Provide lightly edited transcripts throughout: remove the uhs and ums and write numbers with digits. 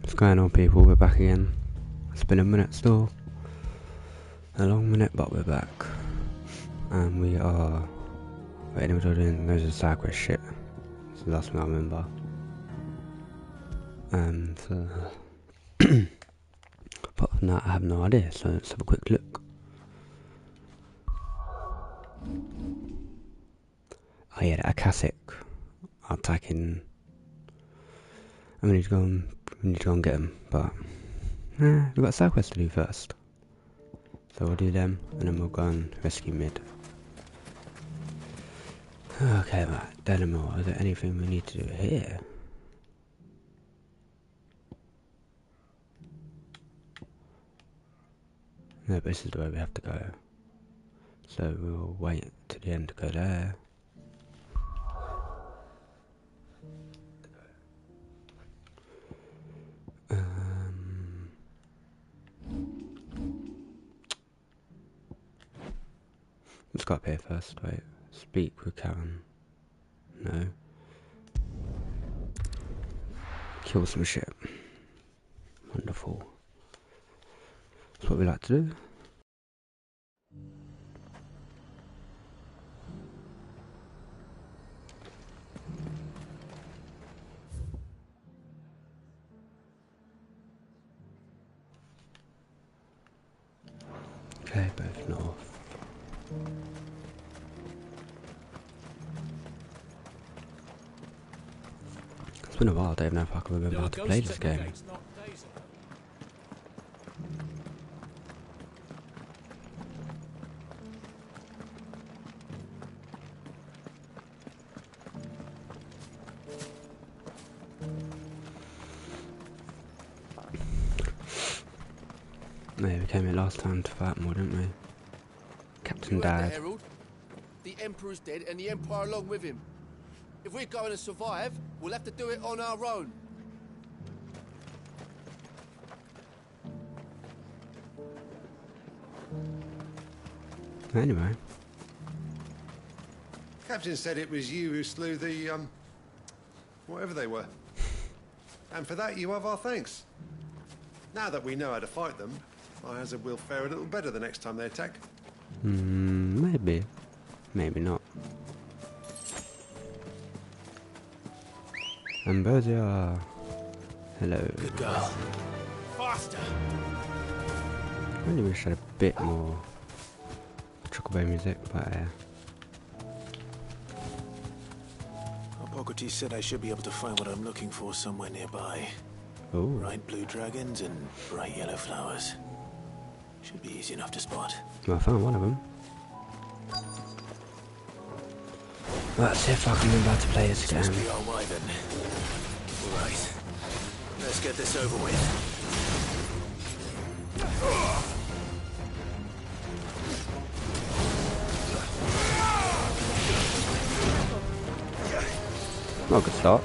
What's going on, people? We're back again. It's been a minute still. A long minute, but we're back. And we are... Wait, we're doing loads of side quest shit. It's the last thing I remember. So... Apart from that, I have no idea, so let's have a quick look. Oh yeah, that Akashic. I'm attacking... we need to go and get him, but... we've got side quests to do first. So we'll do them, and then we'll go and rescue Mid. Okay, right, Dynamo, is there anything we need to do here? No, but this is the way we have to go. So we'll wait to the end to go there. Let's go up here first, wait. Speak with Karen. No. Kill some shit. Wonderful. That's what we like to do. Okay, both north. It's been a while, I don't know if I can remember how to play this game. Yeah, we came here last time to fight more, didn't we? Captain died. The Emperor's dead and the Empire along with him. If we're going to survive, we'll have to do it on our own. Anyway. Captain said it was you who slew the, whatever they were. And for that you have our thanks. Now that we know how to fight them, I hazard we'll fare a little better the next time they attack. Maybe. Maybe not. Ambrosia. Hello. Good girl. Faster. I really wish I had a bit more chocobo music, but Hippocrates said I should be able to find what I'm looking for somewhere nearby. oh, Bright blue dragons and bright yellow flowers. Should be easy enough to spot. well, I found one of them. Let's see if I can remember how to play this game. Must be our wyvern. Right. Let's get this over with. Not a good start.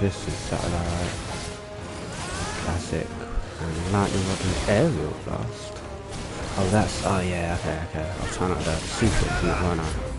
This is satellite. Classic. And lightning rod and aerial blast. Oh, that's... oh yeah, okay. I'll try not to super from that, won't I?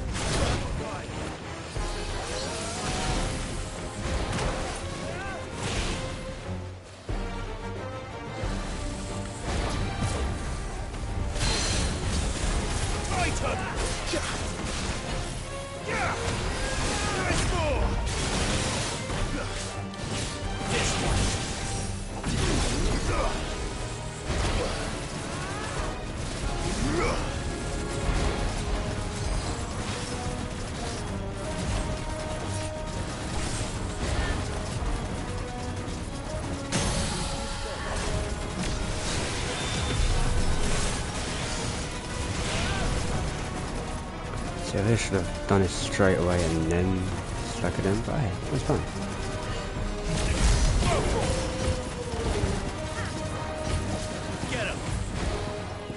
So they should have done it straight away and then stuck it in, but hey, it was fun. Get him.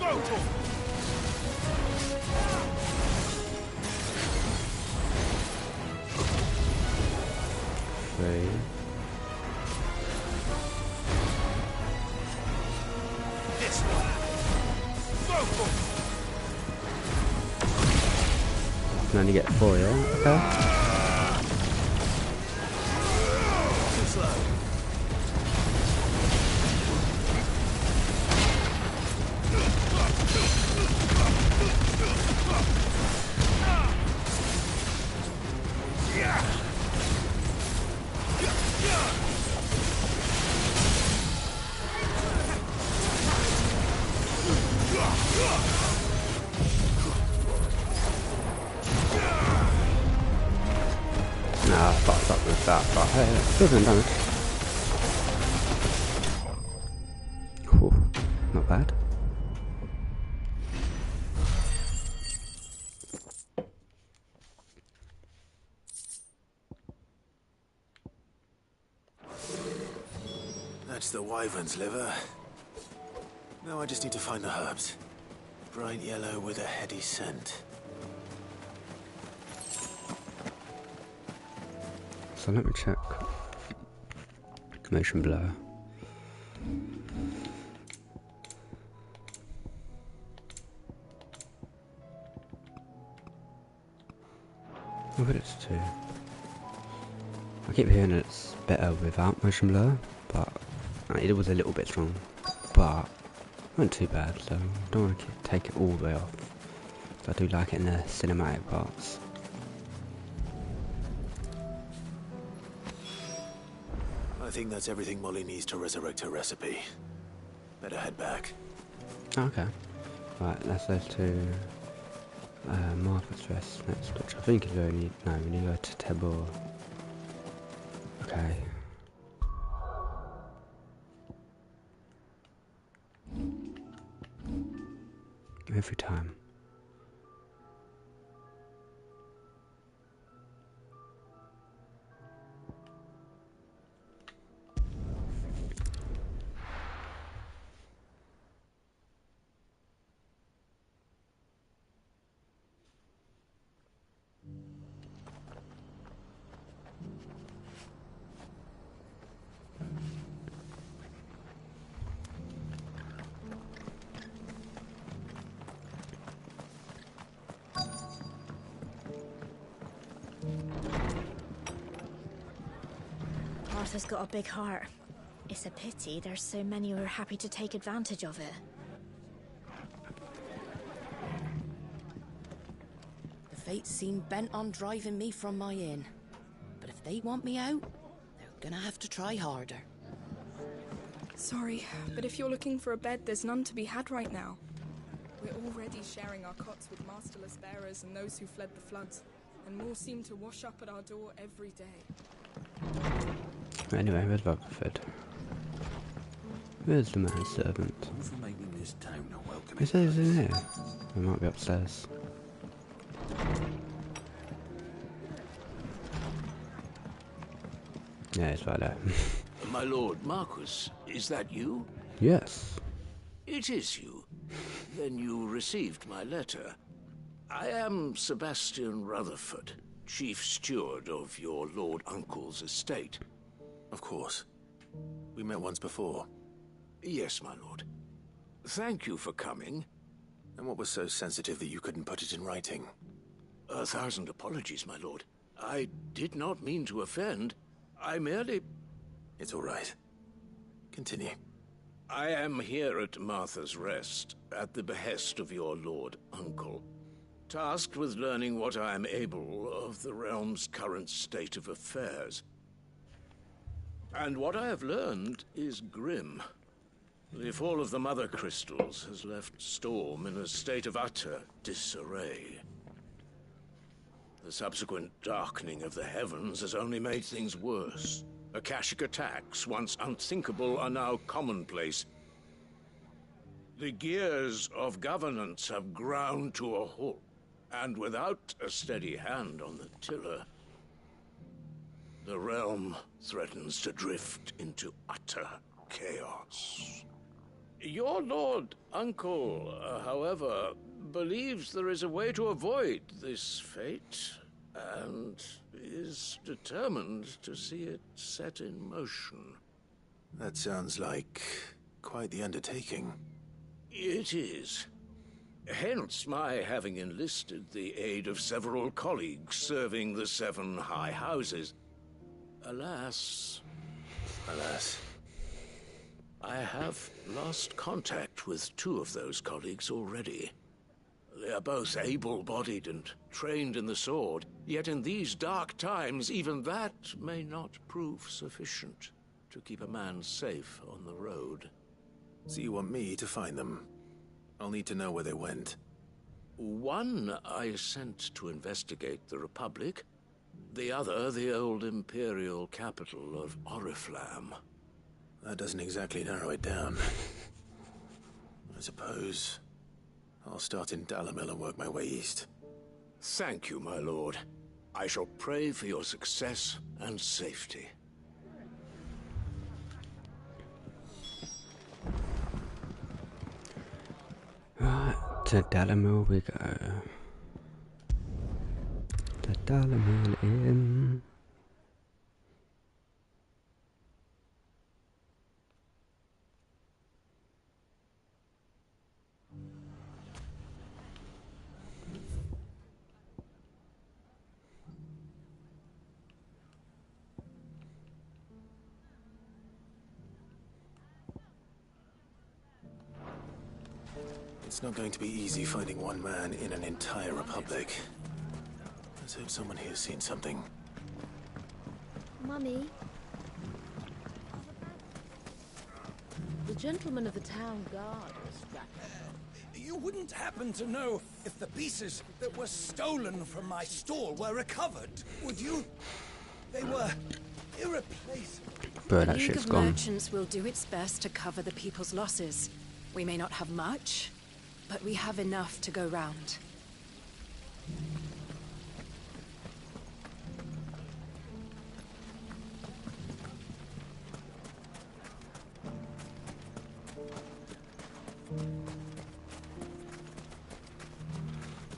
Go for him. Three. This one. Go for him. can only get 4, yeah? Okay. fucked up with that, but hey, still doing damage. Whew, not bad. That's the wyvern's liver. Now I just need to find the herbs. Bright yellow with a heady scent. So let me check. Motion blur. I'll put it to 2. I keep hearing it's better without motion blur, but it was a little bit strong. But it wasn't too bad, so I don't want to take it all the way off. So I do like it in the cinematic parts. I think that's everything Molly needs to resurrect her recipe. Better head back. Okay. Right, let's go to Martha's Rest next, which I think is where we need. No, we need to go to Tabor. Okay. Every time. Martha's got a big heart. It's a pity there's so many who are happy to take advantage of it. The fates seem bent on driving me from my inn. But if they want me out, they're gonna have to try harder. Sorry, but if you're looking for a bed, there's none to be had right now. We're already sharing our cots with masterless bearers and those who fled the floods, and more seem to wash up at our door every day. Anyway, where's Rutherford? Where's the manservant? He says he's in here. He might be upstairs. Yeah, it's right there. My lord Marquis, is that you? Yes. It is you. Then you received my letter. I am Sebastian Rutherford, chief steward of your lord uncle's estate. Of course. We met once before. Yes, my lord. Thank you for coming. And what was so sensitive that you couldn't put it in writing? 1,000 apologies, my lord. I did not mean to offend. I merely... It's all right. Continue. I am here at Martha's Rest, at the behest of your lord uncle, tasked with learning what I am able of the realm's current state of affairs. And what I have learned is grim. The fall of the Mother Crystals has left Storm in a state of utter disarray. The subsequent darkening of the heavens has only made things worse. Akashic attacks, once unthinkable, are now commonplace. The gears of governance have ground to a halt, and without a steady hand on the tiller, the realm threatens to drift into utter chaos. Your lord uncle, however, believes there is a way to avoid this fate, and is determined to see it set in motion. That sounds like quite the undertaking. It is. Hence my having enlisted the aid of several colleagues serving the 7 high houses. Alas, I have lost contact with 2 of those colleagues already. They are both able-bodied and trained in the sword, yet in these dark times, even that may not prove sufficient to keep a man safe on the road. So you want me to find them? I'll need to know where they went. One I sent to investigate the Republic, The other, the old imperial capital of Oriflamme. That doesn't exactly narrow it down. I suppose I'll start in Dalamil and work my way east. Thank you, my lord. I shall pray for your success and safety. Right, to Dalamil we go. To Dalamil Inn. It's not going to be easy finding one man in an entire republic. Let's hope someone here's seen something. Mummy? The gentleman of the town guard was strapped. You wouldn't happen to know if the pieces that were stolen from my stall were recovered, would you? They were irreplaceable. But that The League shit's of gone. Merchants will do its best to cover the people's losses. We may not have much, but we have enough to go round.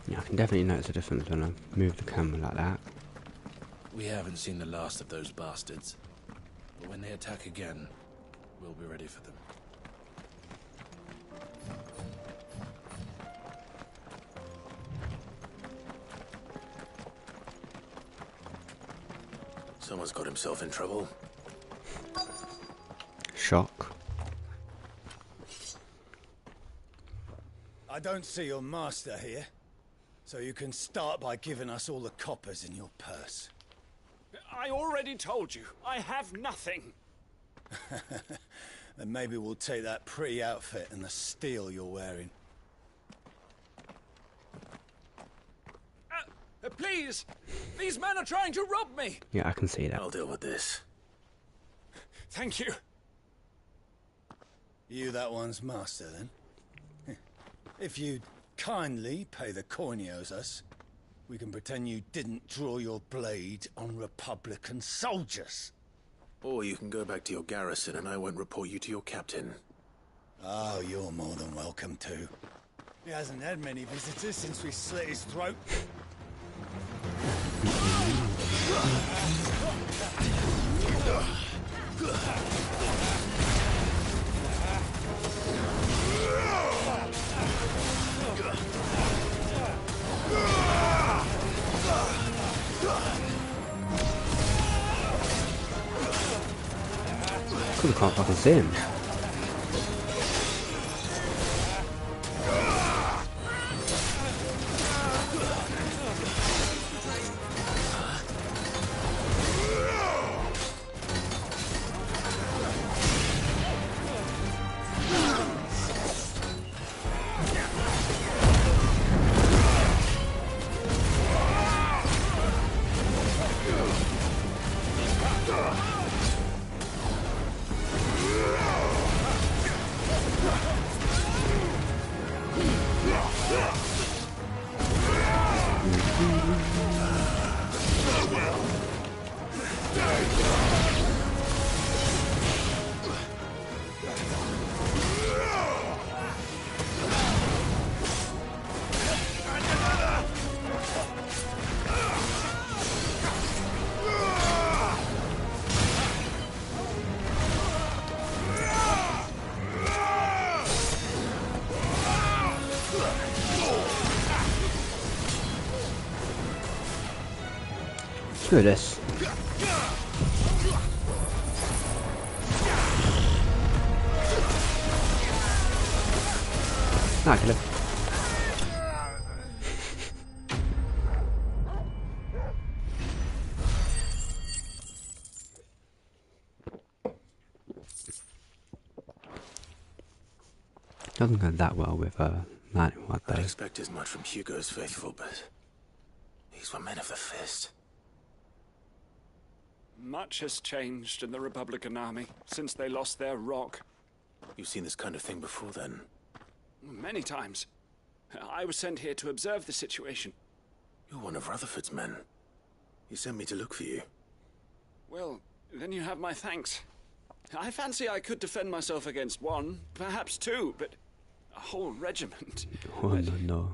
Yeah, I can definitely notice a difference when I move the camera like that. We haven't seen the last of those bastards, but when they attack again, we'll be ready for them. Someone's got himself in trouble. Shock. I don't see your master here, so you can start by giving us all the coppers in your purse. I already told you, I have nothing. Then maybe we'll take that pretty outfit and the steel you're wearing. Please! These men are trying to rob me! Yeah, I can see that. I'll deal with this. Thank you. You that one's master, then? If you'd kindly pay the coin he owes us, we can pretend you didn't draw your blade on Republican soldiers. Or you can go back to your garrison and I won't report you to your captain. Oh, you're more than welcome to. He hasn't had many visitors since we slit his throat. Cool, can't fucking see him. Screw this. Ah, kill him. Doesn't go that well with Lightning Rod though. I'd expect as much from Hugo's faithful, but these were men of the fist. Much has changed in the Republican army since they lost their rock. You've seen this kind of thing before, then? Many times. I was sent here to observe the situation. You're one of Rutherford's men. He sent me to look for you. Well, then you have my thanks. I fancy I could defend myself against one, perhaps two, but a whole regiment. Oh, no.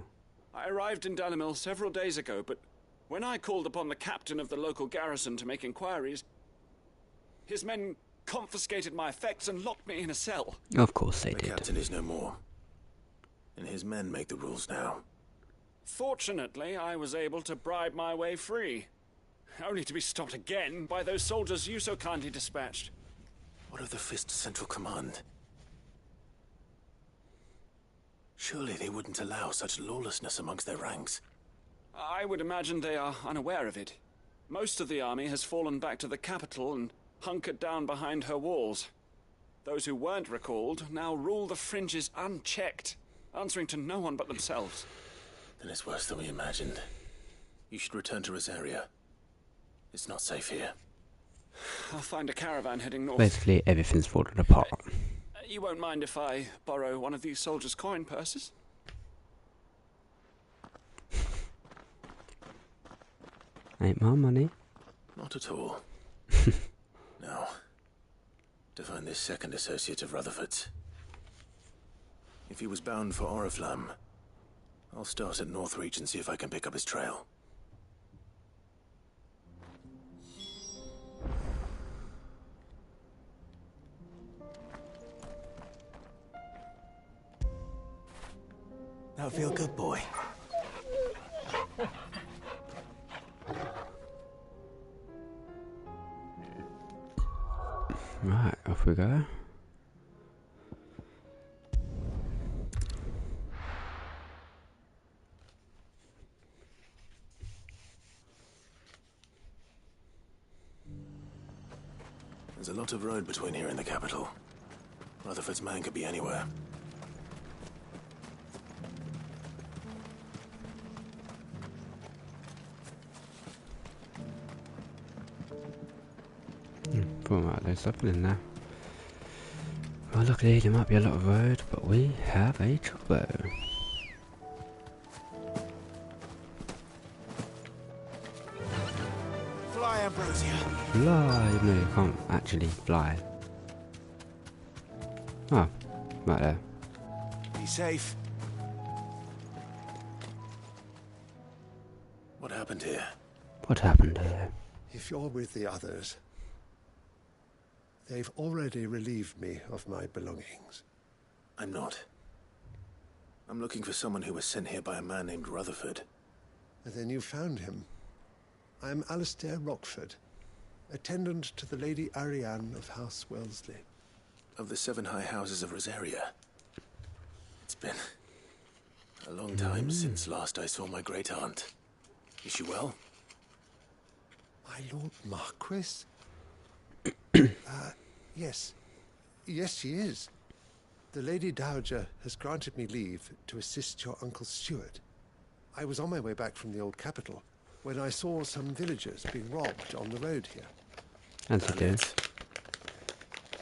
I arrived in Dalimil several days ago, but when I called upon the captain of the local garrison to make inquiries, his men confiscated my effects and locked me in a cell. Of course they did. The captain is no more, and his men make the rules now. Fortunately, I was able to bribe my way free, only to be stopped again by those soldiers you so kindly dispatched. What of the Fist's Central Command? Surely they wouldn't allow such lawlessness amongst their ranks. I would imagine they are unaware of it. Most of the army has fallen back to the capital and hunkered down behind her walls. Those who weren't recalled now rule the fringes unchecked, answering to no one but themselves. Then it's worse than we imagined. You should return to Rosaria. It's not safe here. I'll find a caravan heading north. Basically, everything's falling apart. You won't mind if I borrow one of these soldiers' coin purses? Ain't my money. Not at all. Now, to find this second associate of Rutherford's. If he was bound for Oriflamme, I'll start at Northreach and see if I can pick up his trail. Now feel good, boy. Right, off we go. There's a lot of road between here and the capital. Rutherford's man could be anywhere. Right, there's something in there. Well, luckily there might be a lot of road, but we have a turbo. Fly, Ambrosia. Fly, even though you can't actually fly. Oh, right there. Be safe. What happened here? What happened here? If you're with the others, they've already relieved me of my belongings. I'm not. I'm looking for someone who was sent here by a man named Rutherford. And then you found him. I am Alistair Rockford, attendant to the Lady Ariane of House Wellesley. Of the 7 high houses of Rosaria. It's been a long time since last I saw my great-aunt. Is she well? My Lord Marquis? Yes. Yes, she is. The Lady Dowager has granted me leave to assist your Uncle Stuart. I was on my way back from the old capital when I saw some villagers being robbed on the road here. As you do.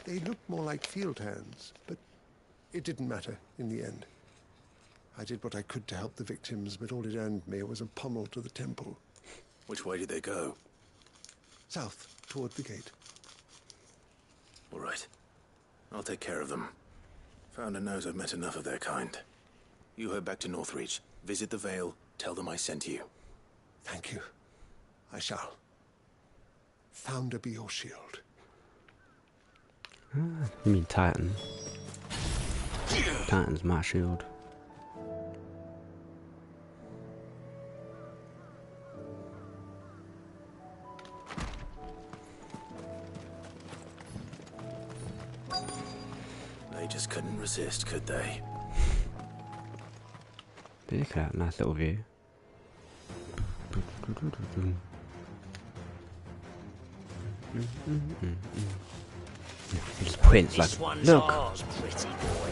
They looked more like field hands, but it didn't matter in the end. I did what I could to help the victims, but all it earned me was a pommel to the temple. Which way did they go? South, toward the gate. All right. I'll take care of them. Founder knows I've met enough of their kind. You head back to Northreach, visit the Vale, tell them I sent you. Thank you. I shall. Founder be your shield. You mean Titan? Titan's my shield. They just couldn't resist, could they? Look at that nice little view. He just points like, look. Ours, pretty boy.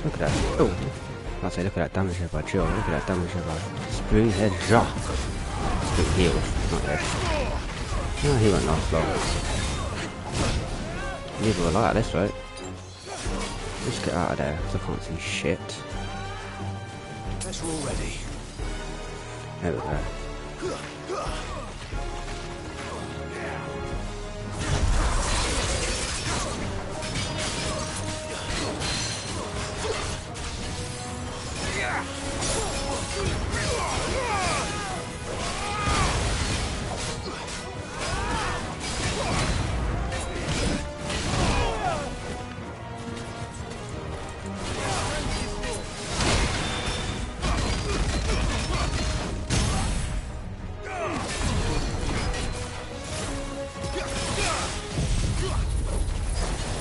Look at that. Oh, I'll say look at that damage here by Jill. Look at that damage here by Spoon Head Drop. Spoon healed, not dead. No, he won't last long. Neither will I at this rate. Let's get out of there because I can't see shit. Guess we're all ready. There we go.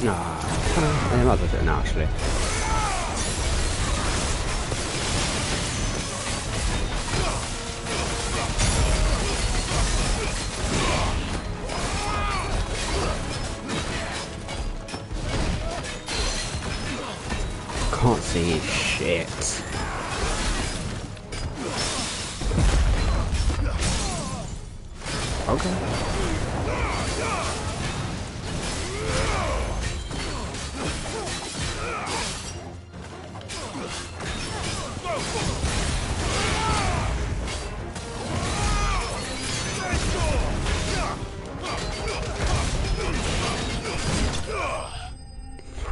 I might as well do it now actually. Can't see shit. Okay.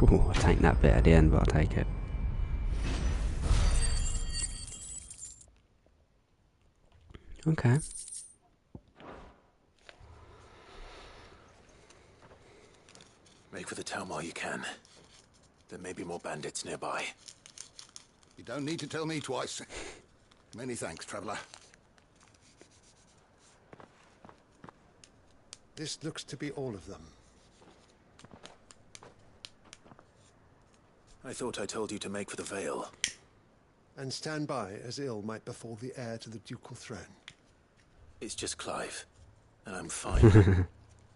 Ooh, I'll take that bit at the end, but I'll take it. Okay. Make for the town while you can. There may be more bandits nearby. You don't need to tell me twice. Many thanks, traveler. This looks to be all of them. I thought I told you to make for the Vale. And stand by as ill might befall the heir to the ducal throne. It's just Clive, and I'm fine.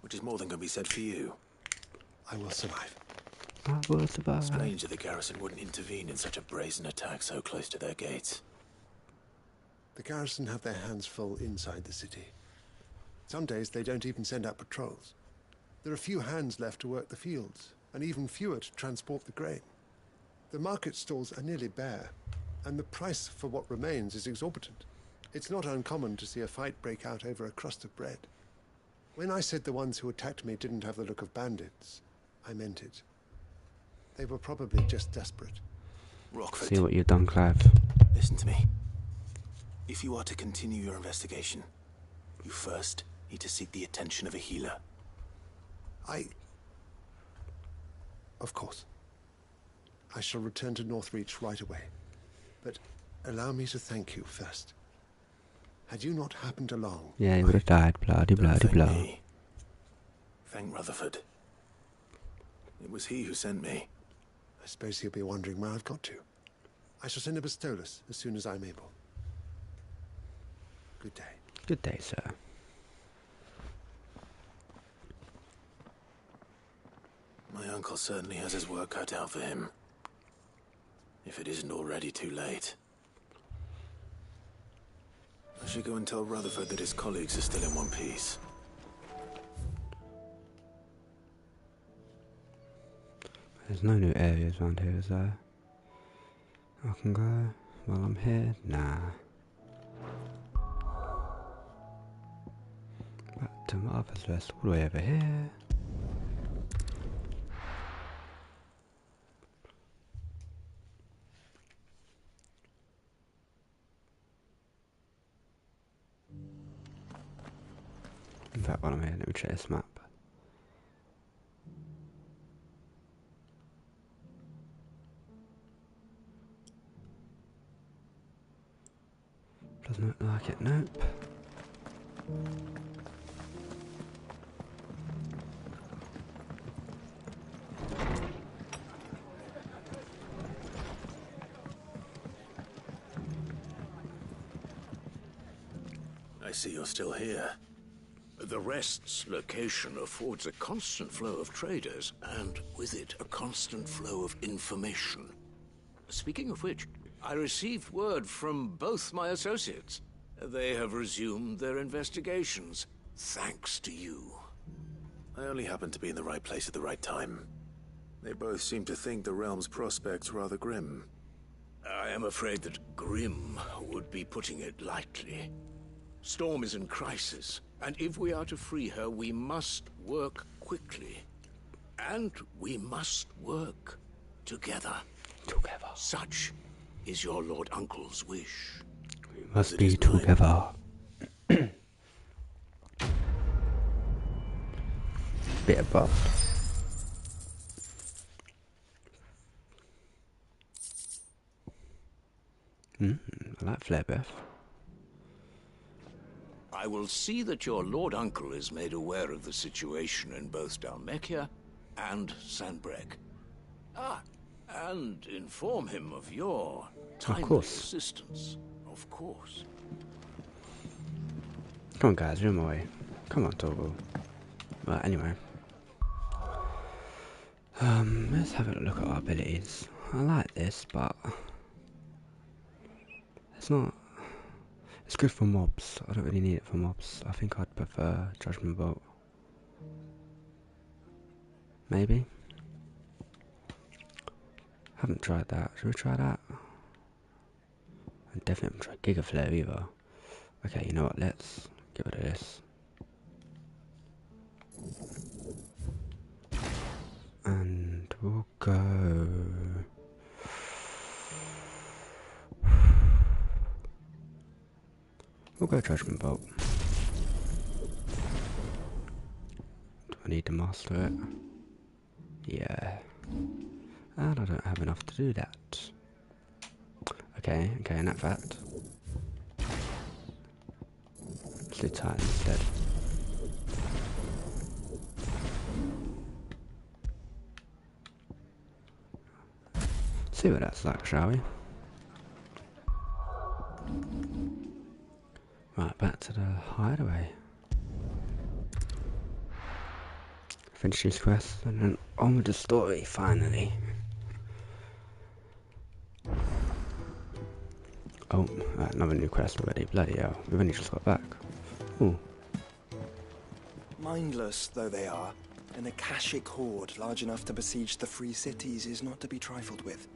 Which is more than can be said for you. I will survive. I will survive. Strange that the garrison wouldn't intervene in such a brazen attack so close to their gates. The garrison have their hands full inside the city. Some days they don't even send out patrols. There are few hands left to work the fields, and even fewer to transport the grain. The market stalls are nearly bare, and the price for what remains is exorbitant. It's not uncommon to see a fight break out over a crust of bread. When I said the ones who attacked me didn't have the look of bandits, I meant it. They were probably just desperate. Rockford. See what you've done, Clive. Listen to me. If you are to continue your investigation, you first need to seek the attention of a healer. Of course. I shall return to Northreach right away. But allow me to thank you first. Had you not happened along... Yeah, he would have died. Bloody, bloody, Thank bloody. me. Thank Rutherford. It was he who sent me. I suppose he'll be wondering where I've got to. I shall send a Bistolus as soon as I'm able. Good day. Good day, sir. My uncle certainly has his work cut out for him. If it isn't already too late. I should go and tell Rutherford that his colleagues are still in one piece. There's no new areas around here, is there? I can go while I'm here? Nah. Back to Martha's Rest, all the way over here. In fact, while I'm here, let me check this map. Doesn't look like it, nope. I see you're still here. The Rest's location affords a constant flow of traders, and with it a constant flow of information. speaking of which, I received word from both my associates. They have resumed their investigations, thanks to you. I only happened to be in the right place at the right time. They both seem to think the realm's prospects rather grim. I am afraid that grim would be putting it lightly. Storm is in crisis, and if we are to free her, we must work quickly. And we must work together. Together. Such is your Lord Uncle's wish. We must be together. Bit above. I like Flare Breath. I will see that your Lord Uncle is made aware of the situation in both Dalmekia and Sanbrek. And inform him of your timely assistance, of course. Come on, guys, you're in my way. Come on, Torval. Well, anyway. Let's have a look at our abilities. I like this, but it's not. It's good for mobs. I don't really need it for mobs. I think I'd prefer Judgment Bolt. Maybe. Haven't tried that. Should we try that? I definitely haven't tried Giga Flare either. Okay, you know what? Let's get rid of this. And we'll go. We'll go Judgment Bolt. Do I need to master it? Yeah. And I don't have enough to do that. Okay, in that fact. Let's do Titan instead. See what that's like, shall we? Right, back to the hideaway. Finish these quests and then on with the story, finally. Oh, another new quest already. Bloody hell, we've only just got back. Ooh. Mindless though they are, an Akashic horde large enough to besiege the free cities is not to be trifled with.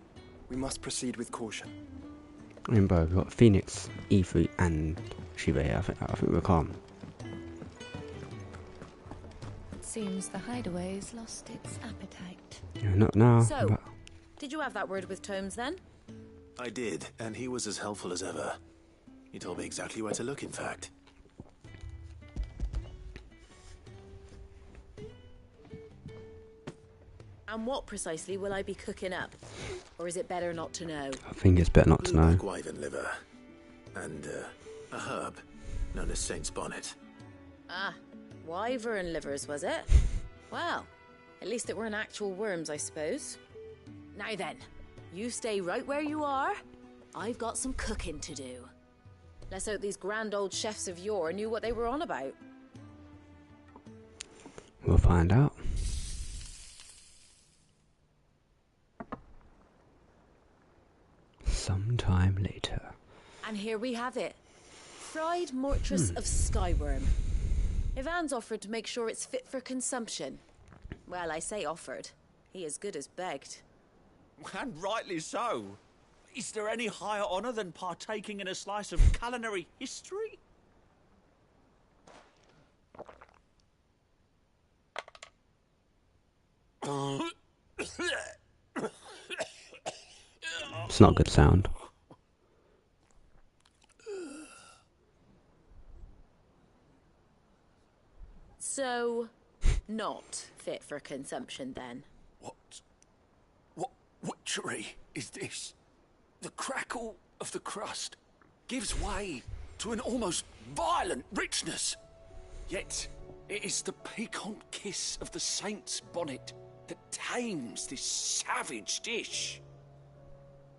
We must proceed with caution. I mean, bro, we've got Phoenix, E3, and Shiva here. I think we're calm. It seems the hideaway's lost its appetite. Yeah, not now. So, but did you have that word with Tomes then? I did, and he was as helpful as ever. He told me exactly where to look, in fact. And what precisely will I be cooking up? Or is it better not to know? I think it's better not to know. Black wyvern liver. And a herb known as Saint's Bonnet. Ah, wyvern livers, was it? Well, at least it weren't actual worms, I suppose. Now then, you stay right where you are. I've got some cooking to do. Let's hope these grand old chefs of yore knew what they were on about. We'll find out. Sometime later. And here we have it. Fried Mortress of Skyworm. Ivan's offered to make sure it's fit for consumption. Well, I say offered. He as good as begged. And rightly so. Is there any higher honour than partaking in a slice of culinary history? It's not a good sound. So, not fit for consumption then? What witchery is this? The crackle of the crust gives way to an almost violent richness. Yet, it is the piquant kiss of the Saint's Bonnet that tames this savage dish.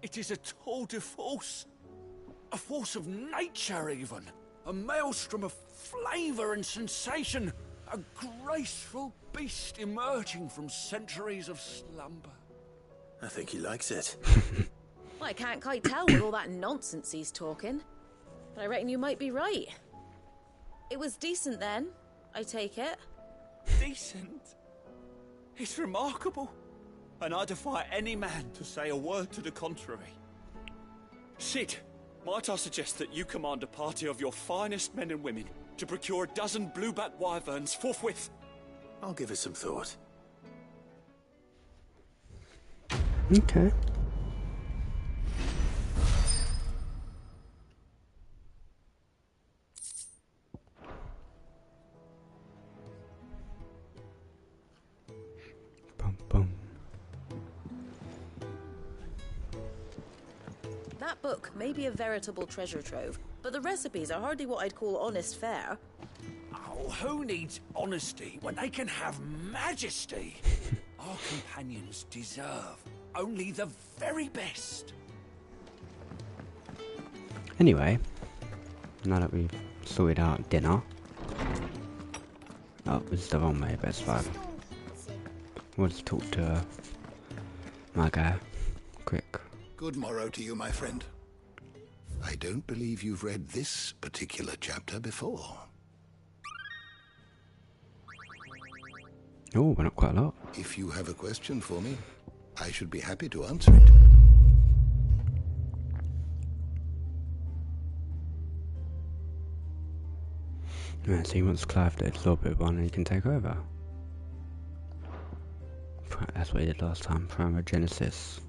It is a tour de force. A force of nature, even. A maelstrom of flavour and sensation. A graceful beast emerging from centuries of slumber. I think he likes it. I can't quite tell with all that nonsense he's talking. But I reckon you might be right. It was decent then, I take it. Decent? It's remarkable. And I defy any man to say a word to the contrary. Sid, might I suggest that you command a party of your finest men and women to procure a dozen blueback wyverns forthwith? I'll give it some thought. Okay. Bum, bum. That book may be a veritable treasure trove, but the recipes are hardly what I'd call honest fare. Oh, who needs honesty when they can have majesty? Our companions deserve only the very best. Anyway, now that we've sorted out dinner. Oh, this is the wrong way, but it's fine. We'll just talk to my guy. Quick. Good morrow to you, my friend. I don't believe you've read this particular chapter before. Oh, we're not quite a lot. If you have a question for me, I should be happy to answer it. Yeah, so he wants Clive to absorb it one and he can take over. That's what he did last time, Primogenesis.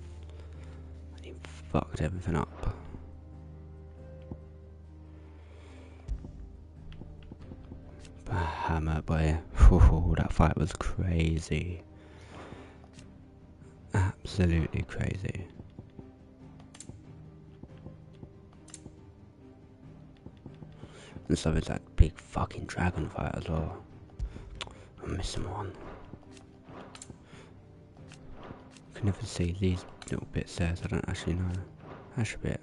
He fucked everything up. Hammer boy. Oh, that fight was crazy. Absolutely crazy. And so it's that big fucking dragon fight as well. I'm missing one. I can never see these little bits there, so I don't actually know. That's a bit.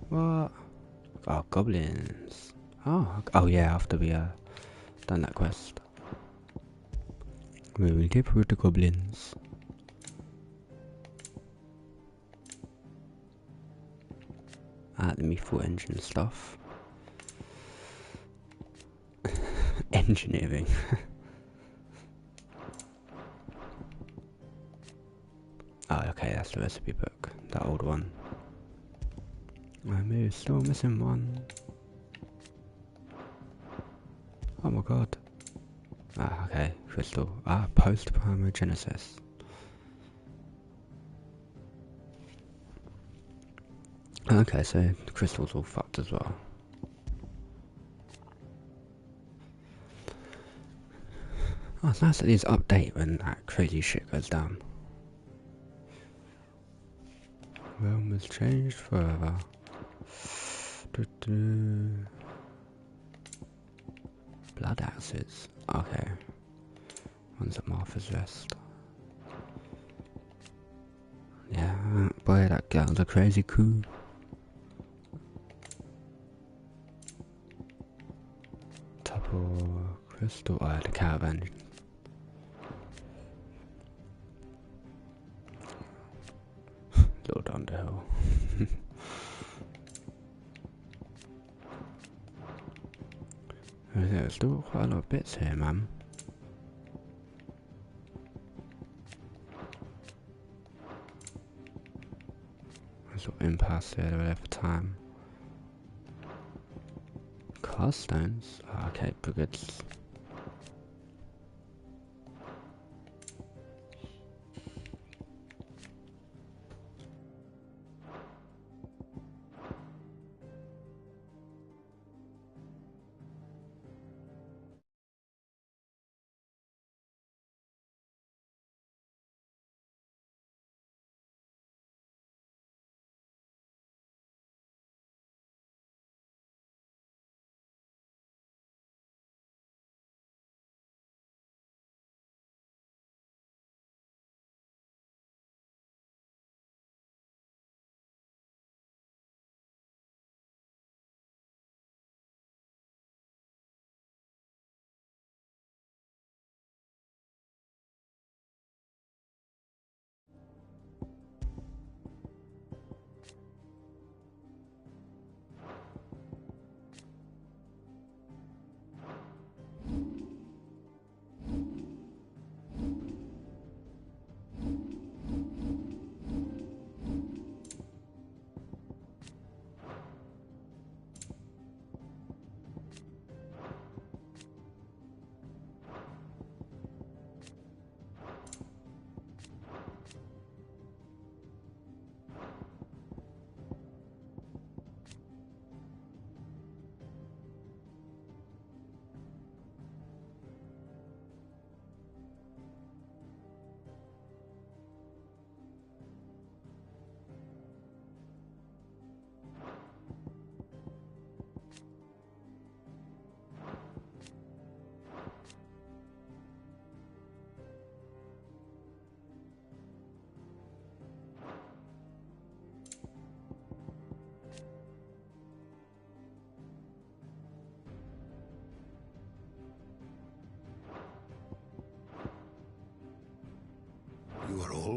What? Oh, goblins. Oh yeah, after we done that quest. We will deal with the goblins. The lethal engine stuff. Engineering. Oh, okay, that's the recipe book. That old one. I'm still missing one. Oh my god. Okay, crystal. Post-primogenesis. Okay, so the crystal's all fucked as well. Oh, it's nice that these update when that crazy shit goes down. Realm has changed forever. Blood axes. Okay. One's at Martha's Rest. Yeah, boy, that was a crazy coup. Double crystal. Oh, the caravan. Little down the hill. There's still quite a lot of bits here, man. There's sort of impasse there, they were there for time. Cast stones? Oh, okay, brigads.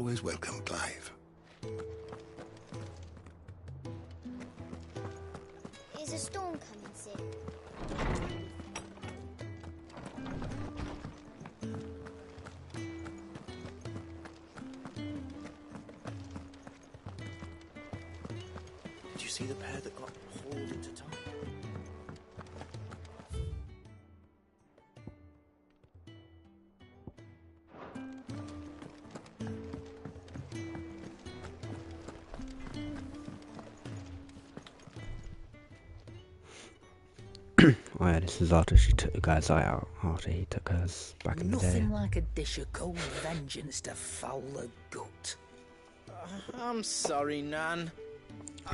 always welcome, Clive. Is a storm coming soon? Did you see the pair that got hauled into time? Oh yeah, this is after she took the guy's eye out, after he took hers back in the day. Nothing like a dish of cold vengeance to foul the gut. I'm sorry, Nan.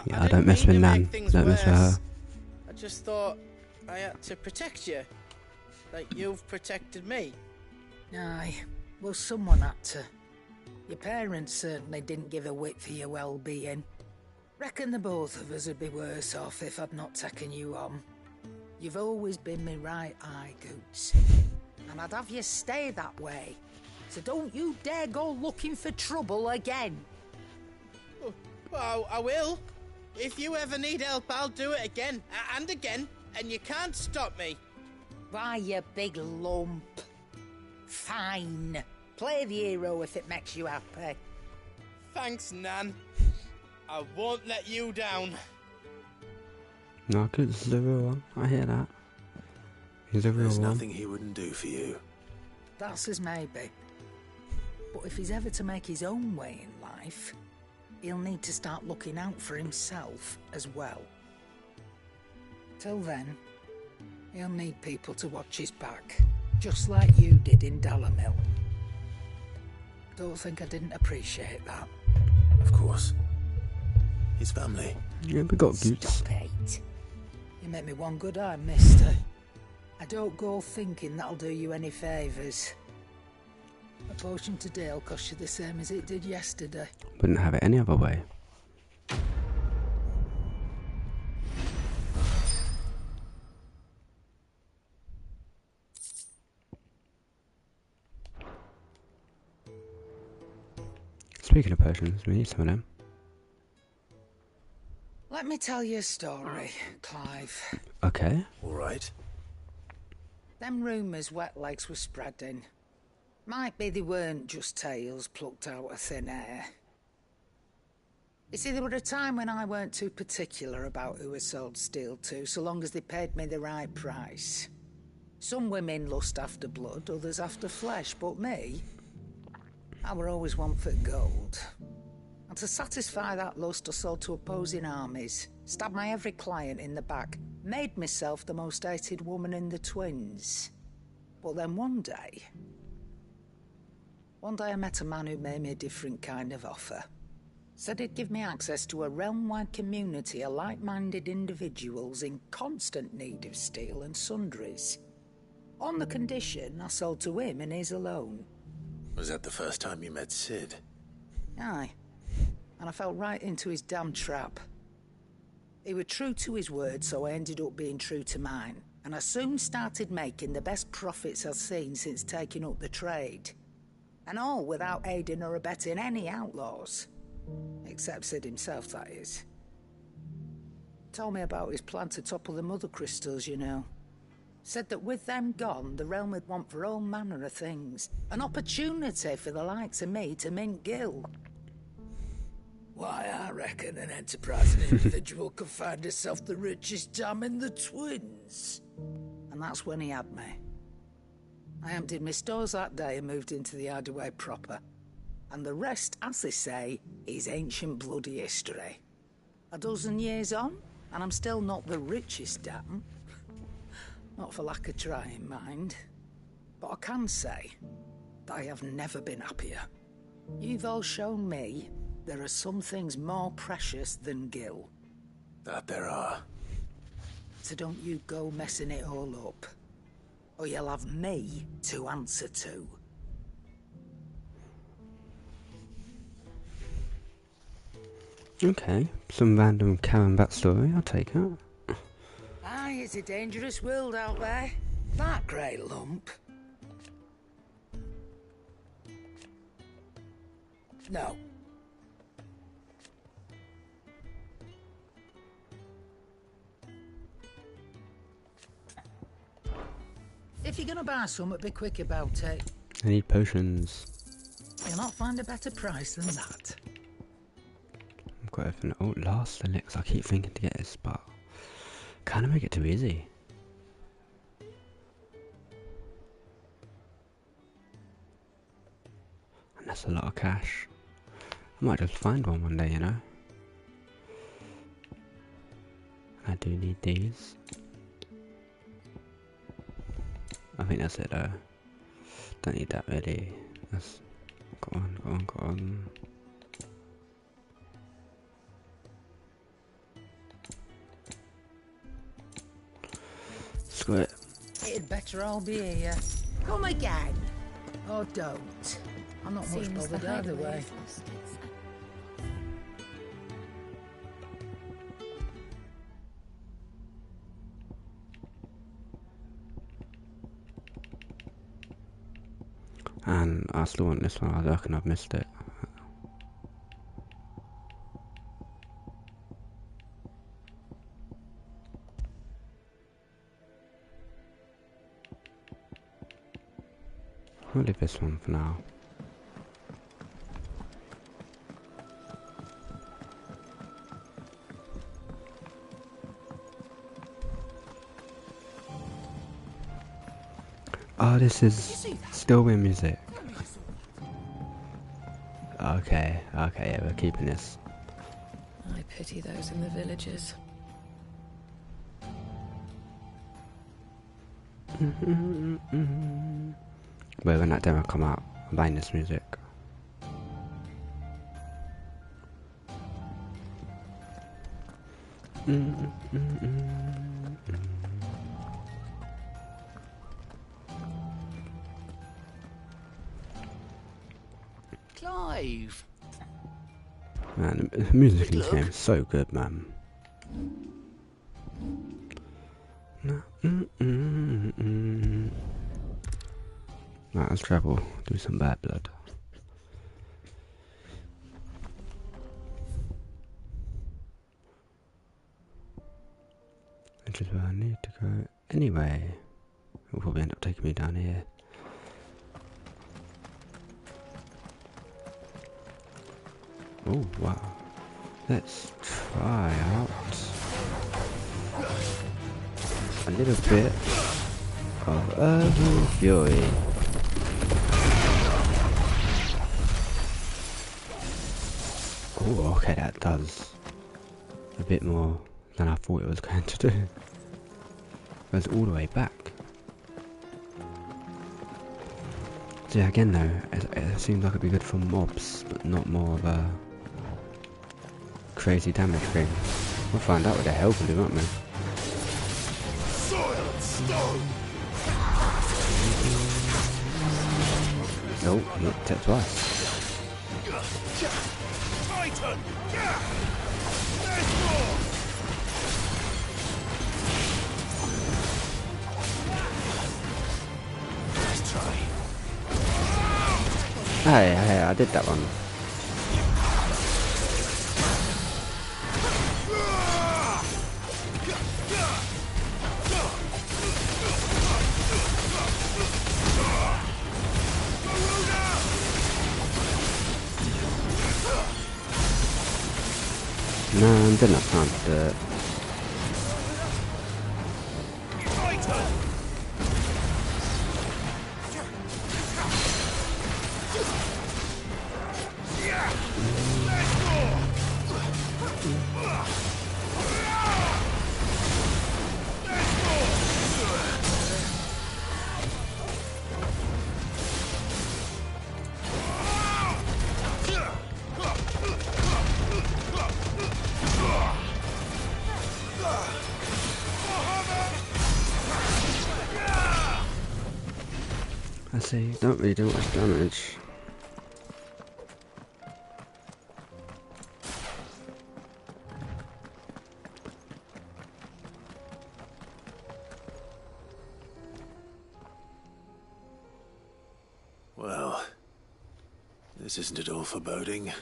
Yeah, I don't mess with Nan. Don't mess with her. I just thought I had to protect you. Like you've protected me. Aye, well, someone had to. Your parents certainly didn't give a whit for your well-being. Reckon the both of us would be worse off if I'd not taken you on. You've always been me right eye, Goots. And I'd have you stay that way. So don't you dare go looking for trouble again. Well, I will. If you ever need help, I'll do it again and again, and you can't stop me. Why, you big lump. Fine. Play the hero if it makes you happy. Thanks, Nan. I won't let you down. No, Goots is a real one. I hear that. He's a real There's one. nothing he wouldn't do for you. That's as maybe. But if he's ever to make his own way in life, he'll need to start looking out for himself as well. Till then, he'll need people to watch his back, just like you did in Dalamil. Don't think I didn't appreciate that. Of course. His family. Yeah, we got Goots. Stop it. You make me one good eye, mister. I don't go thinking that'll do you any favours. A potion today'll cost you the same as it did yesterday. Wouldn't have it any other way. Speaking of potions, we need some of them. Let me tell you a story, Clive. Okay. All right. Them rumours wet legs were spreading. Might be they weren't just tales plucked out of thin air. You see, there were a time when I weren't too particular about who I sold steel to, so long as they paid me the right price. Some women lust after blood, others after flesh, but me, I were always one for gold. And to satisfy that lust, I sold to opposing armies, stabbed my every client in the back, made myself the most hated woman in the twins. But then one day I met a man who made me a different kind of offer. Said he'd give me access to a realm-wide community of like-minded individuals in constant need of steel and sundries. On the condition I sold to him and his alone. Was that the first time you met Sid? Aye. And I fell right into his damn trap. He was true to his word, so I ended up being true to mine. And I soon started making the best profits I've seen since taking up the trade. And all without aiding or abetting any outlaws. Except Sid himself, that is. Told me about his plan to topple the mother crystals, you know. Said that with them gone, the realm would want for all manner of things. An opportunity for the likes of me to mint gil. Why, I reckon an enterprising individual could find herself the richest dam in the twins. And that's when he had me. I emptied my stores that day and moved into the hideaway proper. And the rest, as they say, is ancient bloody history. A dozen years on, and I'm still not the richest dam. Not for lack of trying, mind. But I can say that I have never been happier. You've all shown me there are some things more precious than gil. That there are. So don't you go messing it all up. Or you'll have me to answer to. Okay, some random Karen backstory, I'll take it. Aye, it's a dangerous world out there. That grey lump. No. If you're gonna buy some, be quick about it. I need potions. You'll not find a better price than that. I've got everything. Oh, last elixir. I keep thinking to get this, but kind of make it too easy. And that's a lot of cash. I might just find one day, you know. I do need these. I think that's it though. Don't need that really. That's go on. Screw it. It'd better all be here. Come again. Or don't. I'm not much Seems the bothered either hideaway way. has lost its... And I still want this one. I reckon I've missed it. I'll leave this one for now. Oh, this is still with music. Okay, yeah, we're keeping this. I pity those in the villages. Wait, when that demo come out, I'm buying this music. Clive! Man, the music in this game is so good, man. Right, let's travel, do some bad blood. Which is where I need to go anyway. It'll probably end up taking me down here. Oh wow. Let's try out a little bit of Urban Fury. Oh, okay, that does a bit more than I thought it was going to do. It goes all the way back. So yeah, again though, it seems like it'd be good for mobs, but not more of a crazy damage thing. We'll find out what the hell we'll do, won't we? Soil and stone! Nope, not tip twice. Titan! There's more! Let's try. Hey, I did that one. No, I didn't have time to do it. I see, don't really do much damage. Well, this This isn't at all foreboding.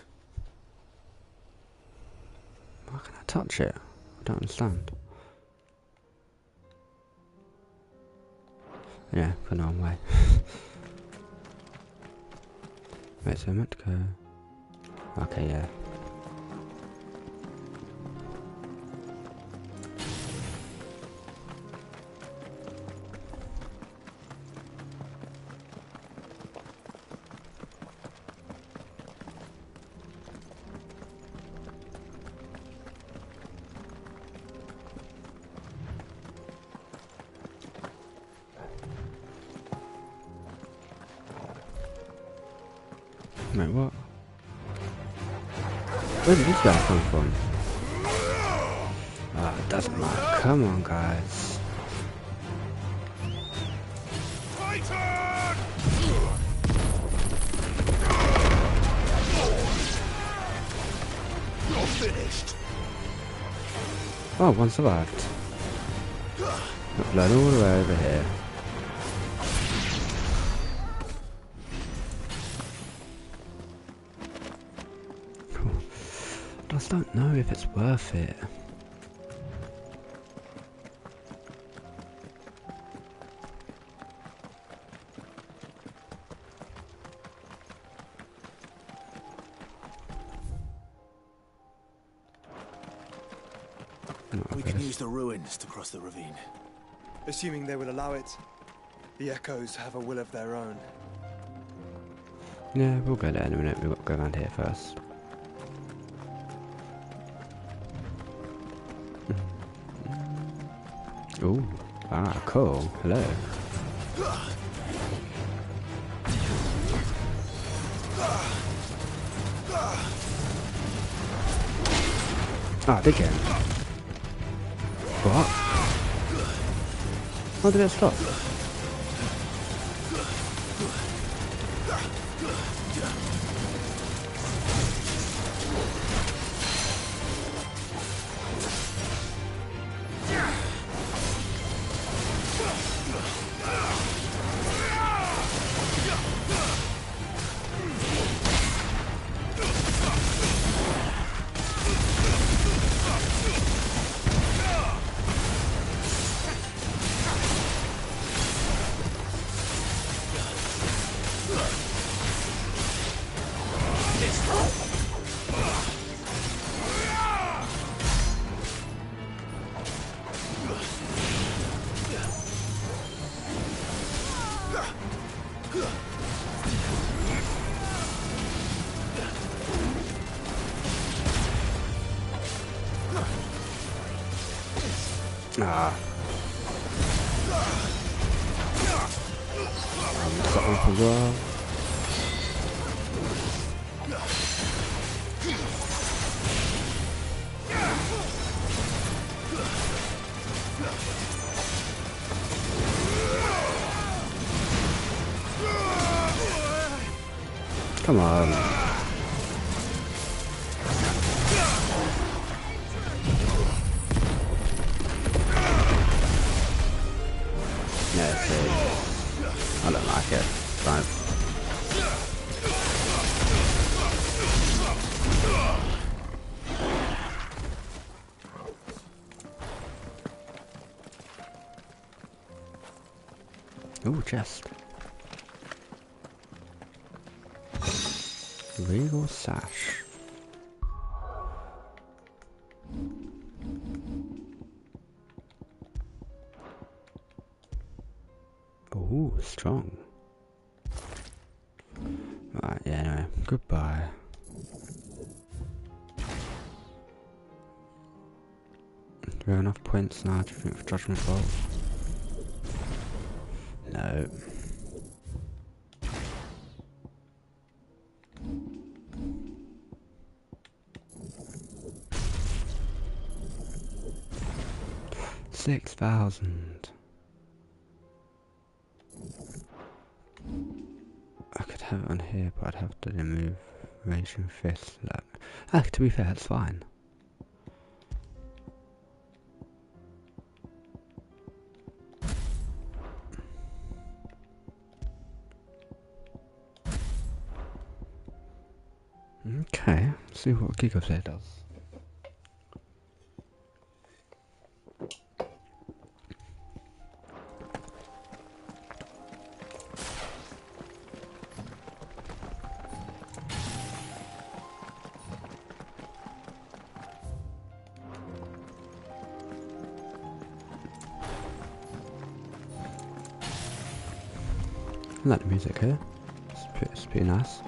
Why can I touch it? I don't understand. Yeah, go the wrong way. Wait, so I meant to go... Okay, yeah. Wait, what? Where did this guy come from? Ah, it doesn't matter. Come on, guys. You're finished. Oh, one survived. Got blood all the way over here. I just don't know if it's worth it. We can use the ruins to cross the ravine. Assuming they will allow it. The echoes have a will of their own. Yeah, we'll go there in a minute. We've got to go around here first. Ooh, ah, cool. Hello. Ah, big game. What? How did it stop? Ah. That one as well. Come on. Yeah, see. I don't like it. Fine. Ooh, chest. Regal sash. Ooh, strong. Right, yeah, anyway, goodbye. Do we have enough points now, do you think, for Judgment Bolt? No. $6,000. I could have it on here, but I'd have to remove Raging Fist. To be fair, it's fine. Okay, let's see what Gigaflare does. I like the music here. It's pretty nice.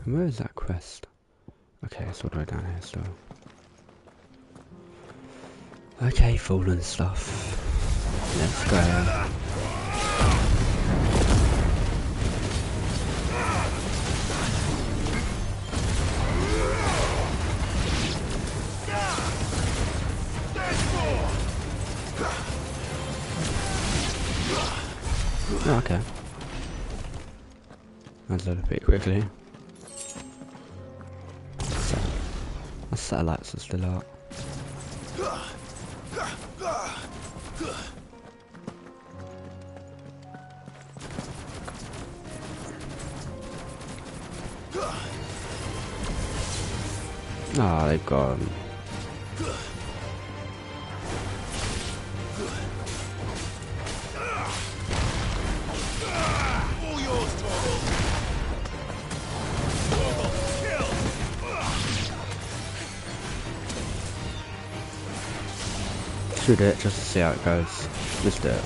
And where is that quest? Okay, it's all the way down here still. Okay, fallen stuff. Let's go. Oh, okay. That's loaded pretty quickly. The satellites are still out. Ah, they've gone. Shoot it just to see how it goes. Missed it.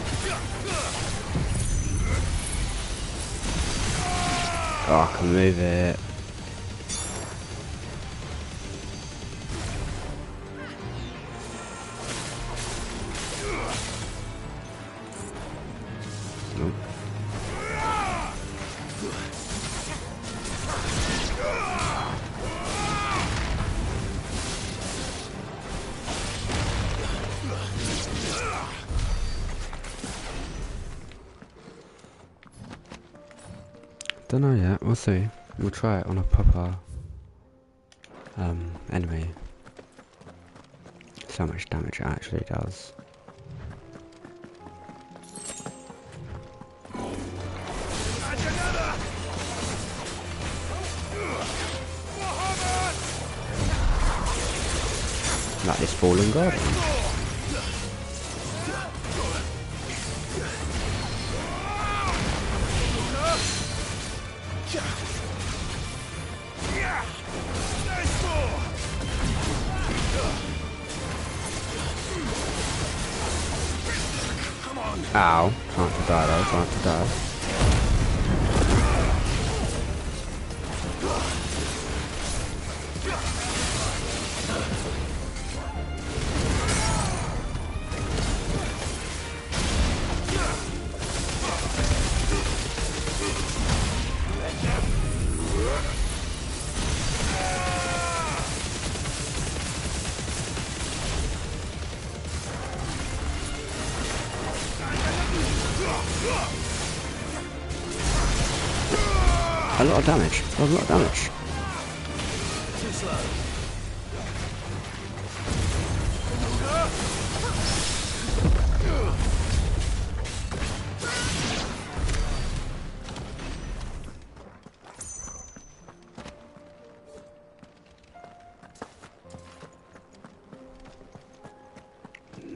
Oh, I can move it. Nope. Don't know yet, we'll see. We'll try it on a proper enemy. See how much damage it actually does. Like this fallen garden. Ow. Trying to die though, trying to die. A lot of damage. A lot of damage. Too slow.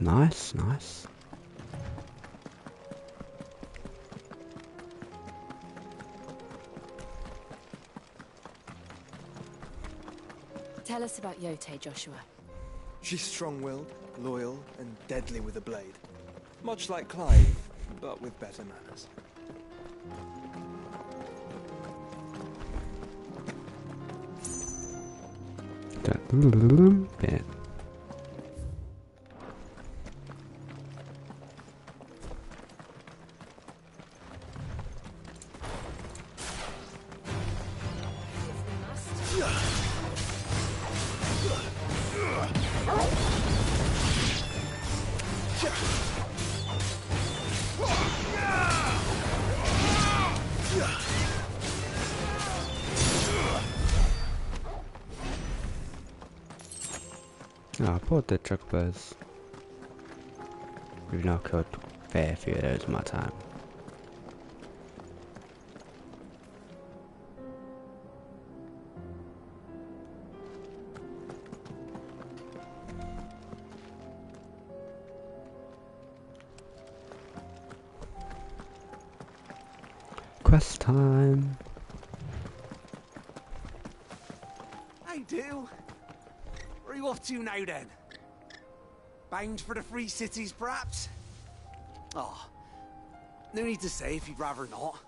Nice, nice. Tell us about Yote, Joshua. She's strong-willed, loyal, and deadly with a blade. Much like Clive, but with better manners. Bit. Ah, poor dead chocobos. We've now killed fair few of those in my time. Quest time. Hey, Dill. Where are you off to now, then? Bound for the Free Cities, perhaps? Oh, no need to say if you'd rather not.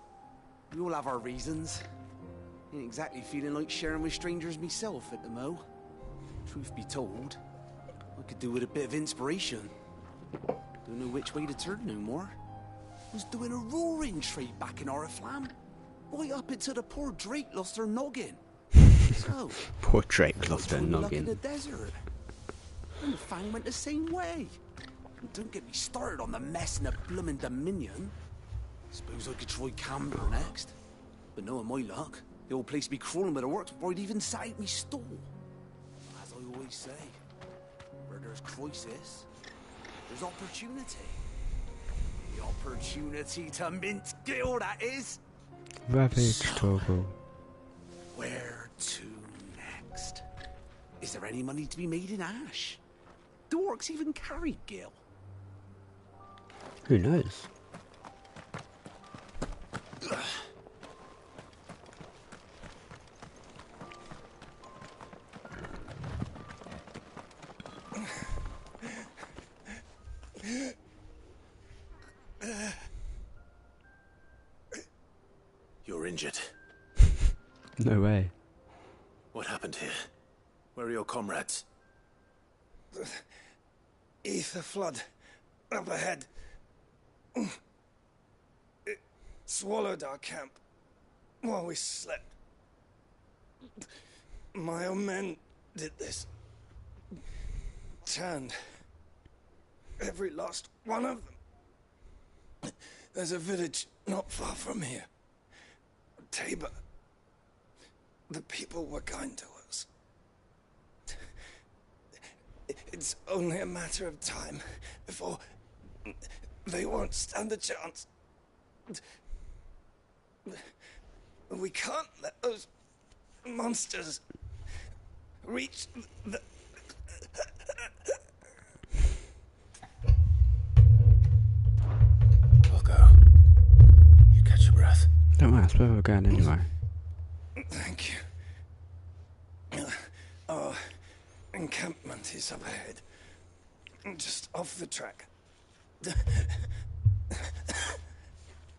We all have our reasons. Ain't exactly feeling like sharing with strangers myself at the mo. Truth be told, I could do with a bit of inspiration. Don't know which way to turn no more. Was doing a roaring trade back in Oriflamme. Right up until the poor Drake lost her noggin. So, poor Drake lost her in noggin. the desert. And the Fang went the same way. And don't get me started on the mess in the bloomin' Dominion. Suppose I could try Camber next. But knowing my luck, the old place be crawling with the works before I'd even sat out me stall. As I always say, where there's crisis, there's opportunity. The opportunity to mint Gil, that is. Ravage Toggle. Where to next? Is there any money to be made in Ash? Do orcs even carry Gil? Who knows? You're injured. No way. What happened here? Where are your comrades? Ether flood up ahead. It swallowed our camp while we slept. My own men did this. Turned every last one of them. There's a village not far from here. Tabor. The people were kind to us. It's only a matter of time before they won't stand a chance. We can't let those monsters reach the... I'll go. You catch your breath. Don't worry, I suppose we're going anyway. Thank you. Our encampment is up ahead. Just off the track.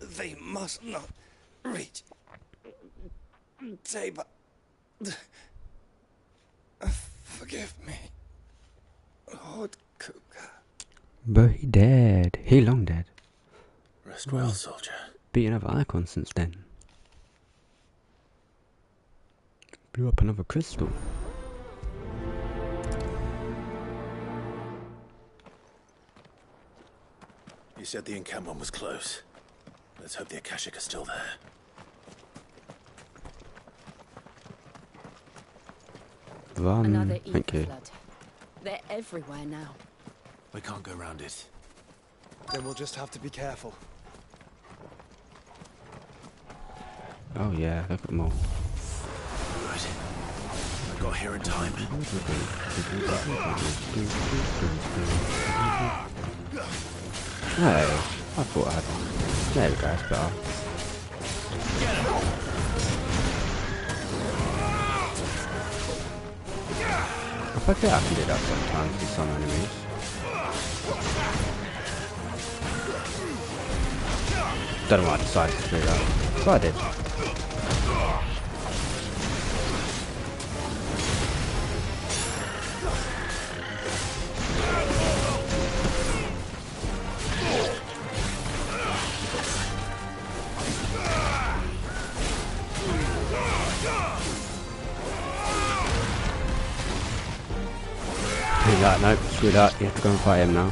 They must not reach Tabor. Forgive me, Lord Cougar. But he dead. He long dead. Rest well, soldier. Beat another icon since then. Blew up another crystal. You said the encampment was close. Let's hope the Akashic are still there. Another thank you. flood. They're everywhere now. We can't go round it. Then we'll just have to be careful. Oh yeah, look at them all. Right. I got here in time. No, I thought I had one. There we go, that's better. I forget I can do that sometimes with some enemies. Don't know why I decided to do that. So I did. That, nope, screw that, you have to go and fight him now.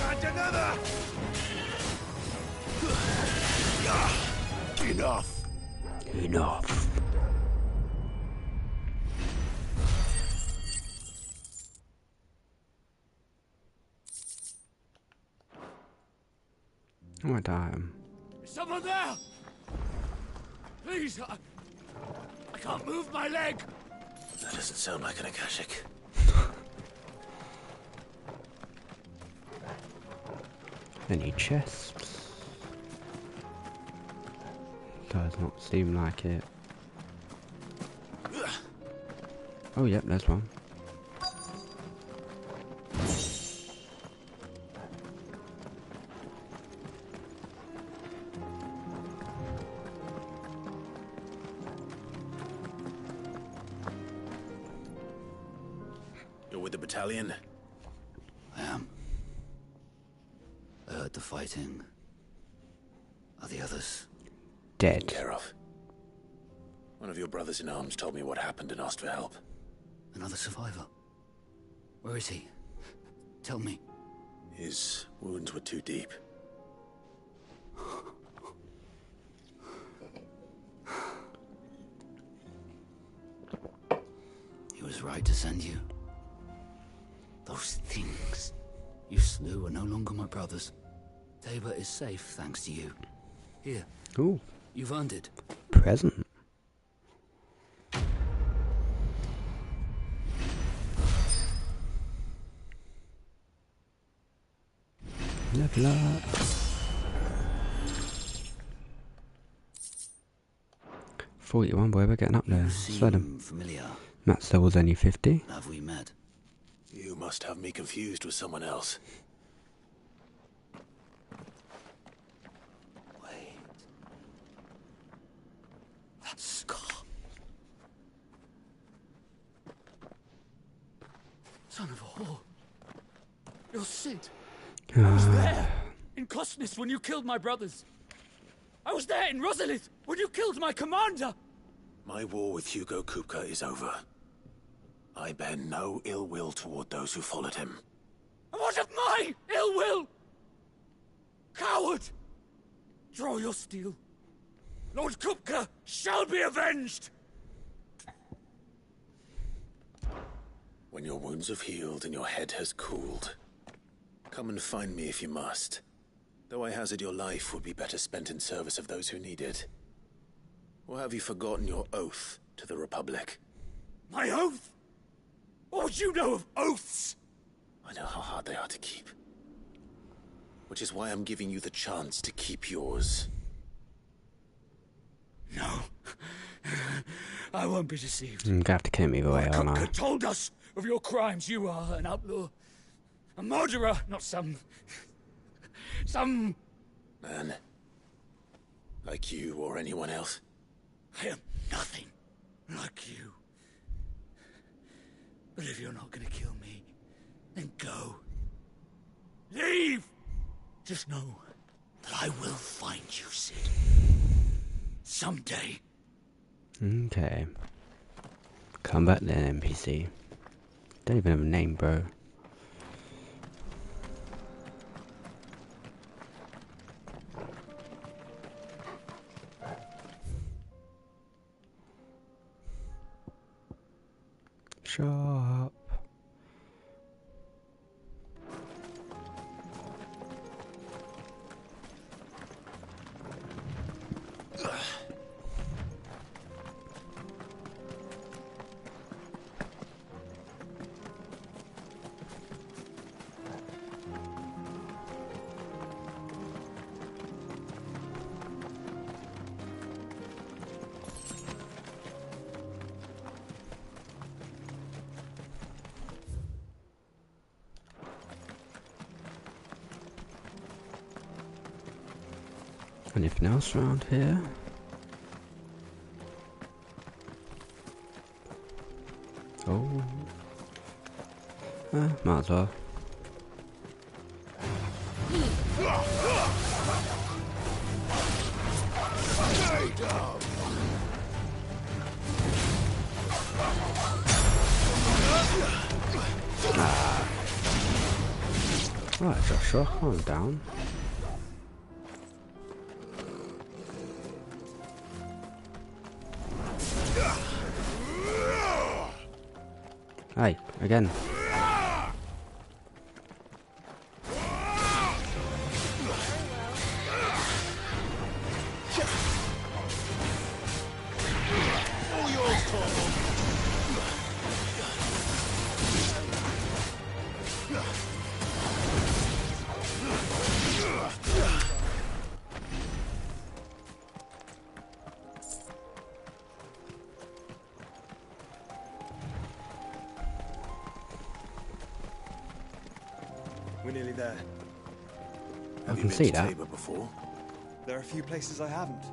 And another! Enough. Enough. I might die. Is someone there? Please, I can't move my leg. That doesn't sound like an Akashic. Any chests? Does not seem like it. Oh, yep, there's one. You're with the battalion? I am. I heard the fighting. Are the others dead? Taken care of. One of your brothers in arms told me what happened and asked for help. Another survivor? Where is he? Tell me. His wounds were too deep. He was right to send you. Those things you slew are no longer my brothers. Tabor is safe thanks to you. Here. Ooh. You've earned it. Present. Level up. 41, boy, we're getting up there. Sled him. Familiar. Matt's level's only 50. Have we met? You must have me confused with someone else. Wait. That scar. Son of a whore. You're Sid. I was there in Kosnis when you killed my brothers. I was there in Rosalith when you killed my commander. My war with Hugo Kupka is over. I bear no ill will toward those who followed him. And what of my ill will? Coward! Draw your steel. Lord Kupka shall be avenged! When your wounds have healed and your head has cooled, come and find me if you must. Though I hazard your life would be better spent in service of those who need it. Or have you forgotten your oath to the Republic? My oath? What would you know of oaths? I know how hard they are to keep. Which is why I'm giving you the chance to keep yours. No. I won't be deceived. You're gonna have to kill me either way, aren't I? Kupka told us of your crimes. You are an outlaw. A murderer, not some man. Like you or anyone else. I am nothing like you. But if you're not gonna kill me, then go. Leave! Just know that I will find you, Sid. Someday. Okay. Come back then, NPC. Don't even have a name, bro. Shop. Anything else around here? Oh. Might as well. Right, Joshua, calm down. Hey, again. We're nearly there. I can see that. Before? There are a few places I haven't.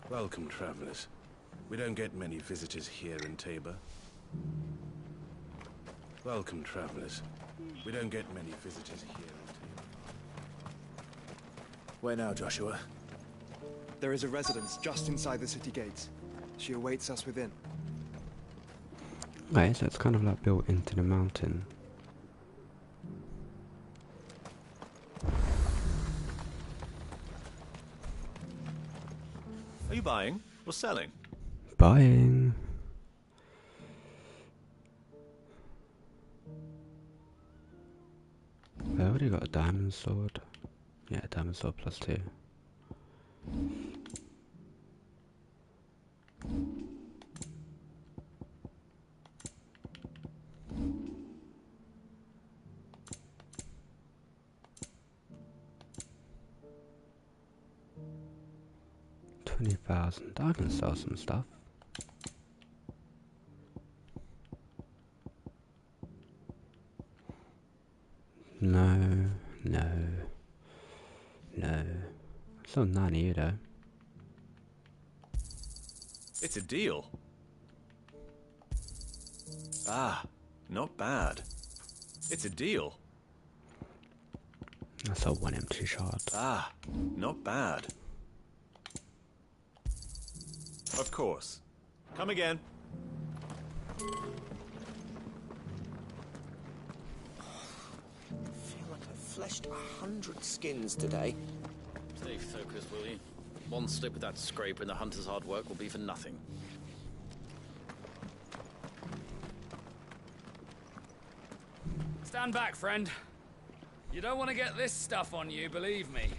Welcome, travelers. We don't get many visitors here in Tabor. Welcome, travelers. We don't get many visitors here in Tabor. Where now, Joshua? There is a residence just inside the city gates. She awaits us within. Right, so it's kind of like built into the mountain. Are you buying or selling? Buying. I already got a diamond sword. Yeah, diamond sword +2. $20,000. I can sell some stuff. No, no, no. Still 90 though. It's a deal. Ah, not bad. It's a deal. That's a 1 empty shard. Ah, not bad. Of course. Come again. I feel like I've fleshed 100 skins today. Stay focused, will you? One slip with that scraper and the hunter's hard work will be for nothing. Stand back, friend. You don't want to get this stuff on you, believe me.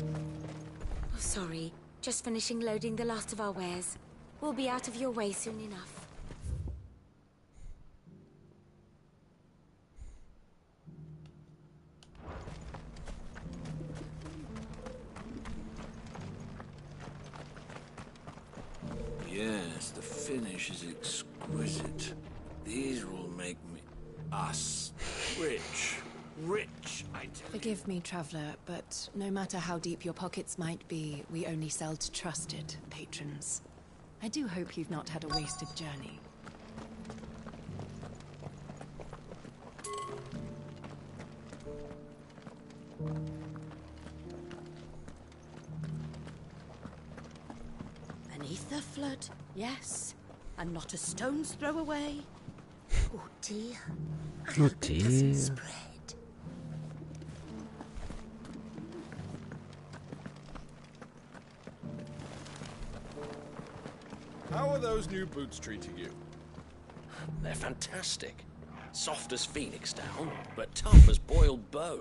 Oh, sorry. Just finishing loading the last of our wares. We'll be out of your way soon enough. Yes, the finish is exquisite. These will make us rich. Rich, I tell you. Forgive me, traveler, but no matter how deep your pockets might be, we only sell to trusted patrons. I do hope you've not had a wasted journey. Beneath the flood, yes. And not a stone's throw away. Oh dear. Oh dear. How are those new boots treating you? They're fantastic. Soft as phoenix down, but tough as boiled bow.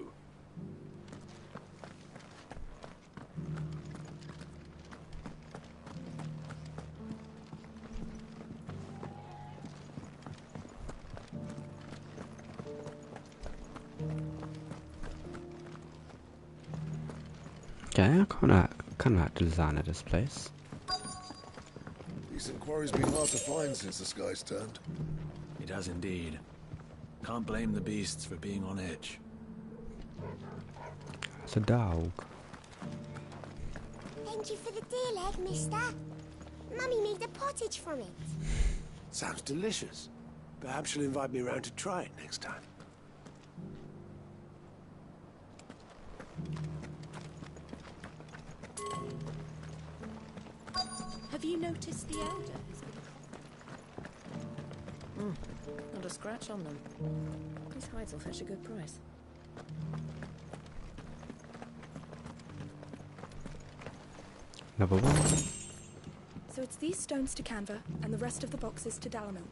Okay, I kinda like the design of this place. Decent quarry's been hard to find since the sky's turned. It has indeed. Can't blame the beasts for being on edge. It's a dog. Thank you for the deer leg, mister. Mummy made a pottage from it. Sounds delicious. Perhaps you'll invite me round to try it next time. Have you noticed the elder? Not a scratch on them. These hides will fetch a good price. Number 1. So it's these stones to Canva, and the rest of the boxes to Dalamil.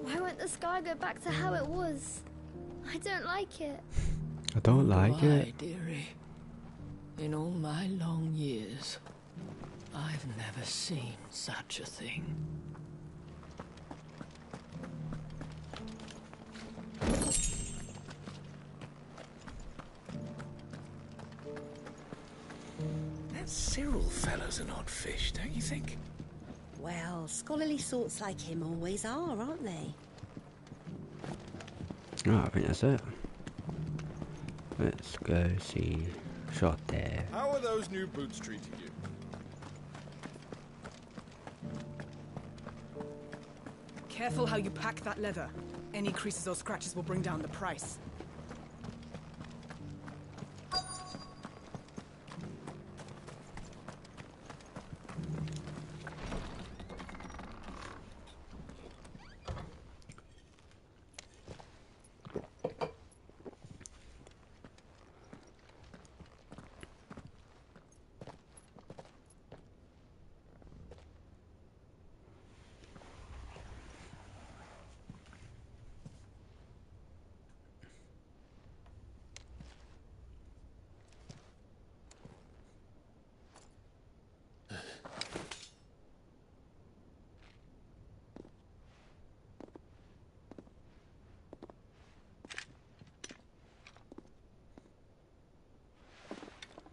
Why won't the sky go back to how it was? I don't like it. I don't like it. Why, dearie? In all my long years, I've never seen such a thing. That Cyril fellow's an odd fish, don't you think? Well, scholarly sorts like him always are, aren't they? Oh, I think that's it. Let's go see shot there. How are those new boots treating you? Careful how you pack that leather. Any creases or scratches will bring down the price.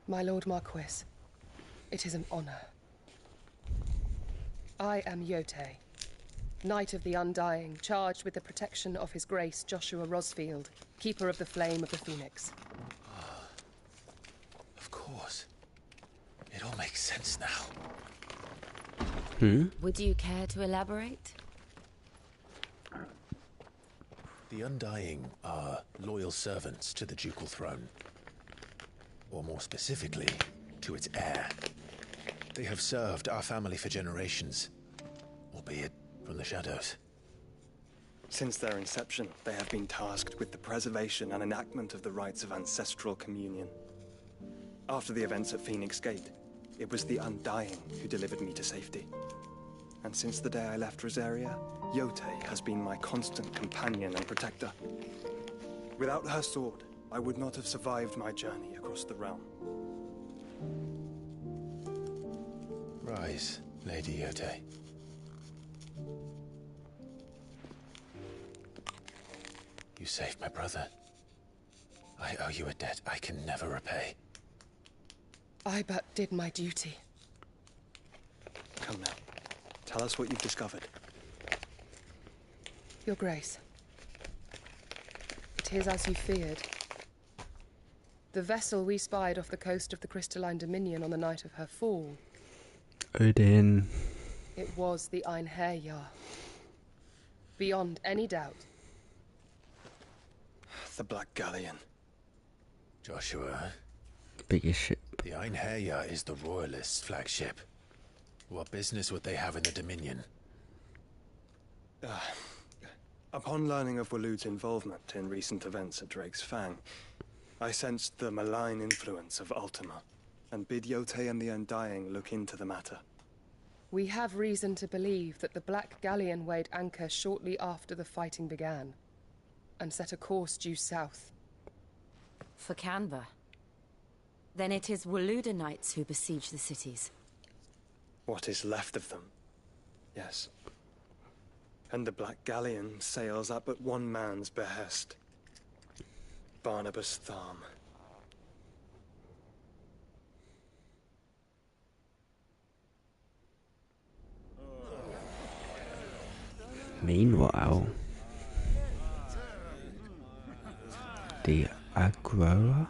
My Lord Marquis, it is an honor. I am Yote, Knight of the Undying, charged with the protection of His Grace Joshua Rosfield, Keeper of the Flame of the Phoenix. Of course. It all makes sense now. Would you care to elaborate? The Undying are loyal servants to the ducal throne. Or more specifically, to its heir. They have served our family for generations, albeit from the shadows. Since their inception, they have been tasked with the preservation and enactment of the rites of ancestral communion. After the events at Phoenix Gate, it was the Undying who delivered me to safety. And since the day I left Rosaria, Yote has been my constant companion and protector. Without her sword, I would not have survived my journey across the realm. Rise, Lady Yote. You saved my brother. I owe you a debt I can never repay. I but did my duty. Come now. Tell us what you've discovered. Your Grace. It is as you feared. The vessel we spied off the coast of the Crystalline Dominion on the night of her fall. Odin. It was the Einherjar. Beyond any doubt. The Black Galleon. Joshua. Biggest ship. The Einherjar is the Royalists' flagship. What business would they have in the Dominion? Upon learning of Waloed's involvement in recent events at Drake's Fang, I sensed the malign influence of Ultima, and bid Yote and the Undying look into the matter. We have reason to believe that the Black Galleon weighed anchor shortly after the fighting began, and set a course due south. For Canva. Then it is Waloeda Knights who besiege the cities. What is left of them, yes. And the Black Galleon sails at but one man's behest. Barnabas Tharm. Meanwhile, the Agora?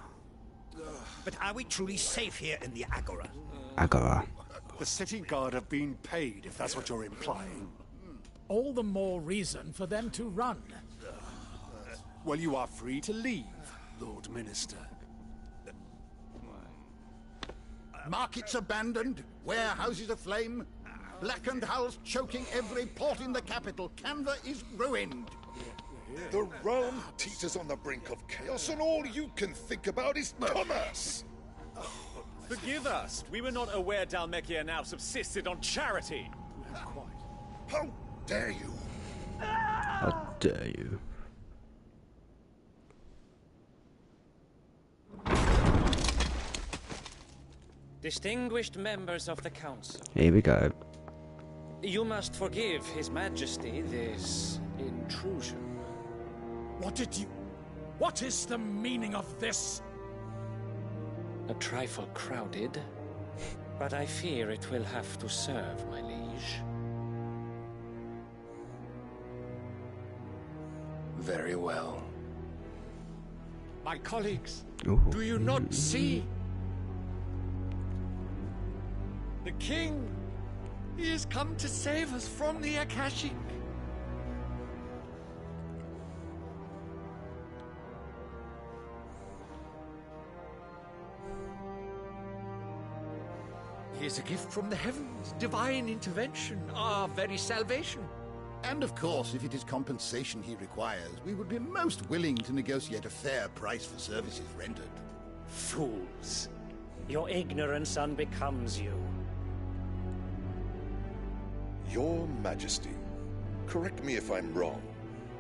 But are we truly safe here in the Agora? Agora. The city guard have been paid, if that's what you're implying. All the more reason for them to run. Well, you are free to leave, Lord Minister. Markets abandoned, warehouses aflame, blackened hulls choking every port in the capital. Canva is ruined. The realm teeters on the brink of chaos, and all you can think about is commerce! Forgive us. We were not aware Dhalmekia now subsisted on charity. How dare you? How dare you? Distinguished members of the council. Here we go. You must forgive His Majesty this intrusion. What is the meaning of this? A trifle crowded, but I fear it will have to serve, my liege. Very well. My colleagues, Ooh. do you not see? The king, he has come to save us from the Akashic. He is a gift from the heavens, divine intervention, our very salvation. And of course, if it is compensation he requires, we would be most willing to negotiate a fair price for services rendered. Fools. Your ignorance unbecomes you. Your Majesty, correct me if I'm wrong,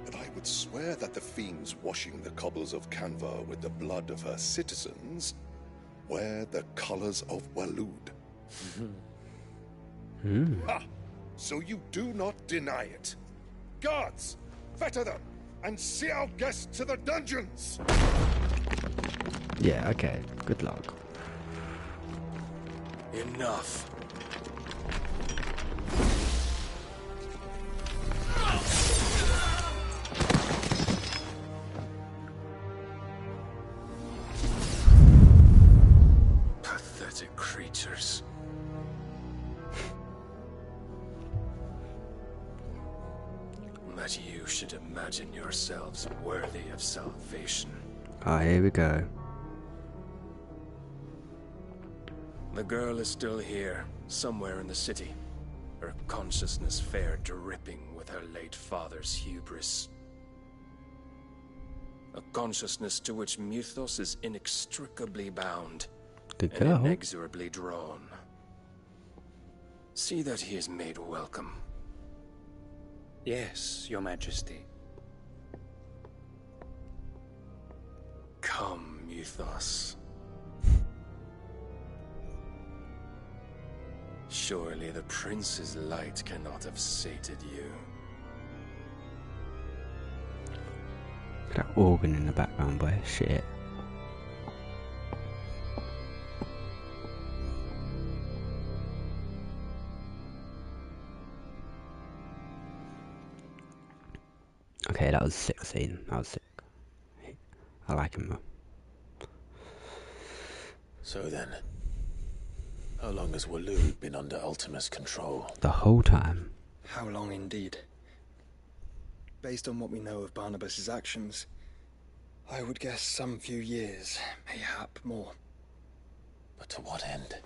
but I would swear that the fiends washing the cobbles of Canva with the blood of her citizens wear the colors of Waloed. Ha! So you do not deny it. Guards, fetter them, and see our guests to the dungeons! Yeah, okay. Good luck. Enough. Pathetic creatures. That you should imagine yourselves worthy of salvation. Ah, here we go. The girl is still here, somewhere in the city. Her consciousness fair dripping with her late father's hubris. A consciousness to which Mythos is inextricably bound Good and girl. inexorably drawn. See that he is made welcome. Yes, Your Majesty. Come, Mythos. Surely the prince's light cannot have sated you. That organ in the background, boy. Shit. Okay, that was a sick scene. That was sick. I like him though. So then, how long has Waloed been under Ultima's control? The whole time. How long indeed? Based on what we know of Barnabas's actions, I would guess some few years, mayhap more. But to what end?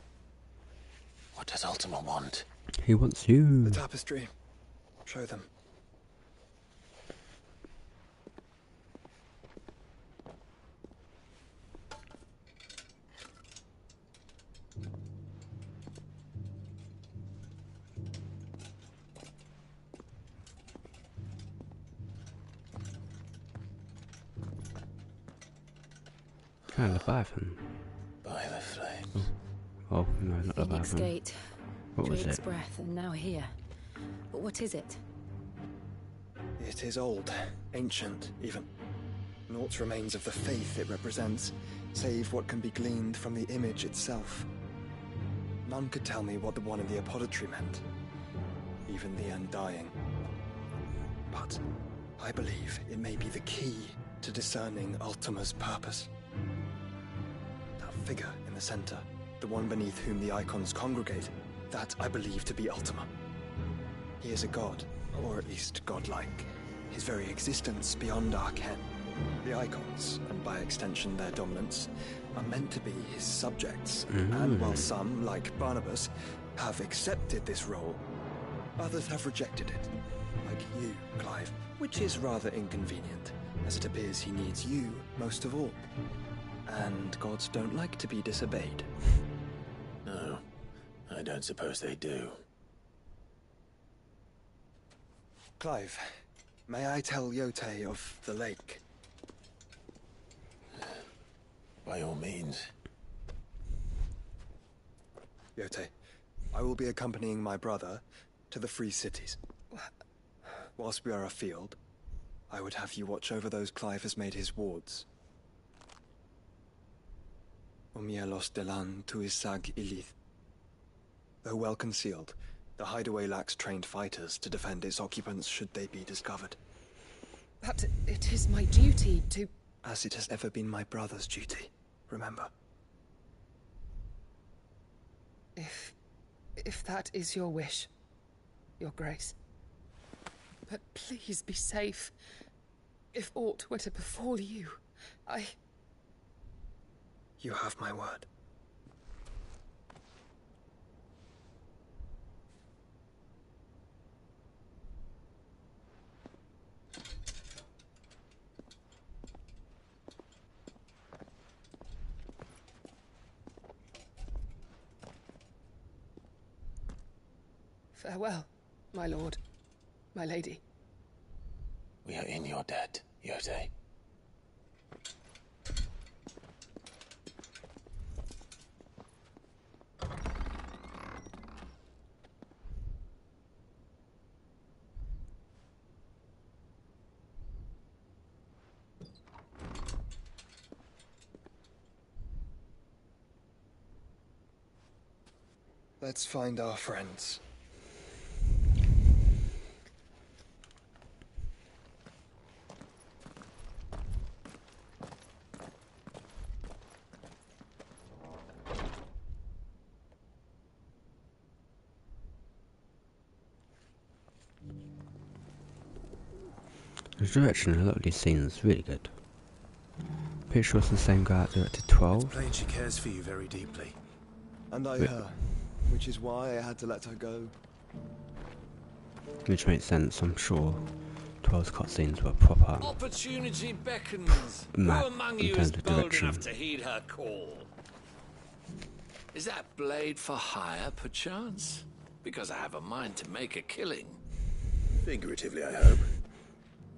What does Ultima want? He wants you. The tapestry. Show them. Kind of Leviathan. By the flames. Oh, no, not Phoenix Leviathan. Gate, What was Drake's it? breath, and now here. But what is it? It is old, ancient, even. Naught remains of the faith it represents, save what can be gleaned from the image itself. None could tell me what the one in the apothecary meant. Even the Undying. but I believe it may be the key to discerning Ultima's purpose. That figure in the center, the one beneath whom the icons congregate, that I believe to be Ultima. He is a god, or at least godlike. His very existence beyond our ken. The icons, and by extension their dominants, are meant to be his subjects. And while some, like Barnabas, have accepted this role, others have rejected it. Like you, Clive, which is rather inconvenient, as it appears he needs you most of all. And gods don't like to be disobeyed. No, I don't suppose they do. Clive, may I tell Yote of the lake? By all means. Yote, I will be accompanying my brother to the Free Cities. Whilst we are afield, I would have you watch over those Clive has made his wards. Omielos delan tuisag ilith. Though well concealed, the hideaway lacks trained fighters to defend its occupants should they be discovered. But it is my duty to... As it has ever been my brother's duty, remember. If that is your wish, Your Grace. But please be safe. If aught were to befall you, You have my word. Farewell, my lord, my lady. We are in your debt, Yote. Let's find our friends. The direction of a lot of these scenes is really good. Pretty sure it's the same guy that directed 12. It's plain she cares for you very deeply. And I her, which is why I had to let her go. Which makes sense, I'm sure 12's cutscenes were proper Opportunity beckons. mad Who among in you terms is of bold direction. enough to heed her call? Is that blade for hire, perchance? Because I have a mind to make a killing. Figuratively, I hope.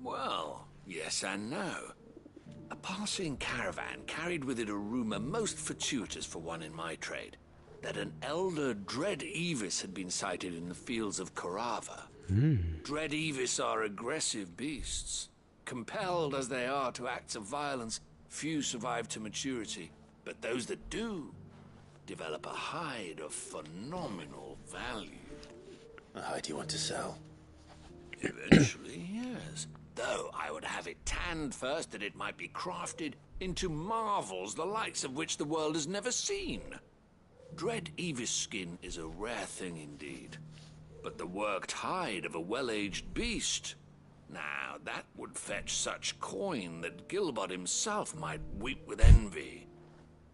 Well, yes and no. A passing caravan carried with it a rumor most fortuitous for one in my trade, that an elder Dread Evis had been sighted in the fields of Korava. Dread Evis are aggressive beasts. Compelled as they are to acts of violence, few survive to maturity, but those that do develop a hide of phenomenal value. A hide you want to sell? Eventually, yes. Though I would have it tanned first that it might be crafted into marvels the likes of which the world has never seen. Dread Evis skin is a rare thing indeed. But the worked hide of a well-aged beast, now that would fetch such coin that Gilbert himself might weep with envy.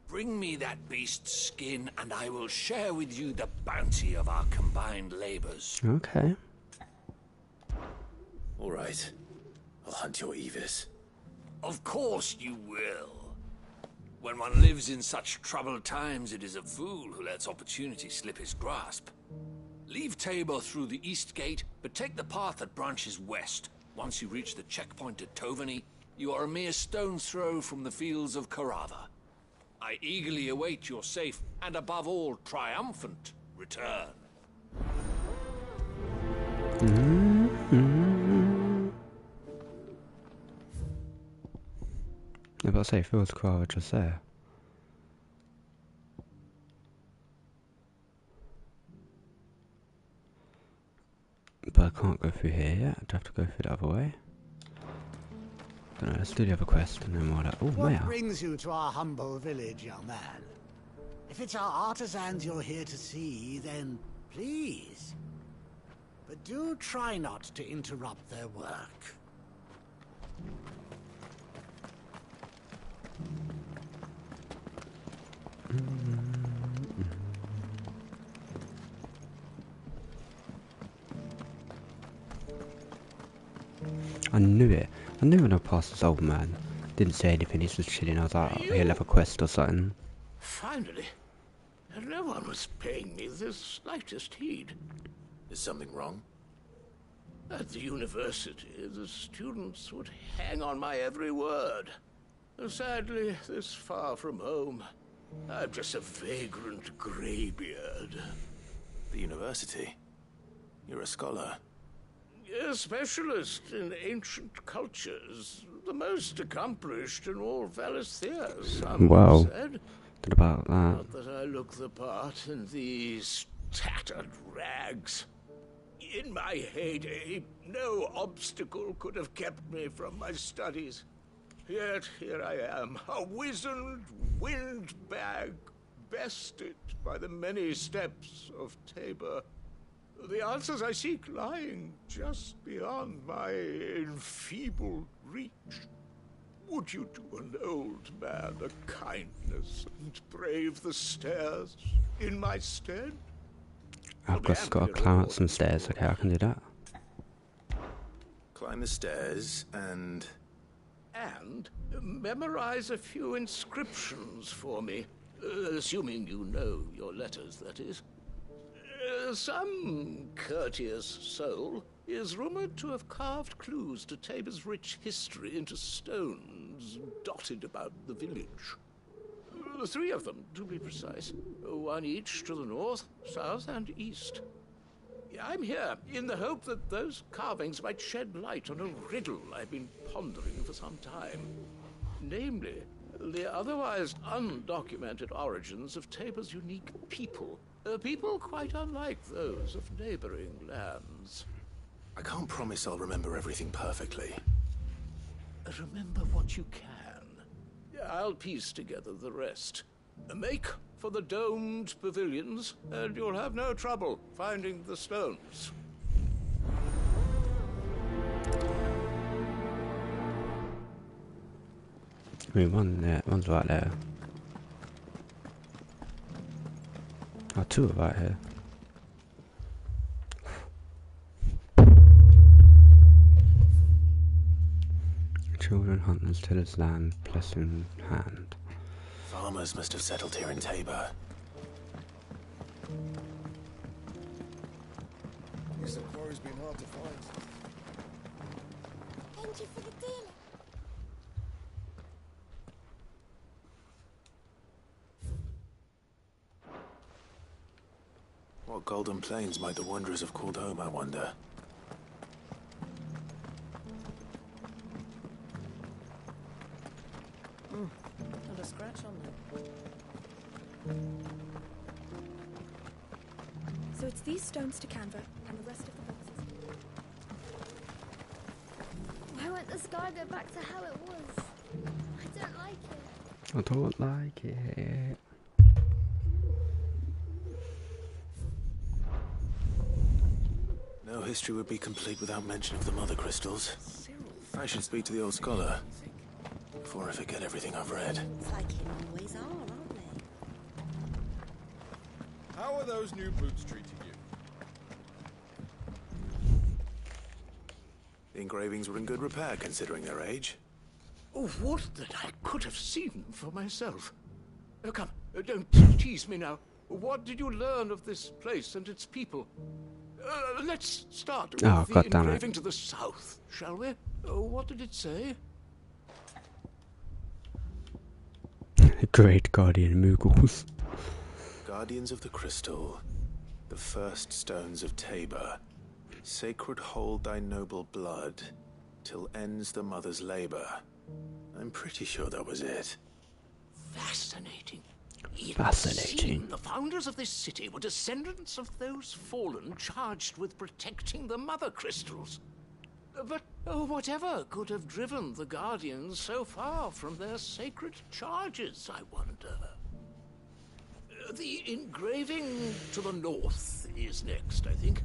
Bring me that beast's skin and I will share with you the bounty of our combined labors. Okay. All right. I'll hunt your Evis. Of course you will. When one lives in such troubled times, it is a fool who lets opportunity slip his grasp. Leave Tabor through the east gate, but take the path that branches west. Once you reach the checkpoint at Tovany, you are a mere stone's throw from the fields of Korava. I eagerly await your safe, and above all, triumphant return. Yeah, but I say, Phil's Korava just there. But I can't go through here yet. I'd have to go through the other way. Don't know, let's do the other quest and then we'll... Oh, What mail. brings you to our humble village, young man? If it's our artisans you're here to see, then please. But do try not to interrupt their work. I knew it. I knew when I passed this old man. Didn't say anything, he was just chilling. I was like, oh, he'll have a quest or something. Finally. No one was paying me the slightest heed. Is something wrong? At the university, the students would hang on my every word. Sadly, this far from home, I'm just a vagrant greybeard. The university? You're a scholar. A specialist in ancient cultures. The most accomplished in all Valisthea, some Wow. said. What about that? Not that I look the part in these tattered rags. In my heyday, no obstacle could have kept me from my studies. Yet here I am, a wizened windbag, bested by the many steps of Tabor. The answers I seek lying just beyond my enfeebled reach. Would you do an old man a kindness and brave the stairs in my stead? I've just got to climb up some stairs. Okay, I can do that. Climb the stairs and... And memorize a few inscriptions for me. Assuming you know your letters, that is. Some courteous soul is rumored to have carved clues to Tabor's rich history into stones dotted about the village. 3 of them, to be precise. 1 each to the north, south, and east. I'm here in the hope that those carvings might shed light on a riddle I've been pondering for some time. Namely, the otherwise undocumented origins of Tabor's unique people. People quite unlike those of neighboring lands. I can't promise I'll remember everything perfectly. Remember what you can. I'll piece together the rest. Make for the domed pavilions, and you'll have no trouble finding the stones. I mean, one's right there. Oh, 2 are right here. Children, hunters, tillers, land, blessing hand. Farmers must have settled here in Tabor. These quarries been hard to find. Thank you for the deal. What golden plains might the wanderers have called home, I wonder? Not a scratch on them. So it's these stones to Canva and the rest of the boxes. Why won't the sky go back to how it was? I don't like it. I don't like it. No history would be complete without mention of the mother crystals. I should speak to the old scholar before I forget everything I've read. It's like him always are, aren't they? How are those new boots treating you? The engravings were in good repair considering their age. Oh, would that I could have seen them for myself. Come, don't tease me now. What did you learn of this place and its people? Let's start with the engraving to the south, shall we? What did it say? Great Guardian Moogles. Guardians of the Crystal, the first stones of Tabor. Sacred hold thy noble blood, till ends the mother's labor. I'm pretty sure that was it. Fascinating. It Fascinating. seemed the founders of this city were descendants of those fallen charged with protecting the mother crystals. But whatever could have driven the Guardians so far from their sacred charges, I wonder? The engraving to the north is next, I think.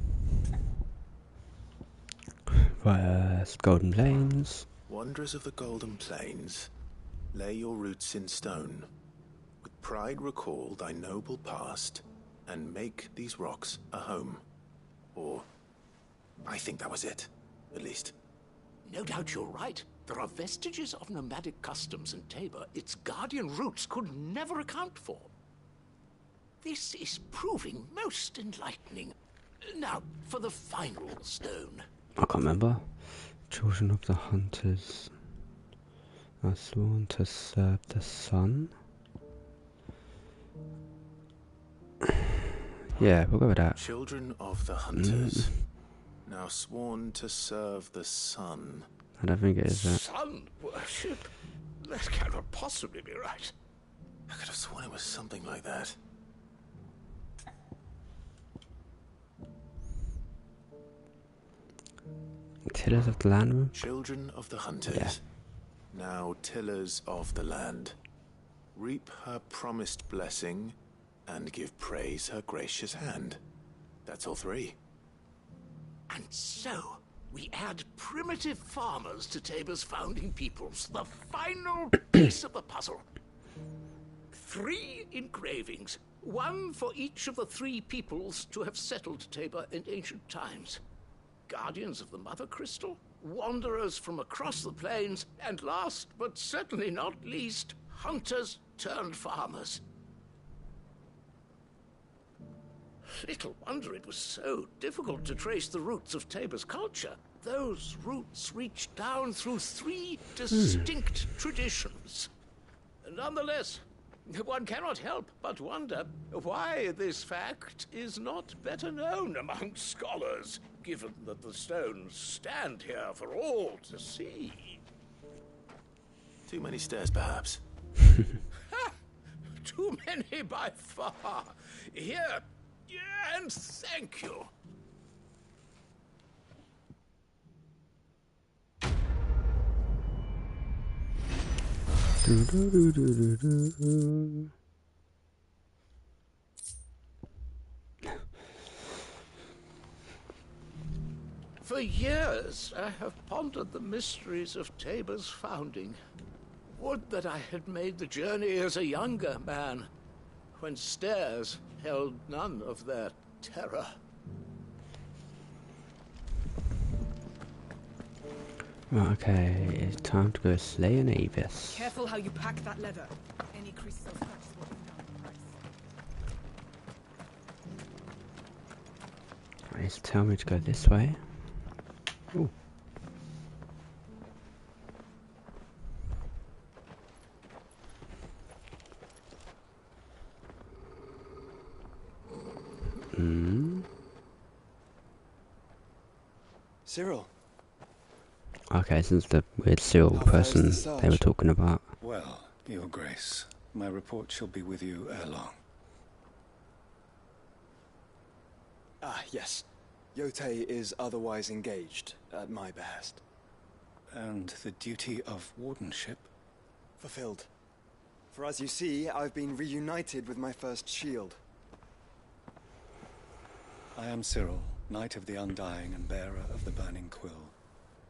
Golden Plains. Wanderers of the Golden Plains, lay your roots in stone. With pride recall thy noble past, and make these rocks a home. Or, I think that was it, at least. No doubt you're right. There are vestiges of nomadic customs in Tabor its guardian roots could never account for. This is proving most enlightening. Now, for the final stone. I can't remember. Children of the Hunters are sworn to serve the sun. Yeah, we'll go with that. Children of the Hunters, now sworn to serve the sun. I don't think it is that. Sun worship? That cannot possibly be right. I could have sworn it was something like that. Tillers of the land? Children of the Hunters, now tillers of the land. Reap her promised blessing, and give praise her gracious hand. That's all three. And so, we add primitive farmers to Tabor's founding peoples, the final piece of the puzzle. 3 engravings, one for each of the 3 peoples to have settled Tabor in ancient times. Guardians of the Mother Crystal, wanderers from across the plains, and last but certainly not least, hunters turned farmers. Little wonder it was so difficult to trace the roots of Tabor's culture. Those roots reach down through 3 distinct traditions. Nonetheless, one cannot help but wonder why this fact is not better known among scholars, given that the stones stand here for all to see. Too many stairs, perhaps. Too many by far. Here, and thank you. For years, I have pondered the mysteries of Tabor's founding. Would that I had made the journey as a younger man, when stairs held none of their terror. Right, okay, it's time to go slay an Avis. Careful how you pack that leather. Any creases or scratches will bring down the price. Right, it's tell me to go this way. Ooh. Cyril. Okay, this is the weird Cyril person they were talking about. Well, Your Grace, my report shall be with you ere long. Ah, yes. Yotei is otherwise engaged, at my behest. And the duty of wardenship? Fulfilled. For as you see, I've been reunited with my first shield. I am Cyril, Knight of the Undying and bearer of the Burning Quill,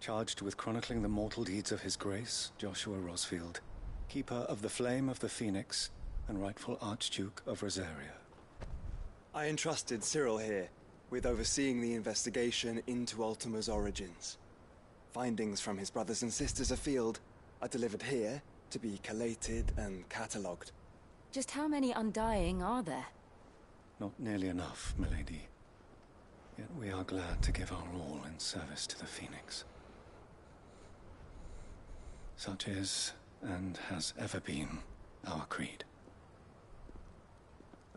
charged with chronicling the mortal deeds of His Grace, Joshua Rosfield, Keeper of the Flame of the Phoenix, and rightful Archduke of Rosaria. I entrusted Cyril here with overseeing the investigation into Ultima's origins. Findings from his brothers and sisters afield are delivered here to be collated and catalogued. Just how many Undying are there? Not nearly enough, milady. Yet we are glad to give our all in service to the Phoenix. Such is, and has ever been, our creed.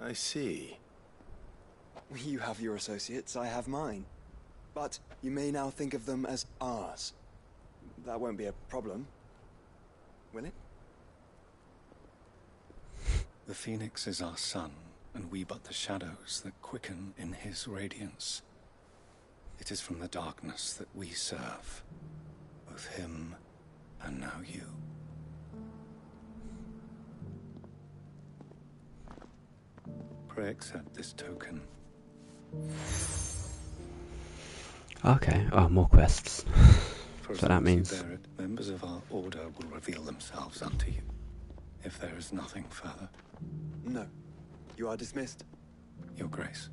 I see. You have your associates, I have mine. But you may now think of them as ours. That won't be a problem, will it? The Phoenix is our sun, and we but the shadows that quicken in his radiance. It is from the darkness that we serve, both him and now you. Pray accept this token. Okay, oh, more quests. For So that means... you bear it, members of our order will reveal themselves unto you, if there is nothing further. No. You are dismissed. Your Grace.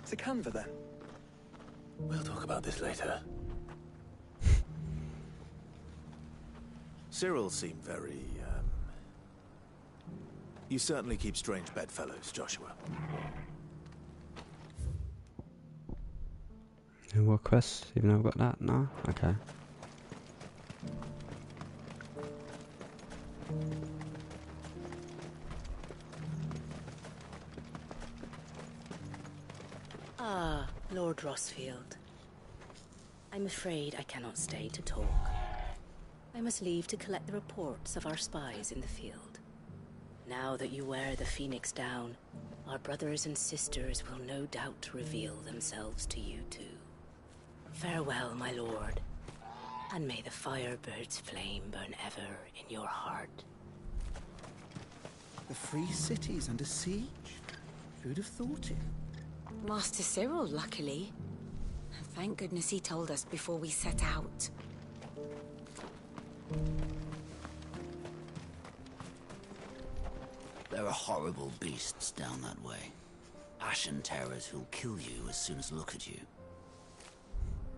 To Canva, then? We'll talk about this later. Cyril seemed very, You certainly keep strange bedfellows, Joshua. Any more quests? Even though I've got that? No? Okay. Ah, Lord Rosfield. I'm afraid I cannot stay to talk. I must leave to collect the reports of our spies in the field. Now that you wear the Phoenix down, our brothers and sisters will no doubt reveal themselves to you too. Farewell, my lord, and may the Firebird's flame burn ever in your heart. The free city's under siege? Who'd have thought it? Master Cyril, luckily. Thank goodness he told us before we set out. There are horrible beasts down that way. Ashen terrors who'll kill you as soon as look at you.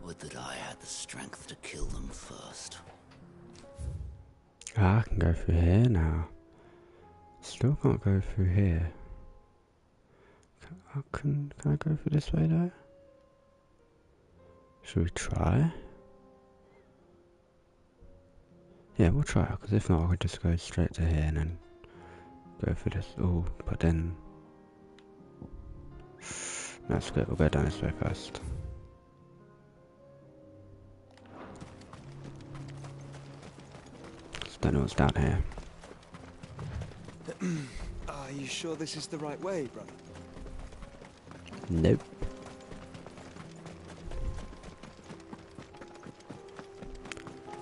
Would that I had the strength to kill them first. Ah, I can go through here now. Still can't go through here. Can I go through this way though? Should we try? Yeah, we'll try, because if not I could just go straight to here and then go for this. Oh, but then... That's good, we'll go down this way first. Just don't know what's down here. Are you sure this is the right way, brother? Nope.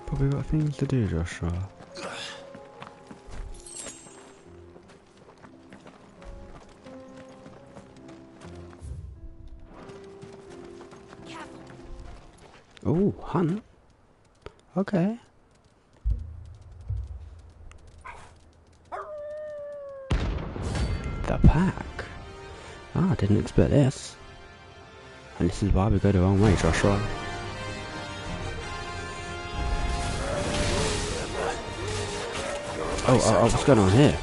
Probably got things to do, Joshua. Oh, hunt. Okay. The pack. Ah, I didn't expect this. And this is why we go the wrong way, Joshua. Oh, what's going on here?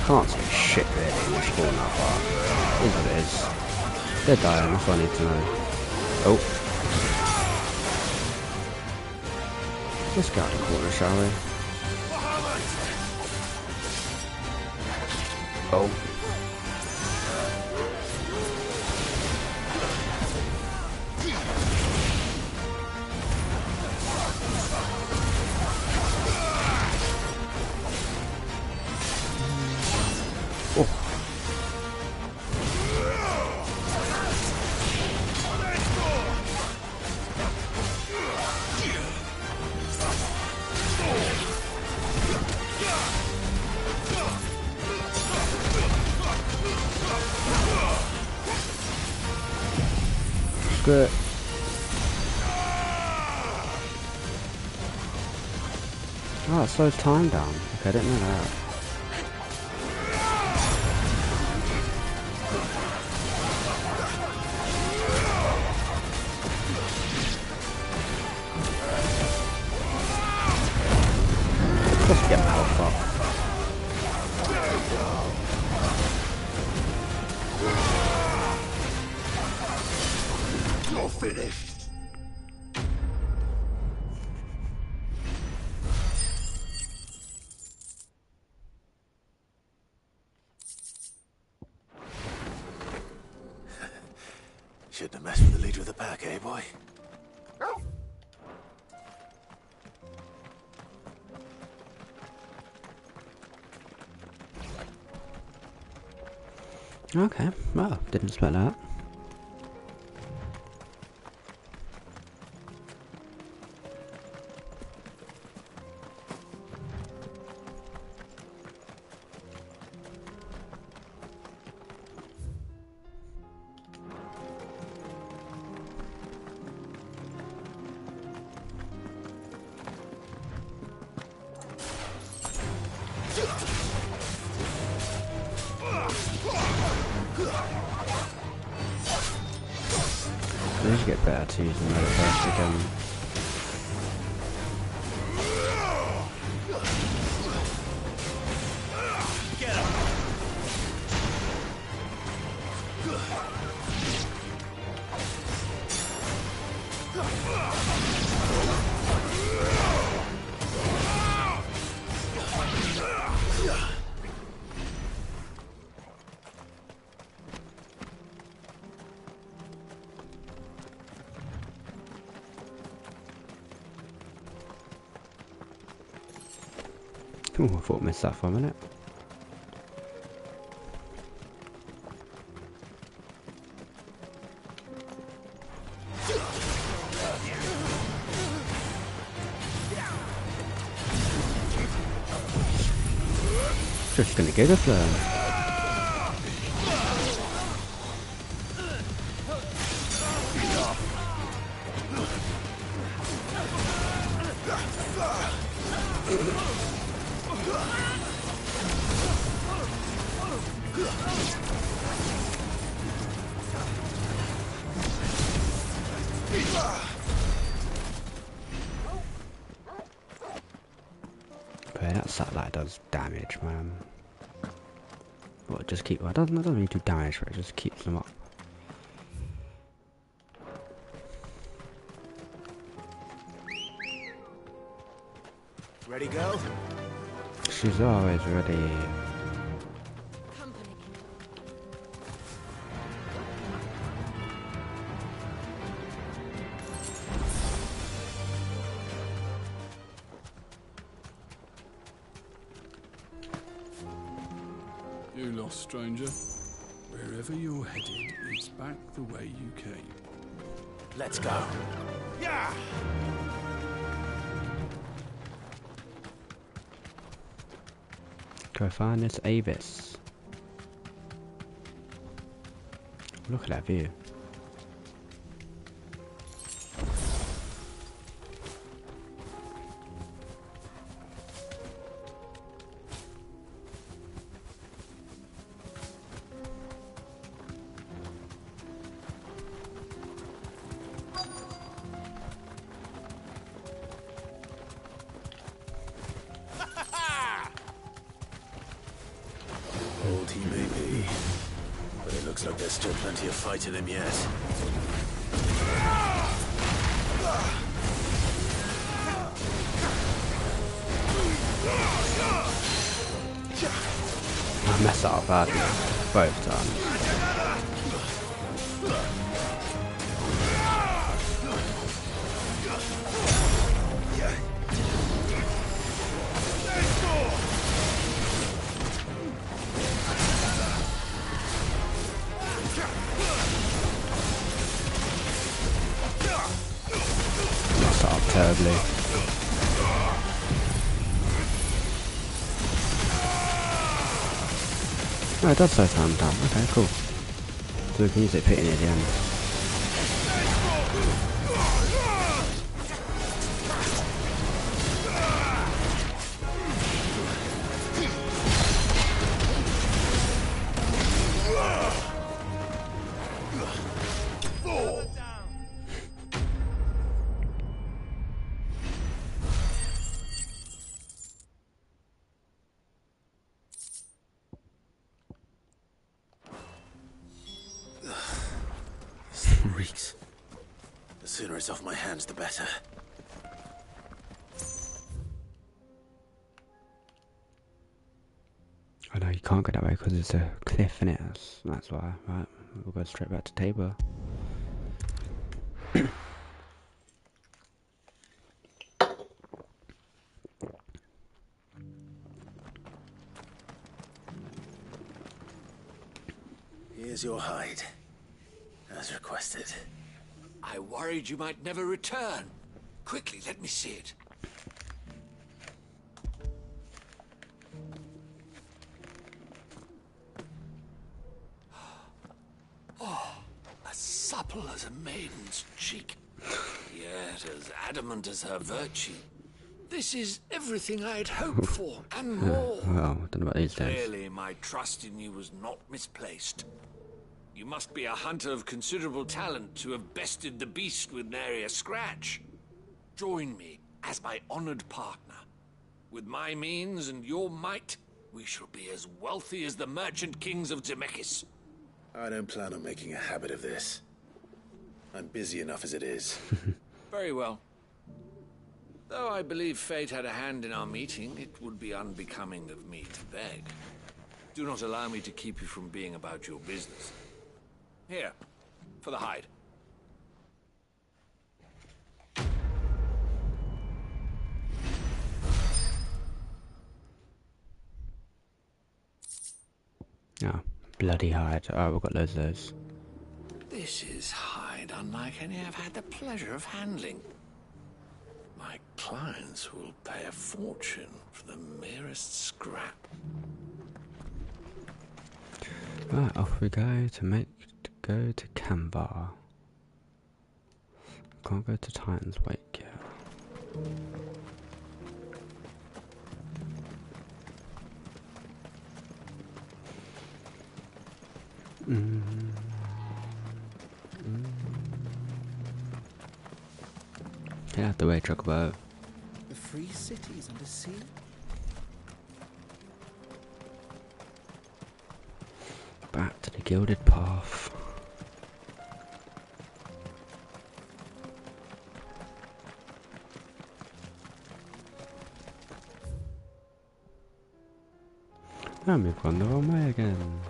Can't say shit really in this corner, but it is what it is. They're dying, that's what I need to know. Oh. Let's go out the corner, shall we? Oh. Screw it. Oh, it slows time down. Okay, I didn't know that. Just get my health up. You're finished. Shouldn't have messed with the leader of the pack, eh, boy? Okay, well, didn't expect that. I need to get better to using that first again. Get him. Ooh, I thought I missed that for a minute. Just gonna get us there. Okay, that satellite does damage, man. Well, it just keep. Well, it doesn't really do damage, but it just keeps them up. Ready, go? She's always ready. You lost, stranger. Wherever you're headed, it's back the way you came. Let's go. Yeah! Go find this Avis. Look at that view. Old he may be, but it looks like there's still plenty of fight in him yet. I messed that up badly both times. Messed that up terribly. Oh, it does slow time down. Okay, cool. So we can use it pitting at the end. reeks. The sooner it's off my hands, the better. Oh no, you can't go that way because it's a cliff in it. That's why. Right, we'll go straight back to Tabor. Here's your hide, as requested. I worried you might never return. Quickly, let me see it. Oh, as supple as a maiden's cheek, yet as adamant as her virtue. This is everything I had hoped for, and more. Well, I don't know about these days. Clearly, my trust in you was not misplaced. You must be a hunter of considerable talent to have bested the beast with nary a scratch. Join me as my honored partner. With my means and your might, we shall be as wealthy as the merchant kings of Zemeckis. I don't plan on making a habit of this. I'm busy enough as it is. Very well. Though I believe fate had a hand in our meeting, it would be unbecoming of me to beg. Do not allow me to keep you from being about your business. Here, for the hide. Oh, bloody hide. Oh, we've got loads of those. This is hide unlike any I've had the pleasure of handling. My clients will pay a fortune for the merest scrap. Right, off we go to go to Canvar. Can't go to Titan's Wake yet. Get out the way, Chocobo. The free cities under sea? Back to the Gilded Path. And we've gone the wrong way again.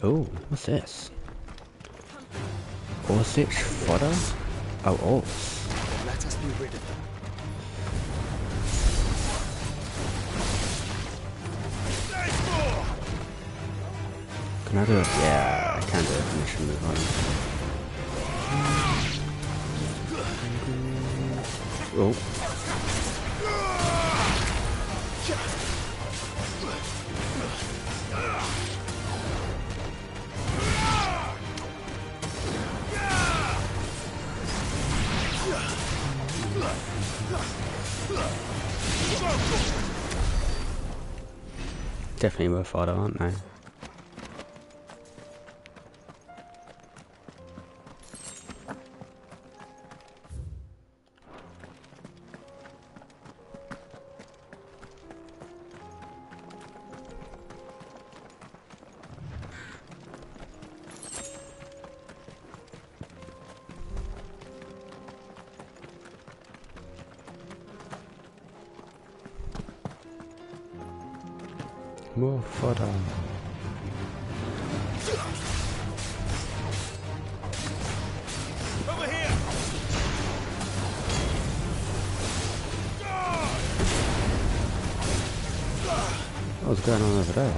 Oh, what's this? Orsich fodder? Oh, ores. Let us be rid of them. Can I do it? Yeah, I can do a mission move on. Oh. Definitely worth fodder, aren't they? More fodder. Over here! What's going on over there?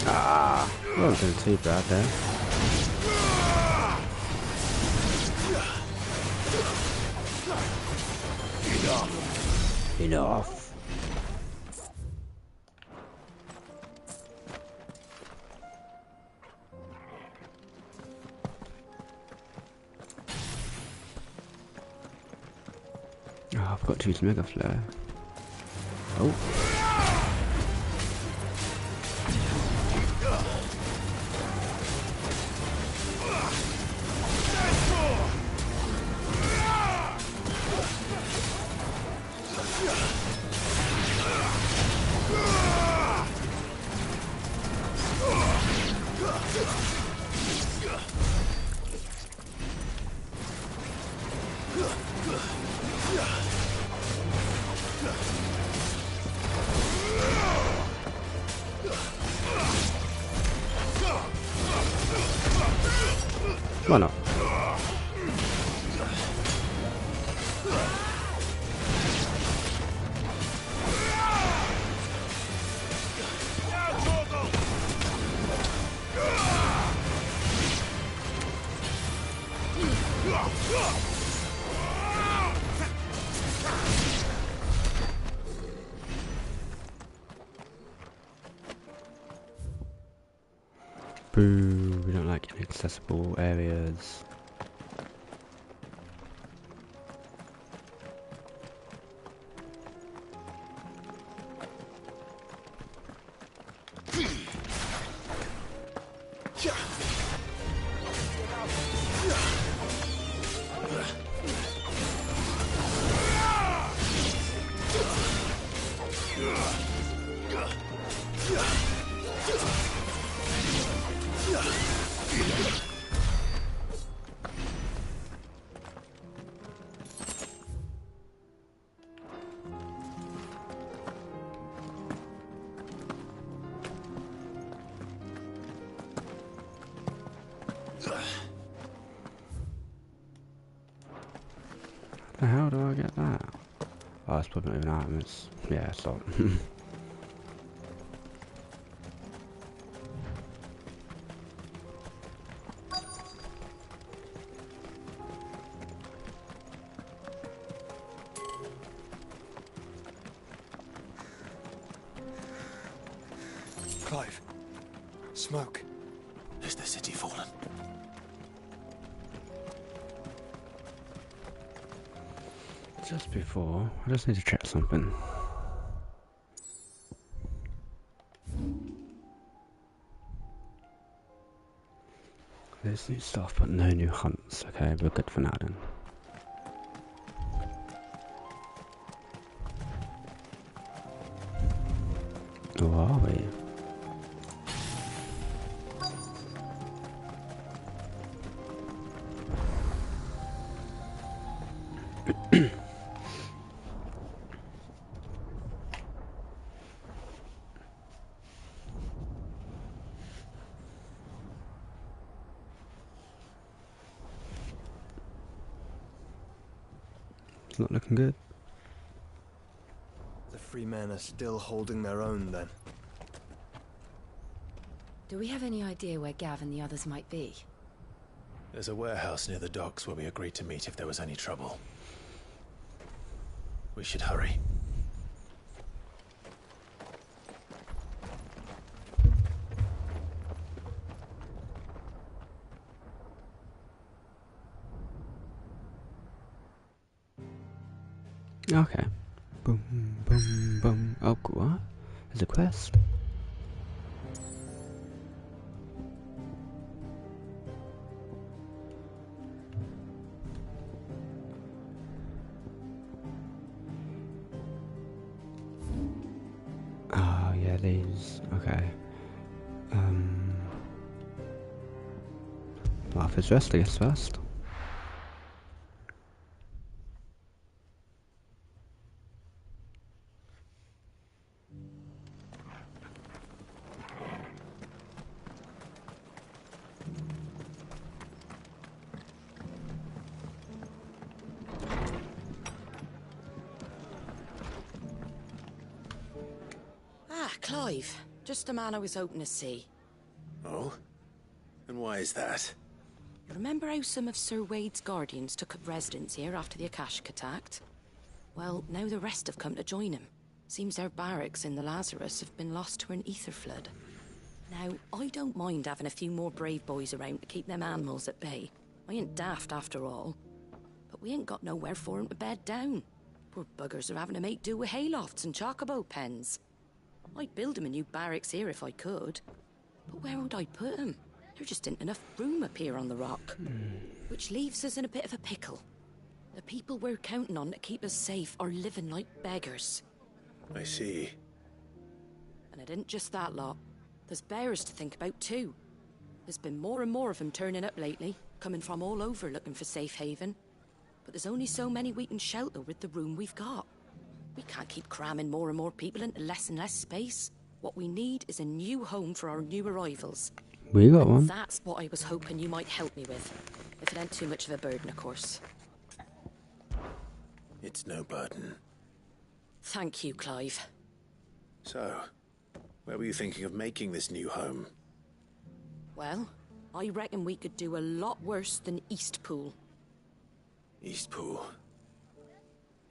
Ah, wasn't too bad there. Enough. Oh, I've got to use Mega Flare. Oh. Why not? Boo, we don't like inaccessible areas. How do I get that? Oh, it's probably not even items. Yeah, it's not. Clive. Smoke. Is the city fallen? Just before, I just need to check something. There's new stuff, but no new hunts. Okay, we're good for now then. Who are we? It's not looking good. The free men are still holding their own then. Do we have any idea where Gav and the others might be? There's a warehouse near the docks where we agreed to meet if there was any trouble. We should hurry. Okay. Boom, boom, boom. Oh, what? There's a quest. Oh, yeah, these. Okay. Martha's Rest, I guess, first. Clive. Just the man I was hoping to see. Oh? And why is that? Remember how some of Sir Wade's guardians took up residence here after the Akashic attacked? Well, now the rest have come to join him. Seems their barracks in the Lazarus have been lost to an ether flood. Now, I don't mind having a few more brave boys around to keep them animals at bay. I ain't daft after all. But we ain't got nowhere for 'em to bed down. Poor buggers are having to make do with haylofts and chocobo pens. I'd build 'em a new barracks here if I could. But where would I put 'em? There just ain't enough room up here on the rock. Which leaves us in a bit of a pickle. The people we're counting on to keep us safe are living like beggars. I see. And it isn't just that lot. There's bears to think about too. There's been more and more of them turning up lately, coming from all over looking for safe haven. But there's only so many we can shelter with the room we've got. We can't keep cramming more and more people into less and less space. What we need is a new home for our new arrivals. We got one. That's what I was hoping you might help me with. If it ain't too much of a burden, of course. It's no burden. Thank you, Clive. So, where were you thinking of making this new home? Well, I reckon we could do a lot worse than Eastpool. Eastpool.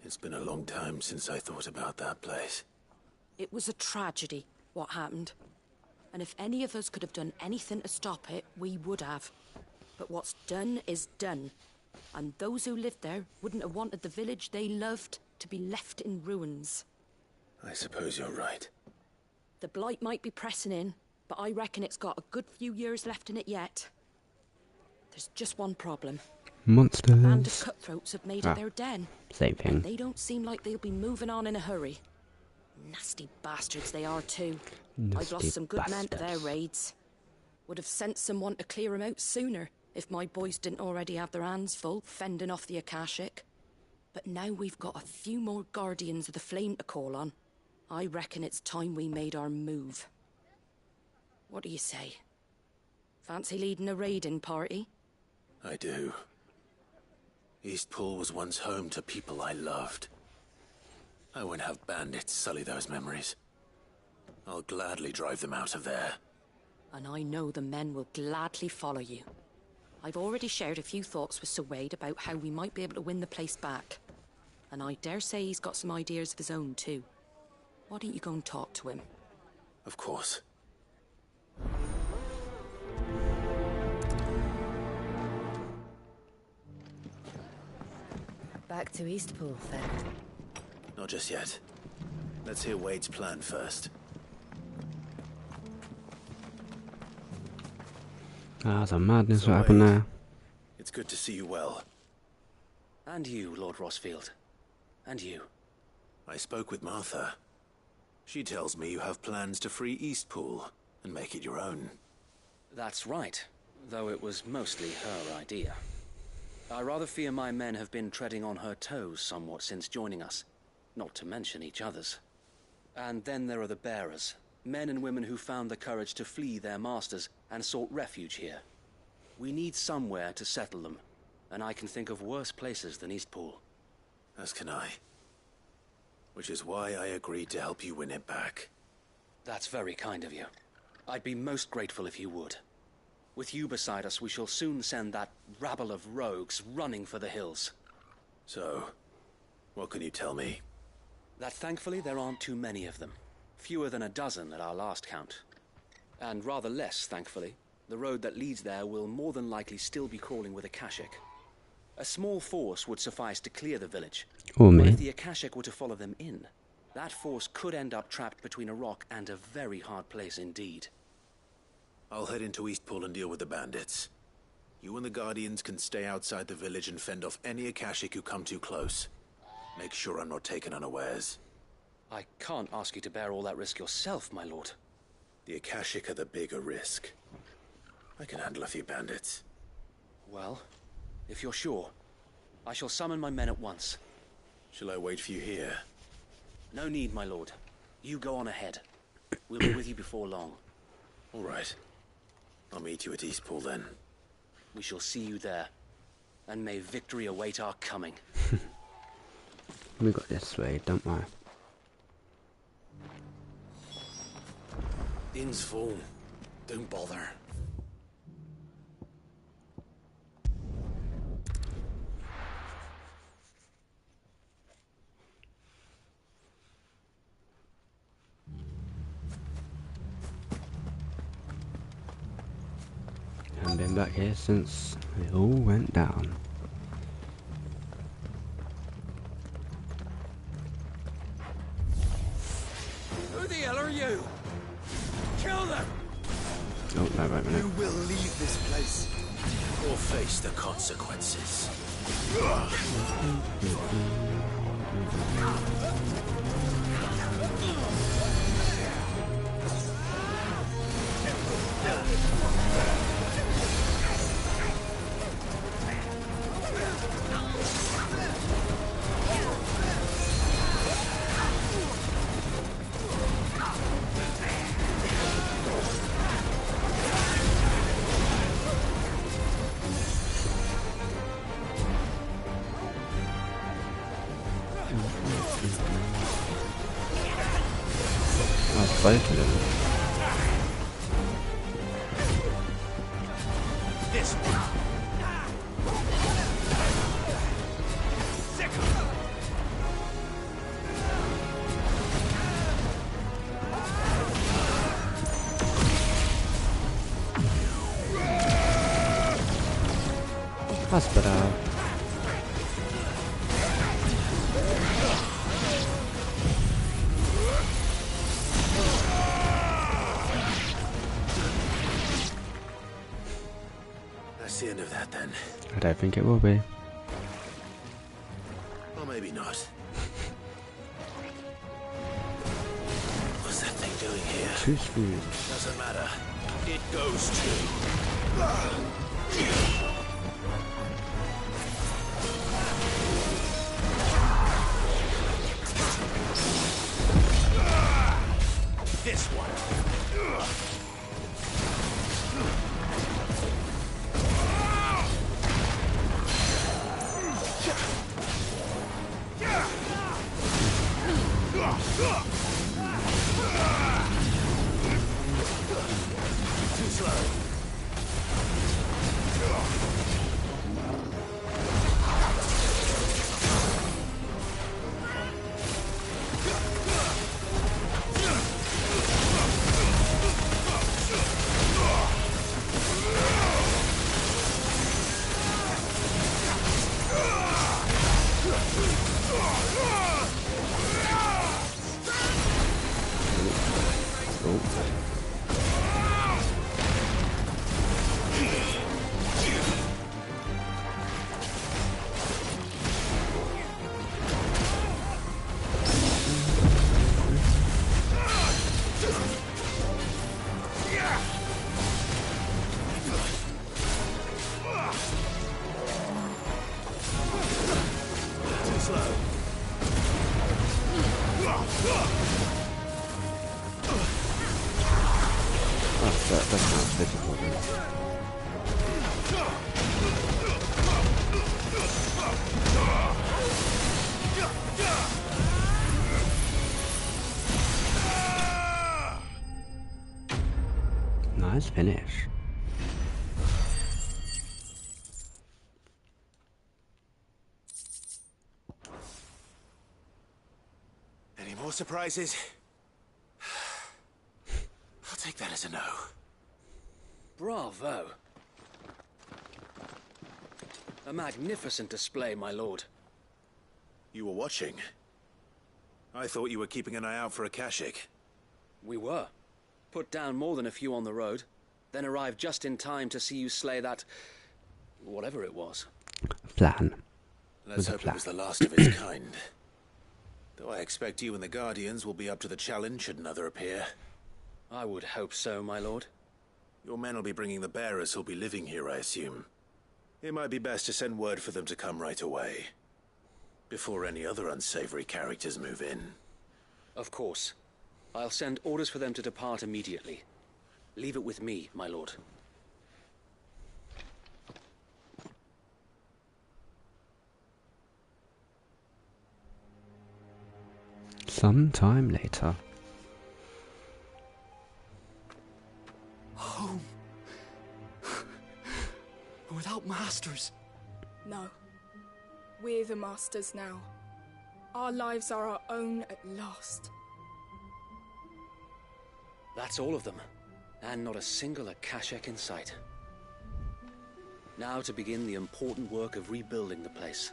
It's been a long time since I thought about that place. It was a tragedy, what happened. And if any of us could have done anything to stop it, we would have. But what's done is done. And those who lived there wouldn't have wanted the village they loved to be left in ruins. I suppose you're right. The blight might be pressing in, but I reckon it's got a good few years left in it yet. There's just one problem. Monsters. A band of cutthroats have made it their den. Same thing. They don't seem like they'll be moving on in a hurry. Nasty bastards they are too. I've lost some good men to their raids. Would have sent someone to clear 'em out sooner if my boys didn't already have their hands full fending off the Akashic. But now we've got a few more guardians of the flame to call on. I reckon it's time we made our move. What do you say? Fancy leading a raiding party? I do. Eastpool was once home to people I loved. I won't have bandits sully those memories. I'll gladly drive them out of there. And I know the men will gladly follow you. I've already shared a few thoughts with Sir Wade about how we might be able to win the place back. And I dare say he's got some ideas of his own too. Why don't you go and talk to him? Of course. Back to Eastpool, then. Not just yet. Let's hear Wade's plan first. That's a madness what happened there. It's good to see you well. And you, Lord Rossfield. And you. I spoke with Martha. She tells me you have plans to free Eastpool and make it your own. That's right, though it was mostly her idea. I rather fear my men have been treading on her toes somewhat since joining us, not to mention each other's. And then there are the bearers, men and women who found the courage to flee their masters and sought refuge here. We need somewhere to settle them, and I can think of worse places than Eastpool. As can I. Which is why I agreed to help you win it back. That's very kind of you. I'd be most grateful if you would. With you beside us, we shall soon send that rabble of rogues running for the hills. So, what can you tell me? That thankfully there aren't too many of them. Fewer than a dozen at our last count. And rather less, thankfully, the road that leads there will more than likely still be crawling with Akashic. A small force would suffice to clear the village. Or But me. if the Akashic were to follow them in, that force could end up trapped between a rock and a very hard place indeed. I'll head into Eastpool and deal with the bandits. You and the Guardians can stay outside the village and fend off any Akashic who come too close. Make sure I'm not taken unawares. I can't ask you to bear all that risk yourself, my lord. The Akashic are the bigger risk. I can handle a few bandits. Well, if you're sure, I shall summon my men at once. Shall I wait for you here? No need, my lord. You go on ahead. We'll be with you before long. All right. I'll meet you at Eastpool then. We shall see you there. And may victory await our coming. We got this way, don't worry. Inn's full. Don't bother. been back here since it all went down. Who the hell are you? Kill them! Oh, no, wait a minute. You will leave this place. Or face the consequences. Both of them. This one. Hospital. That's the end of that then. I don't think it will be. Or maybe not. What's that thing doing here? Too smooth. Doesn't matter. It goes to. This one. Too slow. That sounds difficult. Nice finish. Any more surprises? I'll take that as a no. Bravo. A magnificent display, my lord. You were watching. I thought you were keeping an eye out for a Kashik. We were. Put down more than a few on the road, then arrived just in time to see you slay that... whatever it was. Flan. Let's hope it was the last of its kind. Though I expect you and the Guardians will be up to the challenge should another appear. I would hope so, my lord. Your men will be bringing the bearers who'll be living here, I assume. It might be best to send word for them to come right away, before any other unsavory characters move in. Of course. I'll send orders for them to depart immediately. Leave it with me, my lord. Some time later. Home. Without masters. No. We're the masters now. Our lives are our own at last. That's all of them. And not a single Akashek in sight. Now to begin the important work of rebuilding the place.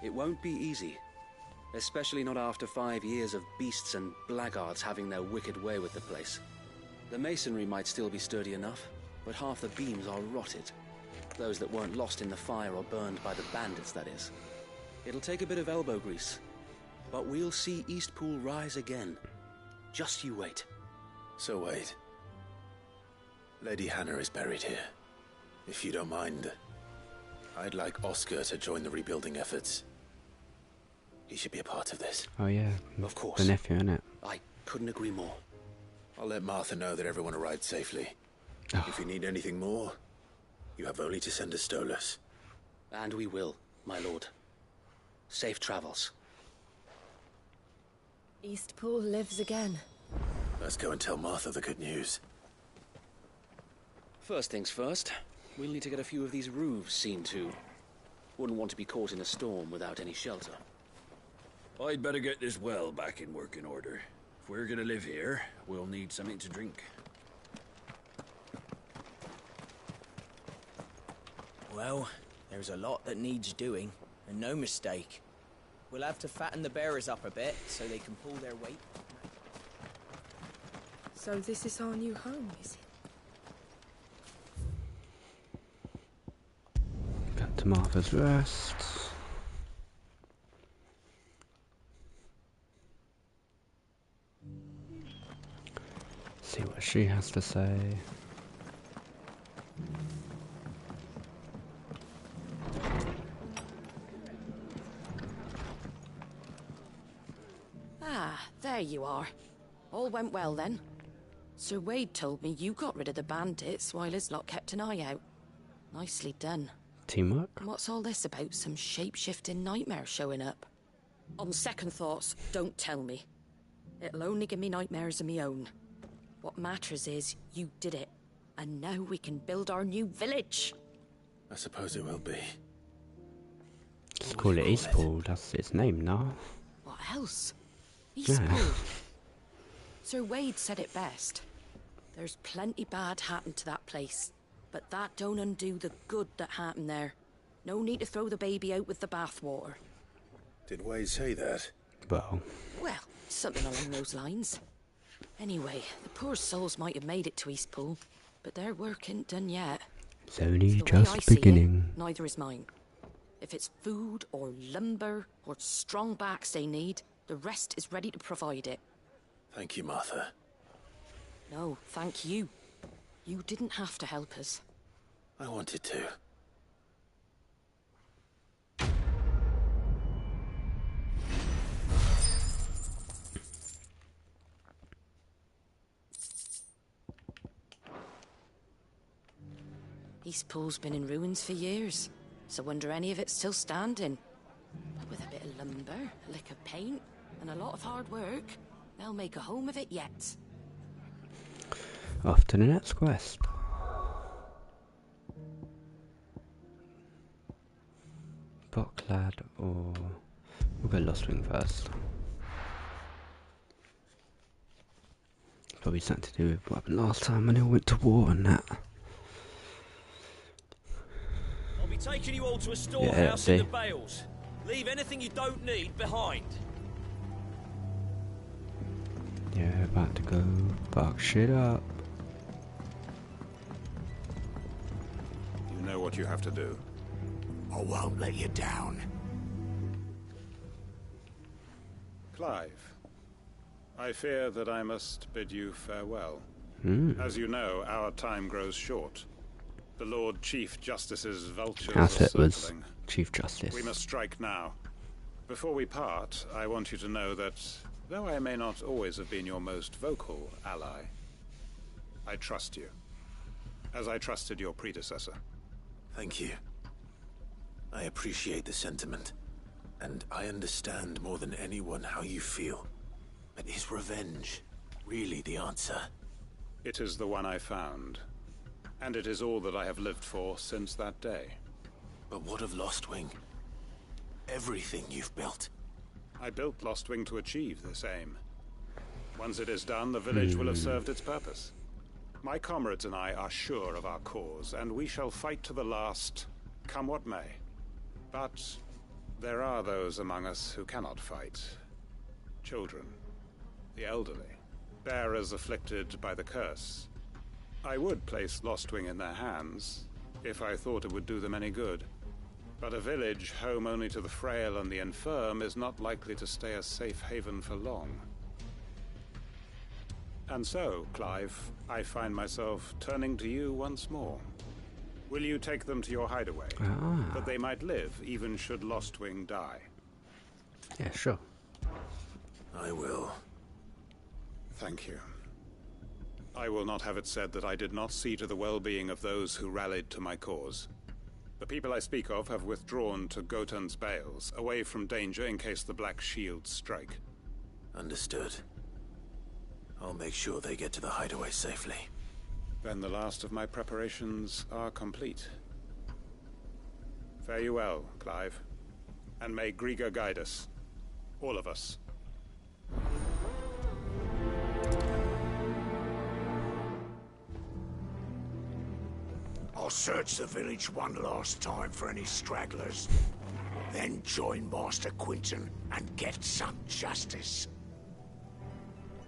It won't be easy, especially not after 5 years of beasts and blackguards having their wicked way with the place. The masonry might still be sturdy enough, but half the beams are rotted. Those that weren't lost in the fire or burned by the bandits, that is. It'll take a bit of elbow grease, but we'll see Eastpool rise again. Just you wait. So wait. Lady Hannah is buried here. If you don't mind, I'd like Oscar to join the rebuilding efforts. He should be a part of this. Oh yeah, of course. The nephew, innit? I couldn't agree more. I'll let Martha know that everyone arrived safely. Oh. If you need anything more, you have only to send a Stolas. And we will, my lord. Safe travels. Eastpool lives again. Let's go and tell Martha the good news. First things first, we'll need to get a few of these roofs seen to. Wouldn't want to be caught in a storm without any shelter. I'd better get this well back in working order. If we're gonna live here, we'll need something to drink. Well, there's a lot that needs doing, and no mistake. We'll have to fatten the bearers up a bit so they can pull their weight. So this is our new home, is it? Back to Martha's Rest. See what she has to say. Ah, there you are. All went well then. Sir Wade told me you got rid of the bandits while his lot kept an eye out. Nicely done. Teamwork? And what's all this about some shape-shifting nightmare showing up? On second thoughts, don't tell me. It'll only give me nightmares of me own. What matters is you did it, and now we can build our new village. I suppose it will be. Let's call it Eastpool, that's its name now. What else? Eastpool. Sir Wade said it best. There's plenty bad happened to that place, but that don't undo the good that happened there. No need to throw the baby out with the bathwater. Did Wade say that? Well, something along those lines. Anyway, the poor souls might have made it to Eastpool, but their work ain't done yet. it's only The way I just see beginning. it, neither is mine. If it's food or lumber or strong backs they need, the rest is ready to provide it. Thank you, Martha. No, thank you. You didn't have to help us. I wanted to. Eastpool's been in ruins for years, so wonder any of it's still standing. But with a bit of lumber, a lick of paint, and a lot of hard work, they'll make a home of it yet. Off to the next quest. Bocklad or... we'll go Lost Wing first. Probably something to do with what happened last time when they all went to war and that. I'll be taking you all to a storehouse in the Bales. Leave anything you don't need behind. Yeah, about to go fuck shit up. You know what you have to do. I won't let you down. Clive, I fear that I must bid you farewell. As you know, our time grows short. The Lord Chief Justice's vultures are It was circling. Chief Justice. We must strike now. Before we part, I want you to know that, though I may not always have been your most vocal ally, I trust you, as I trusted your predecessor. Thank you. I appreciate the sentiment, and I understand more than anyone how you feel. But is revenge really the answer? It is the one I found, and it is all that I have lived for since that day. But what of Lostwing? Everything you've built. I built Lostwing to achieve this aim. Once it is done, the village will have served its purpose. My comrades and I are sure of our cause, and we shall fight to the last, come what may. But there are those among us who cannot fight. Children, the elderly, bearers afflicted by the curse. I would place Lostwing in their hands, if I thought it would do them any good. But a village home only to the frail and the infirm is not likely to stay a safe haven for long. And so, Clive, I find myself turning to you once more. Will you take them to your hideaway, that they might live, even should Lostwing die? Yeah, sure. I will. Thank you. I will not have it said that I did not see to the well-being of those who rallied to my cause. The people I speak of have withdrawn to Gotan's Bales, away from danger in case the Black Shields strike. Understood. I'll make sure they get to the hideaway safely. Then the last of my preparations are complete. Fare you well, Clive. And may Griga guide us. All of us. I'll search the village one last time for any stragglers. Then join Master Quinton and get some justice.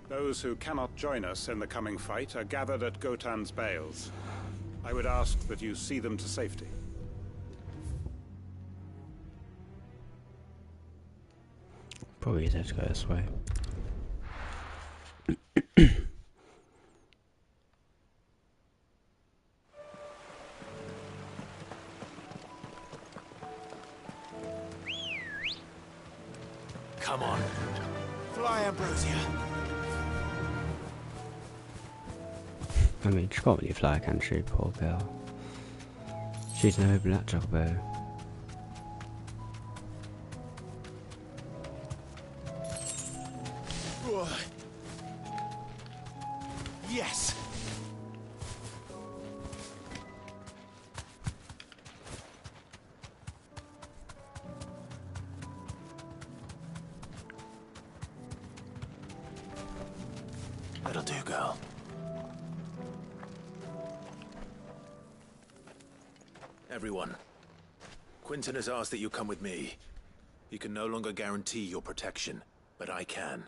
Those who cannot join us in the coming fight are gathered at Gotan's Bales. I would ask that you see them to safety. Probably easier to go this way. Come on. Fly, Ambrosia. I mean, she can't really fly, can she, poor girl? She's no blackjack bow. Yes. That'll do, girl. Everyone, Quinton has asked that you come with me. He can no longer guarantee your protection, but I can.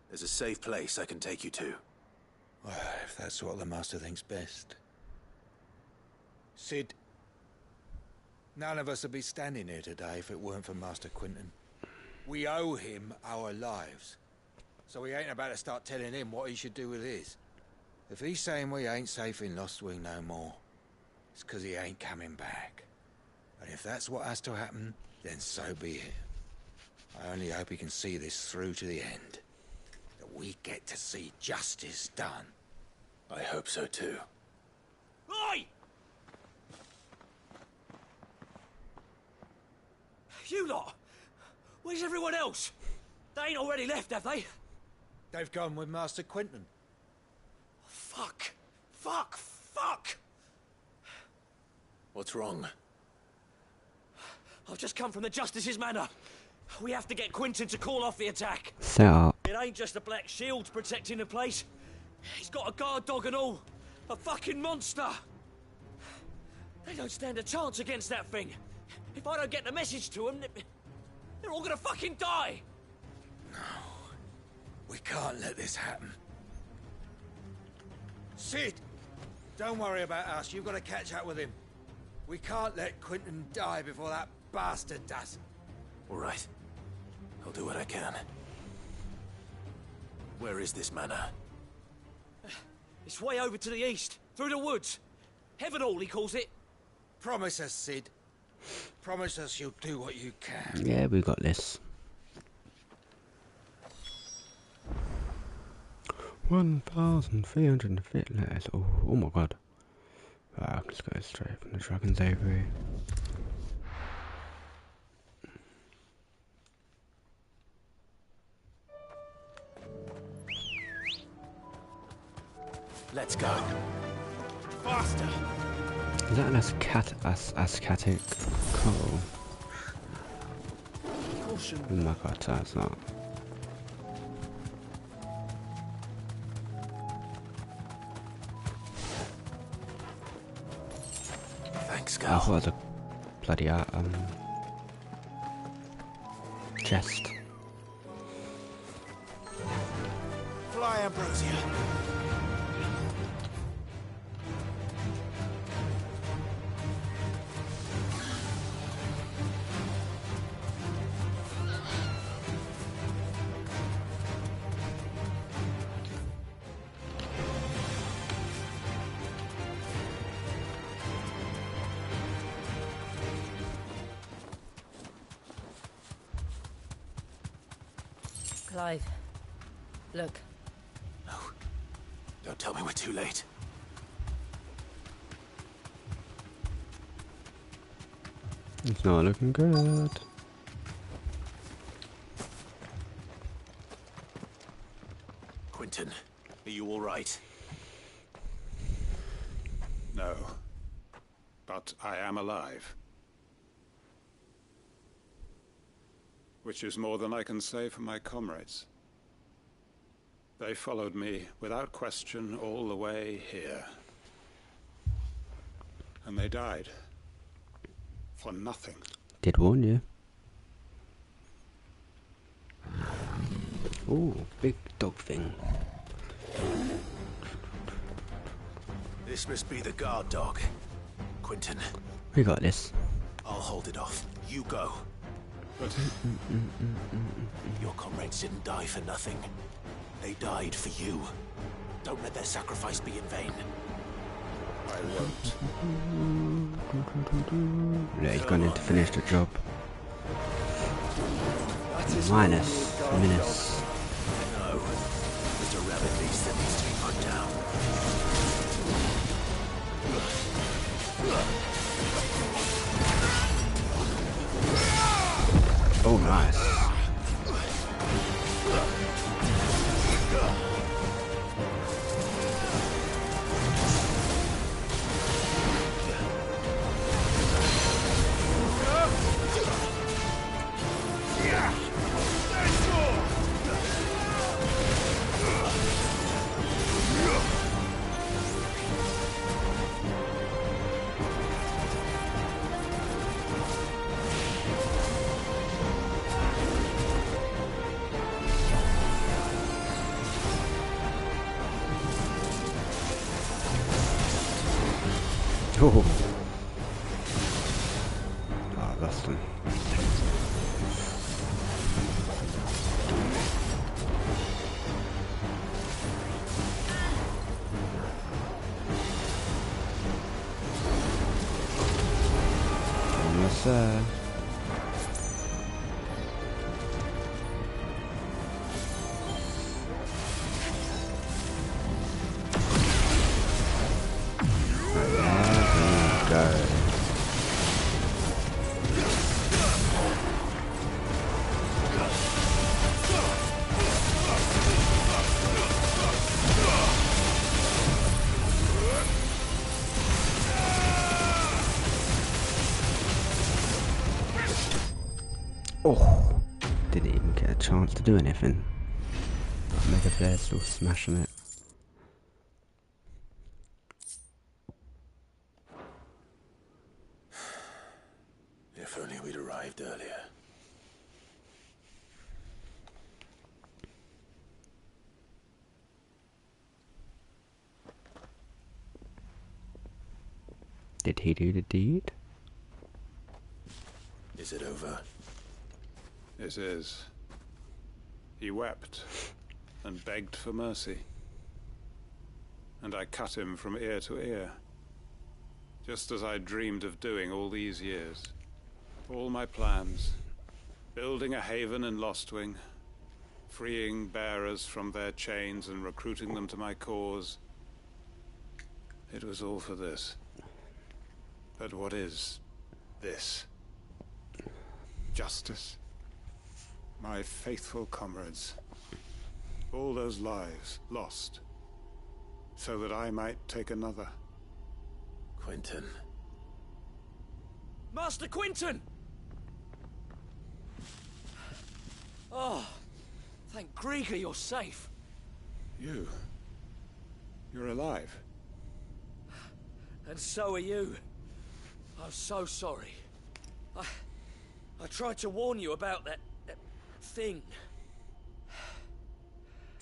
There's a safe place I can take you to. Well, if that's what the Master thinks best. Sid, none of us would be standing here today if it weren't for Master Quinton. We owe him our lives. So we ain't about to start telling him what he should do with his. If he's saying we ain't safe in Lostwing no more, it's 'cause he ain't coming back. And if that's what has to happen, then so be it. I only hope he can see this through to the end. That we get to see justice done. I hope so too. Oi! You lot! Where's everyone else? They ain't already left, have they? They've gone with Master Quinton. Fuck! Fuck! Fuck! What's wrong? I've just come from the Justice's manor. We have to get Quinton to call off the attack. Set up. It ain't just the Black Shields protecting the place. He's got a guard dog and all. A fucking monster. They don't stand a chance against that thing. If I don't get the message to them, they're all gonna fucking die. We can't let this happen. Sid! Don't worry about us. You've got to catch up with him. We can't let Quinton die before that bastard does. All right. I'll do what I can. Where is this manor? It's way over to the east, through the woods. Heavenhall, he calls it. Promise us, Sid. Promise us you'll do what you can. Yeah, we got this. 1,350 letters. Oh my god. Wow, let's go straight from the Dragon's Aviary. Let's go. Faster. Is that an ascetic coal? Oh my god, that's not. Thanks, I Gal. thought it was a bloody chest. Fly, Ambrosia. Clive, look. No. Don't tell me we're too late. It's not looking good. Quentin, are you all right? No. But I am alive. Which is more than I can say for my comrades. They followed me without question all the way here. And they died. For nothing. Did warn you. Ooh, big dog thing. This must be the guard dog. Quentin. We got this. I'll hold it off. You go. But your comrades didn't die for nothing. They died for you. Don't let their sacrifice be in vain. I won't. Yeah, he's gone in to finish the job. Minus. No. Just a rabbit beast that needs to be put down. Oh, nice. Oh. Ah, lost him. Almost there. Oh, didn't even get a chance to do anything. Mega Bear still smashing it. If only we'd arrived earlier. Did he do the deed? Is it over? It is. He wept and begged for mercy. And I cut him from ear to ear. Just as I dreamed of doing all these years. All my plans. Building a haven in Lostwing. Freeing bearers from their chains and recruiting them to my cause. It was all for this. But what is this? Justice? My faithful comrades. All those lives lost. So that I might take another. Quentin. Master Quentin! Oh, thank Grieger you're safe. You're alive. And so are you. I'm so sorry. I tried to warn you about that thing.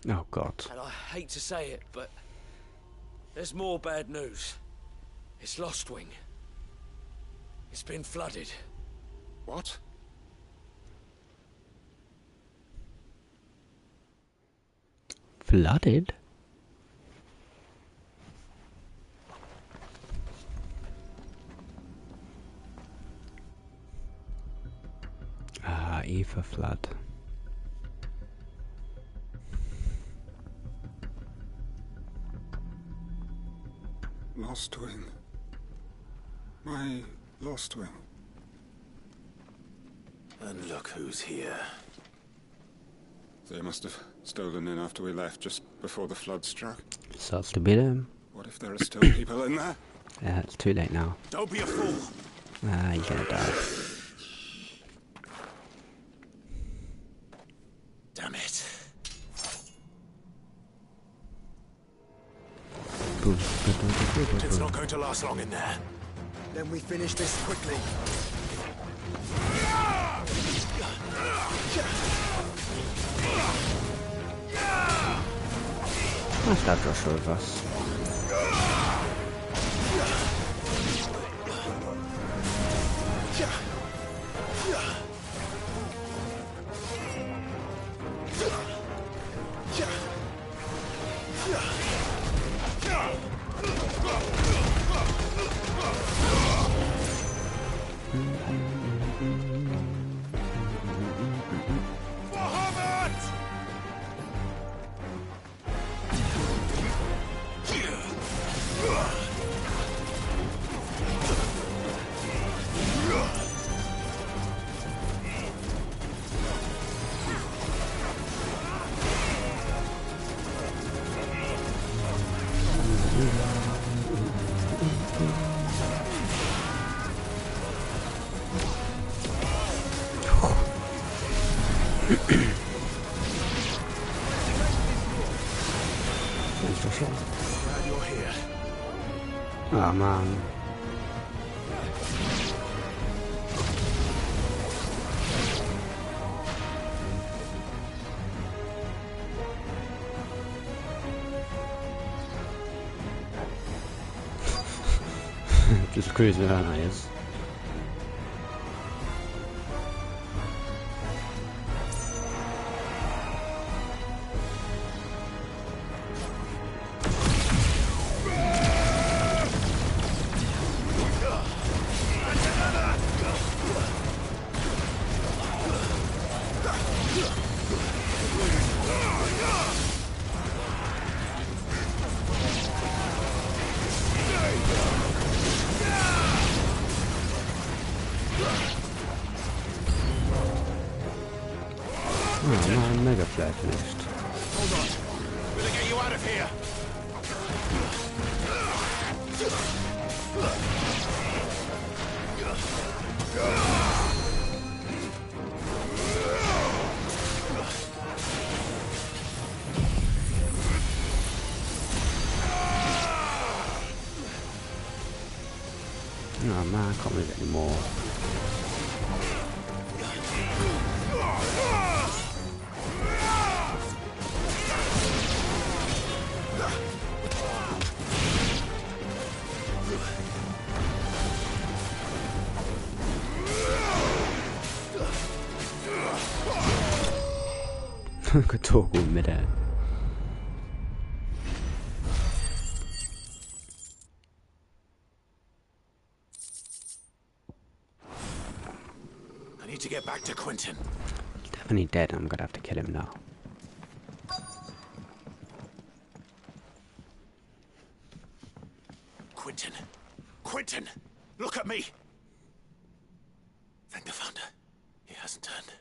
Oh God. And I hate to say it, but there's more bad news. It's Lostwing. It's been flooded. What? Flooded? Ah, Ether flood. Lostwing. My Lostwing. And look who's here. They must have stolen in after we left, just before the flood struck. Starts to be them. What if there are still people in there? Yeah, it's too late now. Don't be a fool. Ah, you're gonna die. Damn it. It's not going to last long in there. Then we finish this quickly. Let's have Joshua with us. Glad you're here. Oh man. Just cruising around, I is. Oh man, Mega Flare finished. Hold on. We'll get you out of here. Oh man, I can't move it anymore. Could talk all mid-air. I need to get back to Quentin. He's definitely dead. I'm gonna have to kill him now. Quentin. Quentin! Look at me! Thank the Founder. He hasn't turned.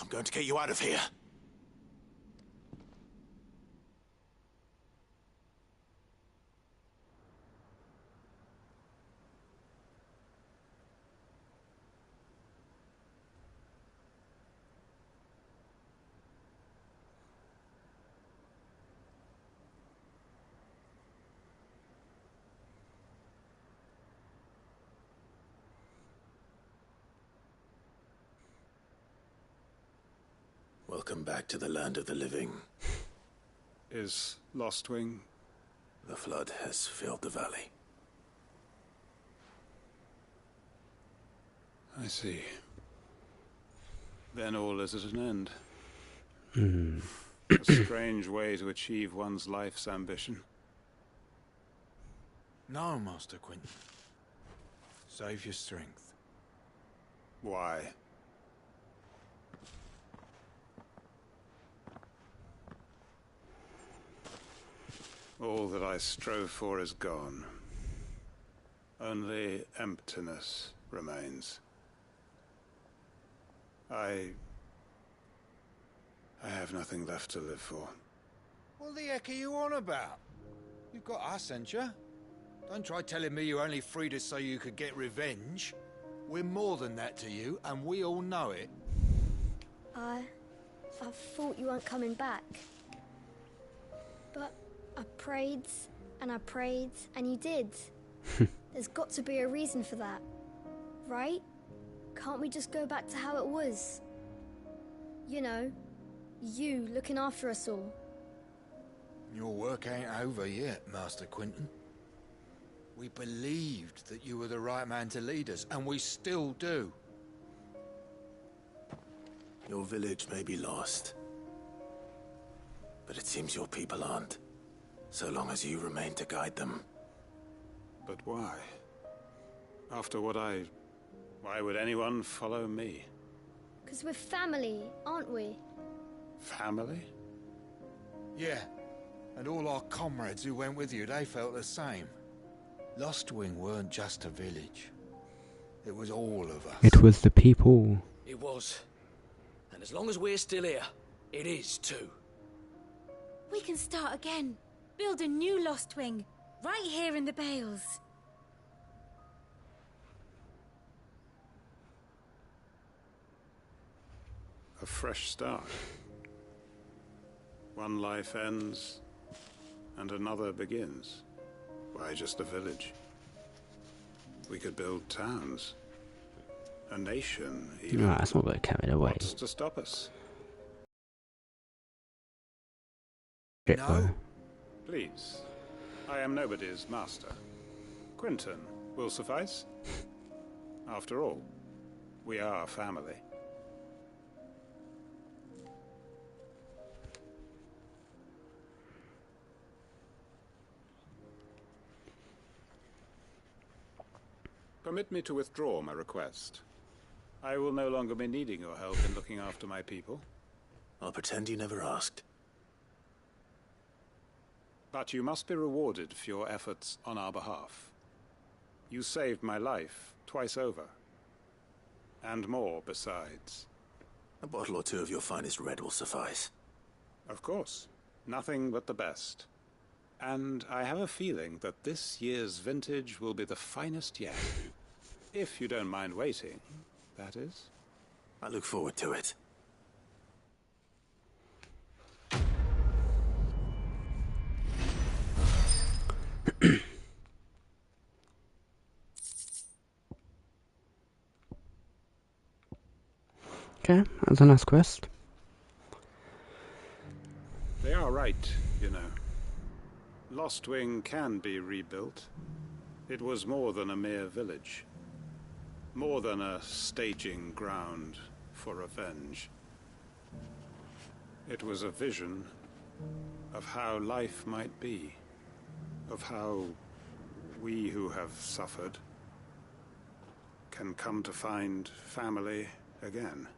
I'm going to get you out of here. Welcome back to the land of the living. Is Lostwing? The flood has filled the valley. I see. Then all is at an end. A strange way to achieve one's life's ambition. No, Master Quinton. Save your strength. Why? All that I strove for is gone. Only emptiness remains. I have nothing left to live for. What the heck are you on about? You've got us, ain't you? Don't try telling me you only freed us so you could get revenge. We're more than that to you, and we all know it. I thought you weren't coming back. But I prayed, and you did. There's got to be a reason for that, right? Can't we just go back to how it was? You know, you looking after us all. Your work ain't over yet, Master Quinton. We believed that you were the right man to lead us, and we still do. Your village may be lost, but it seems your people aren't, so long as you remain to guide them. But why? After what why would anyone follow me? 'Cause we're family, aren't we? Family? Yeah, and all our comrades who went with you, they felt the same. Lostwing weren't just a village. It was all of us. It was the people. It was. And as long as we're still here, it is too. We can start again. Build a new Lostwing. Right here in the Bales. A fresh start. One life ends, and another begins. Why just a village? We could build towns. A nation, even. No, that's not going to carry it away. What's to stop us? No. Please. I am nobody's master. Quinton will suffice. After all, we are family. Permit me to withdraw my request. I will no longer be needing your help in looking after my people. I'll pretend you never asked. But you must be rewarded for your efforts on our behalf. You saved my life twice over. And more besides. A bottle or two of your finest red will suffice. Of course. Nothing but the best. And I have a feeling that this year's vintage will be the finest yet. If you don't mind waiting, that is. I look forward to it. Okay, that's a nice quest. They are right, you know. Lostwing can be rebuilt. It was more than a mere village. More than a staging ground for revenge. It was a vision of how life might be. Of how we who have suffered can come to find family again.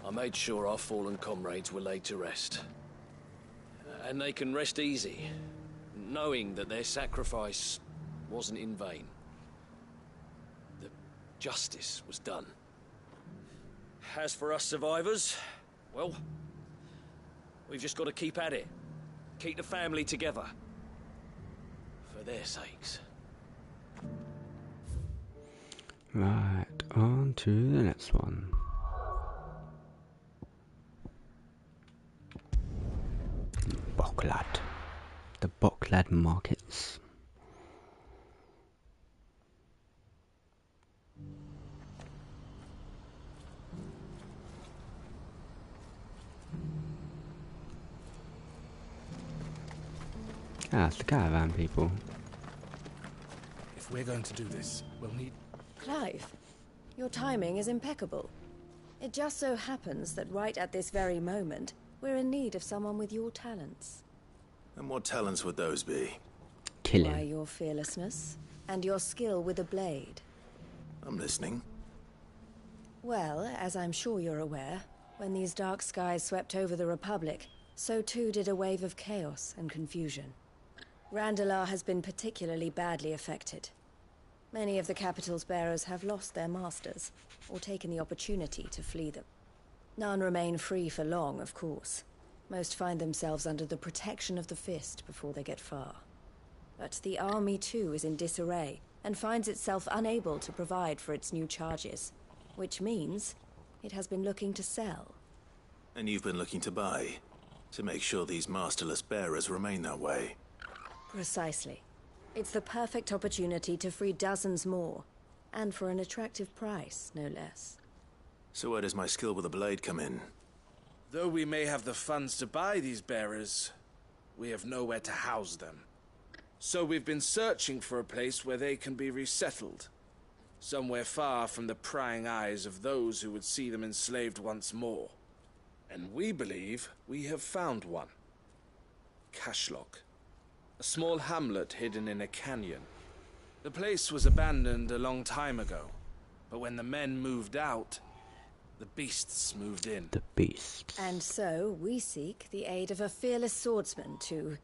I made sure our fallen comrades were laid to rest. And they can rest easy, knowing that their sacrifice wasn't in vain. That justice was done. As for us survivors, well, we've just got to keep at it. Keep the family together. For their sakes. Right, on to the next one. Boklad. The Boklad markets. Ah, it's the caravan people. If we're going to do this, we'll need... Clive, your timing is impeccable. It just so happens that right at this very moment, we're in need of someone with your talents. And what talents would those be? Killing. Why, your fearlessness and your skill with a blade. I'm listening. Well, as I'm sure you're aware, when these dark skies swept over the Republic, so too did a wave of chaos and confusion. Randalar has been particularly badly affected. Many of the capital's bearers have lost their masters, or taken the opportunity to flee them. None remain free for long, of course. Most find themselves under the protection of the Fist before they get far. But the army too is in disarray, and finds itself unable to provide for its new charges. Which means it has been looking to sell. And you've been looking to buy, to make sure these masterless bearers remain that way. Precisely. It's the perfect opportunity to free dozens more, and for an attractive price, no less. So where does my skill with a blade come in? Though we may have the funds to buy these bearers, we have nowhere to house them. So we've been searching for a place where they can be resettled. Somewhere far from the prying eyes of those who would see them enslaved once more. And we believe we have found one. Cashlock. A small hamlet hidden in a canyon. The place was abandoned a long time ago, but when the men moved out, the beasts moved in. The beasts. And so we seek the aid of a fearless swordsman to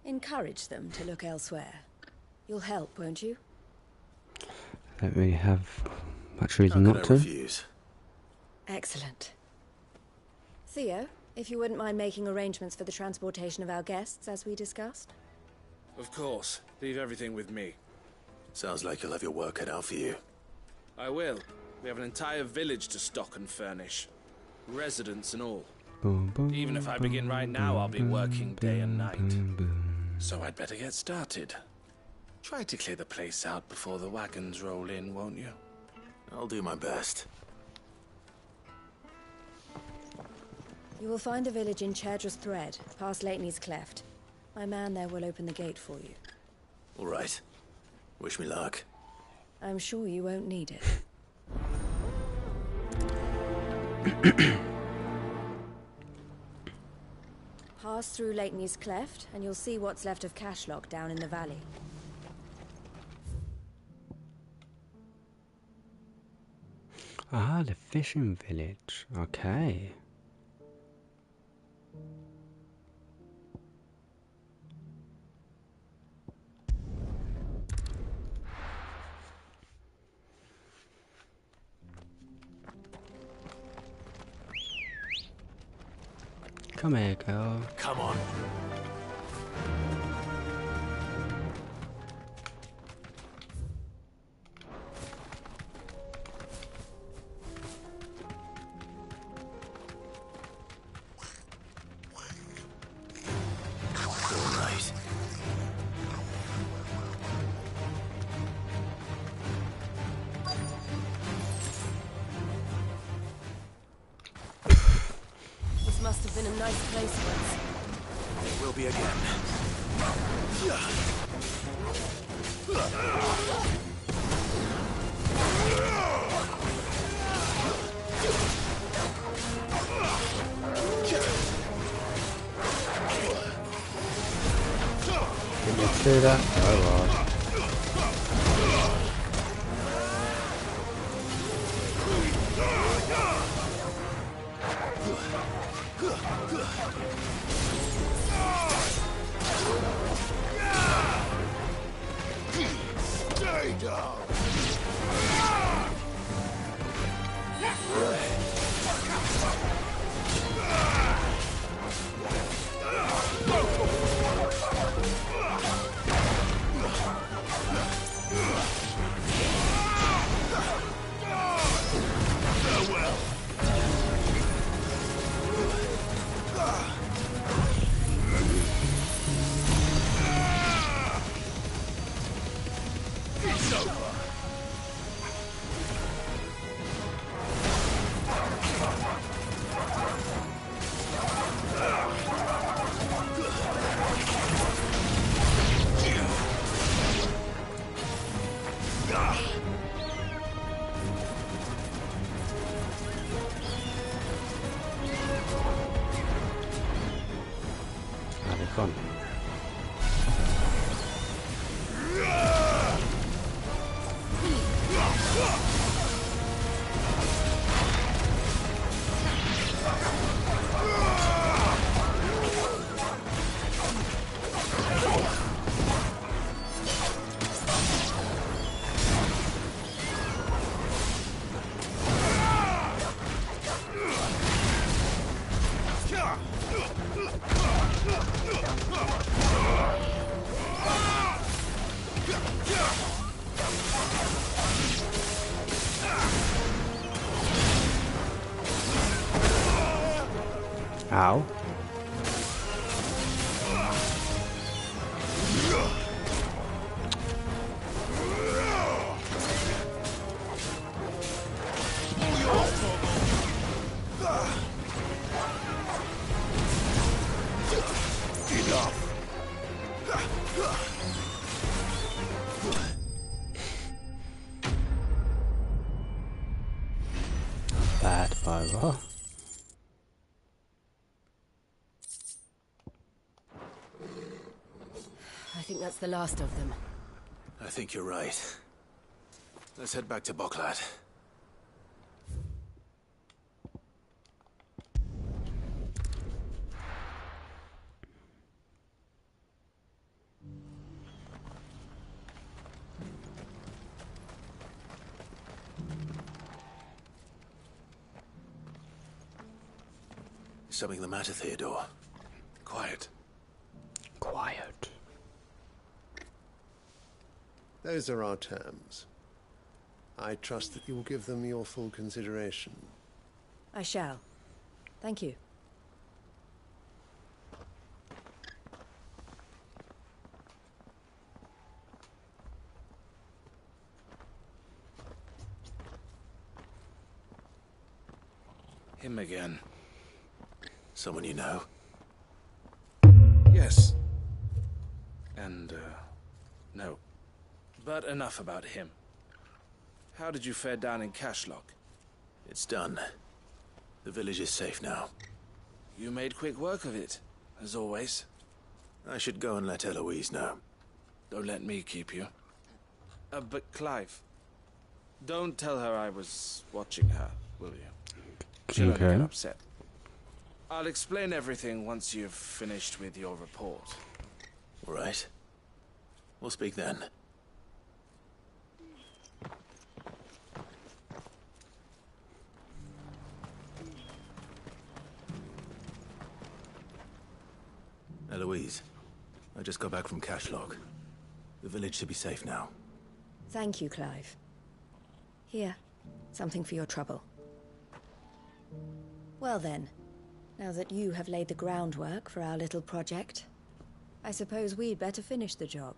encourage them to look elsewhere. You'll help, won't you? Don't really have much reason not to. Refuse? Excellent. Theo, if you wouldn't mind making arrangements for the transportation of our guests, as we discussed. Of course. Leave everything with me. Sounds like you'll have your work cut out for you. I will. We have an entire village to stock and furnish. Residents and all. Even if I begin right now, I'll be working day and night. So I'd better get started. Try to clear the place out before the wagons roll in, won't you? I'll do my best. You will find a village in Chaidra's Thread, past Leitney's Cleft. My man there will open the gate for you. All right. Wish me luck. I'm sure you won't need it. Pass through Leitney's Cleft, and you'll see what's left of Cashlock down in the valley. Ah, the fishing village. Okay. Come here, girl. Come on. Must have been a nice place once. It will be again. Did you see that? Oh, Lord. Ow. Bad bugger. I think that's the last of them. I think you're right. Let's head back to Boklat. Is something the matter, Theodore? Quiet. Quiet. Those are our terms. I trust that you will give them your full consideration. I shall. Thank you. Him again. Someone you know? Yes. And, no. But enough about him. How did you fare down in Cashlock? It's done. The village is safe now. You made quick work of it, as always. I should go and let Eloise know. Don't let me keep you. But Clive, don't tell her I was watching her, will you? She'll only get upset. I'll explain everything once you've finished with your report. All right. We'll speak then. Eloise, I just got back from Cashlock. The village should be safe now. Thank you, Clive. Here, something for your trouble. Well then, now that you have laid the groundwork for our little project, I suppose we'd better finish the job.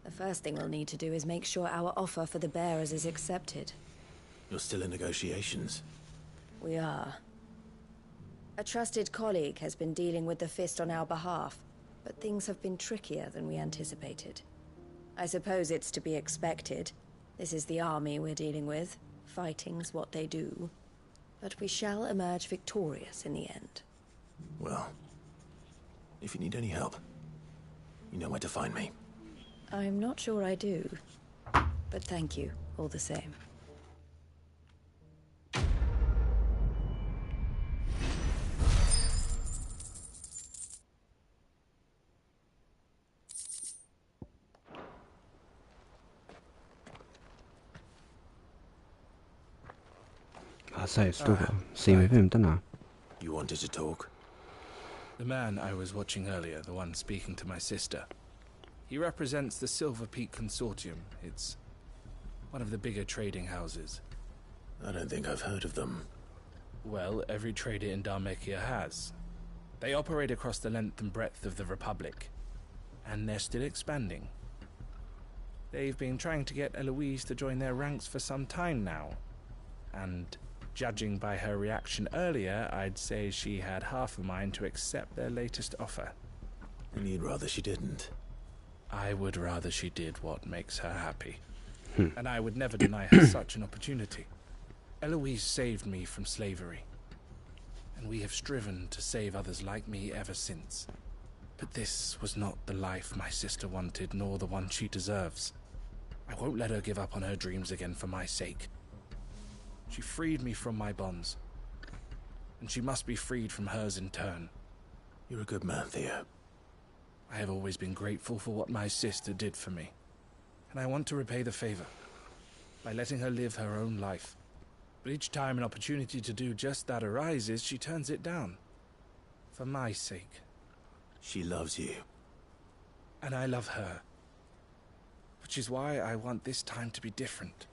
The first thing we'll need to do is make sure our offer for the bearers is accepted. You're still in negotiations? We are. A trusted colleague has been dealing with the Fist on our behalf, but things have been trickier than we anticipated. I suppose it's to be expected. This is the army we're dealing with. Fighting's what they do. But we shall emerge victorious in the end. Well, if you need any help, you know where to find me. I'm not sure I do, but thank you all the same. I say, still got to see with him, don't I? You wanted to talk? The man I was watching earlier, the one speaking to my sister, he represents the Silver Peak Consortium. It's one of the bigger trading houses. I don't think I've heard of them. Well, every trader in Dharmekia has. They operate across the length and breadth of the Republic, and they're still expanding. They've been trying to get Eloise to join their ranks for some time now, and judging by her reaction earlier, I'd say she had half a mind to accept their latest offer. And you'd rather she didn't? I would rather she did what makes her happy. And I would never deny her such an opportunity. Eloise saved me from slavery, and we have striven to save others like me ever since. But this was not the life my sister wanted, nor the one she deserves. I won't let her give up on her dreams again for my sake. She freed me from my bonds, and she must be freed from hers in turn. You're a good man, Theo. I have always been grateful for what my sister did for me, and I want to repay the favor by letting her live her own life. But each time an opportunity to do just that arises, she turns it down. For my sake. She loves you. And I love her. Which is why I want this time to be different.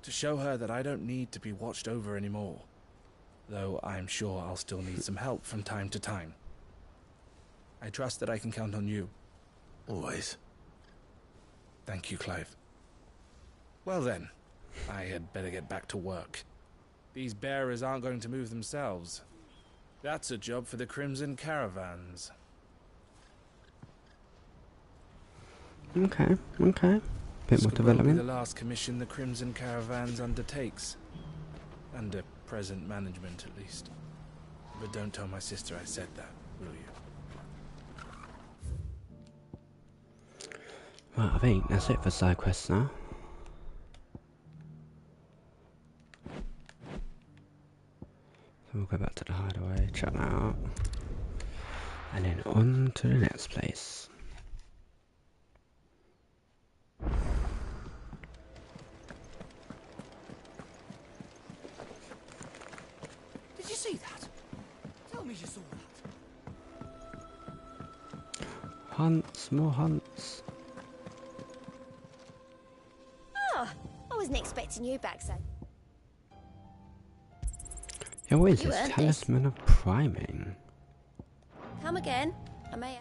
To show her that I don't need to be watched over anymore. though I'm sure I'll still need some help from time to time. I trust that I can count on you. Always. Thank you, Clive. Well then, I had better get back to work. These bearers aren't going to move themselves. That's a job for the Crimson Caravans. Okay, okay. Bit more This could well be development. the last commission the Crimson Caravans undertakes. Under present management, at least. But don't tell my sister I said that, will you? Right, I think that's it for side quests now. So we'll go back to the hideaway, check that out. And then on to the next place. Did you see that? Tell me you saw that. Hunts, more hunts. Ah, I wasn't expecting you back, so. Yeah, what is You this? earned Talisman of Priming. Come again. I may.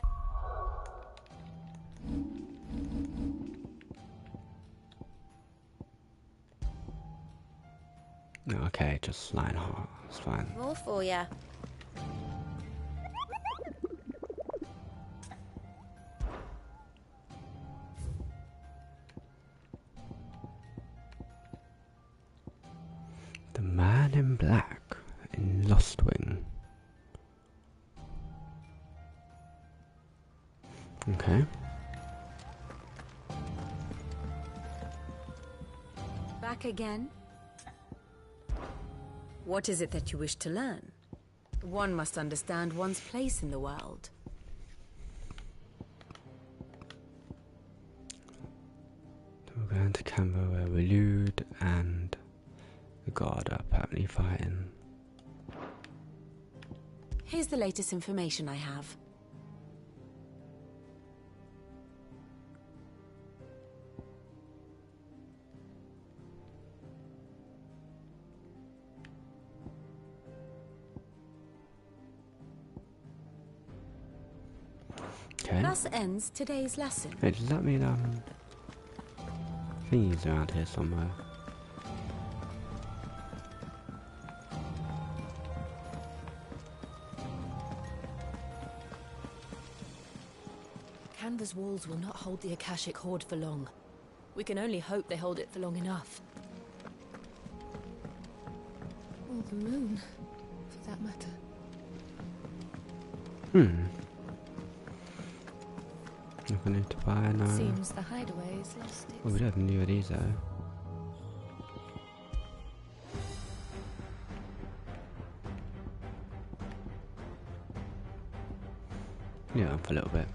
No, okay, just Lionheart. It's fine. More for ya. The Man in Black in Lostwing. Okay. Back again? What is it that you wish to learn? One must understand one's place in the world. We're going to Canberra where Relude and the guard are apparently fighting. Here's the latest information I have. Okay. Thus ends today's lesson. Hey, does that mean thingies around here somewhere? Canva's walls will not hold the Akashic Horde for long. We can only hope they hold it for long enough. Or the moon, for that matter. Nothing new to buy now. Seems the hideaway is lost its... Oh, we don't have any of these though. Yeah, for a little bit.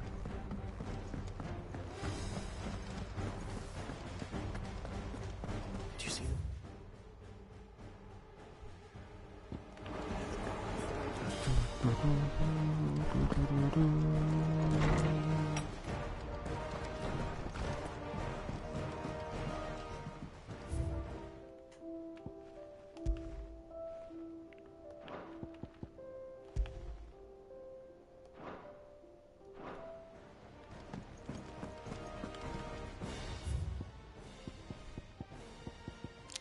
Do you see them?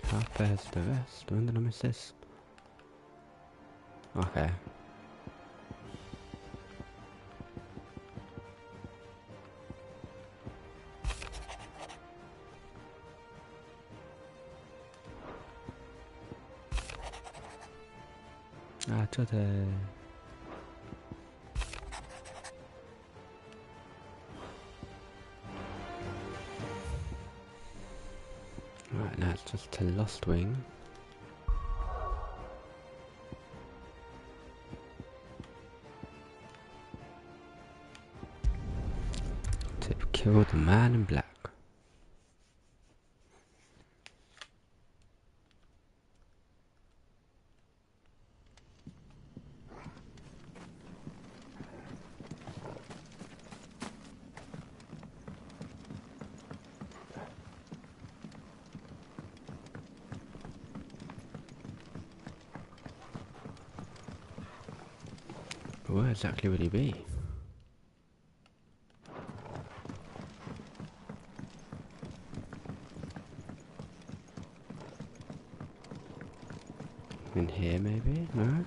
How fares the rest? When did I miss this? Okay. today. Right, now it's just to Lost Wing. To kill the man in black. But where exactly would he be? In here, maybe? No?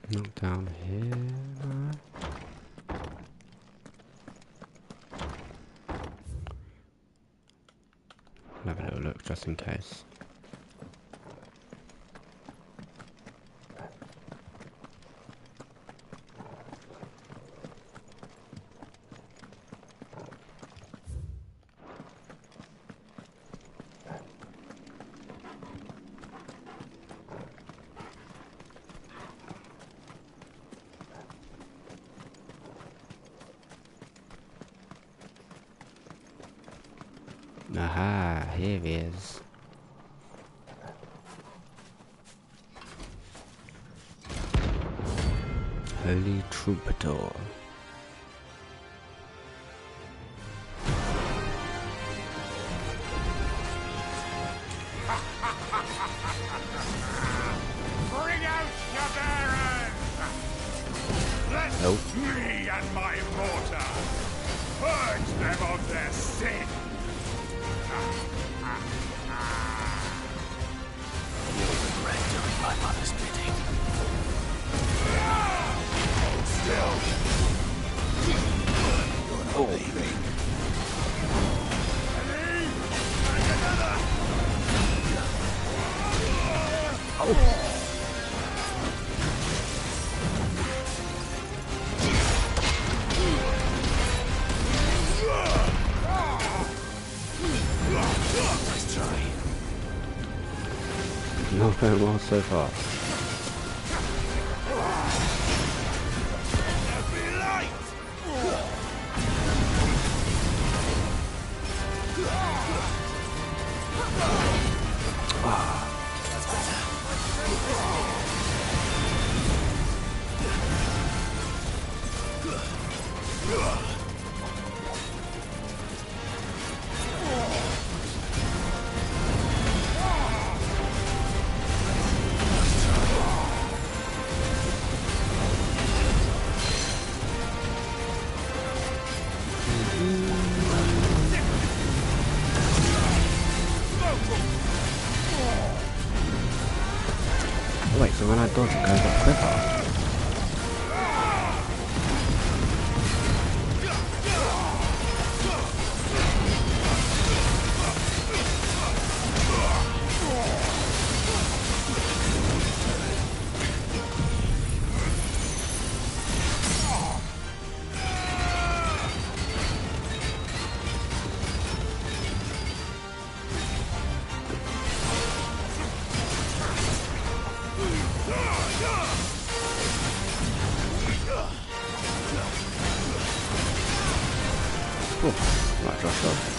Not down here, no. I'll have a little look just in case. Aha, here he is. Holy Troubadour. Bring out your bearers! Let me and my mortar purge them of their sin! You'll regret doing my mother's bidding. Still! You're not leaving. Nice try. Not going well so far. Oh, wait, so when I dodge it goes up quicker? Oh, right, Josh off.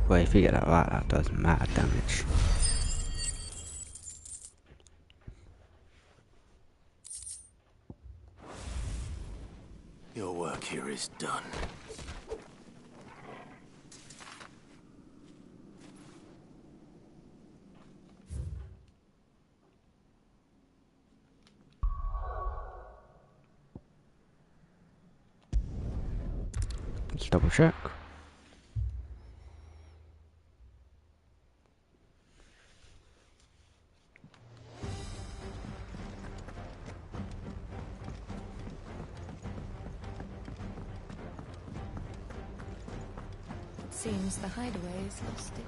Well, if you get that right, that does mad damage. Your work here is done. Let's double check. Seems the hideaway's lost it.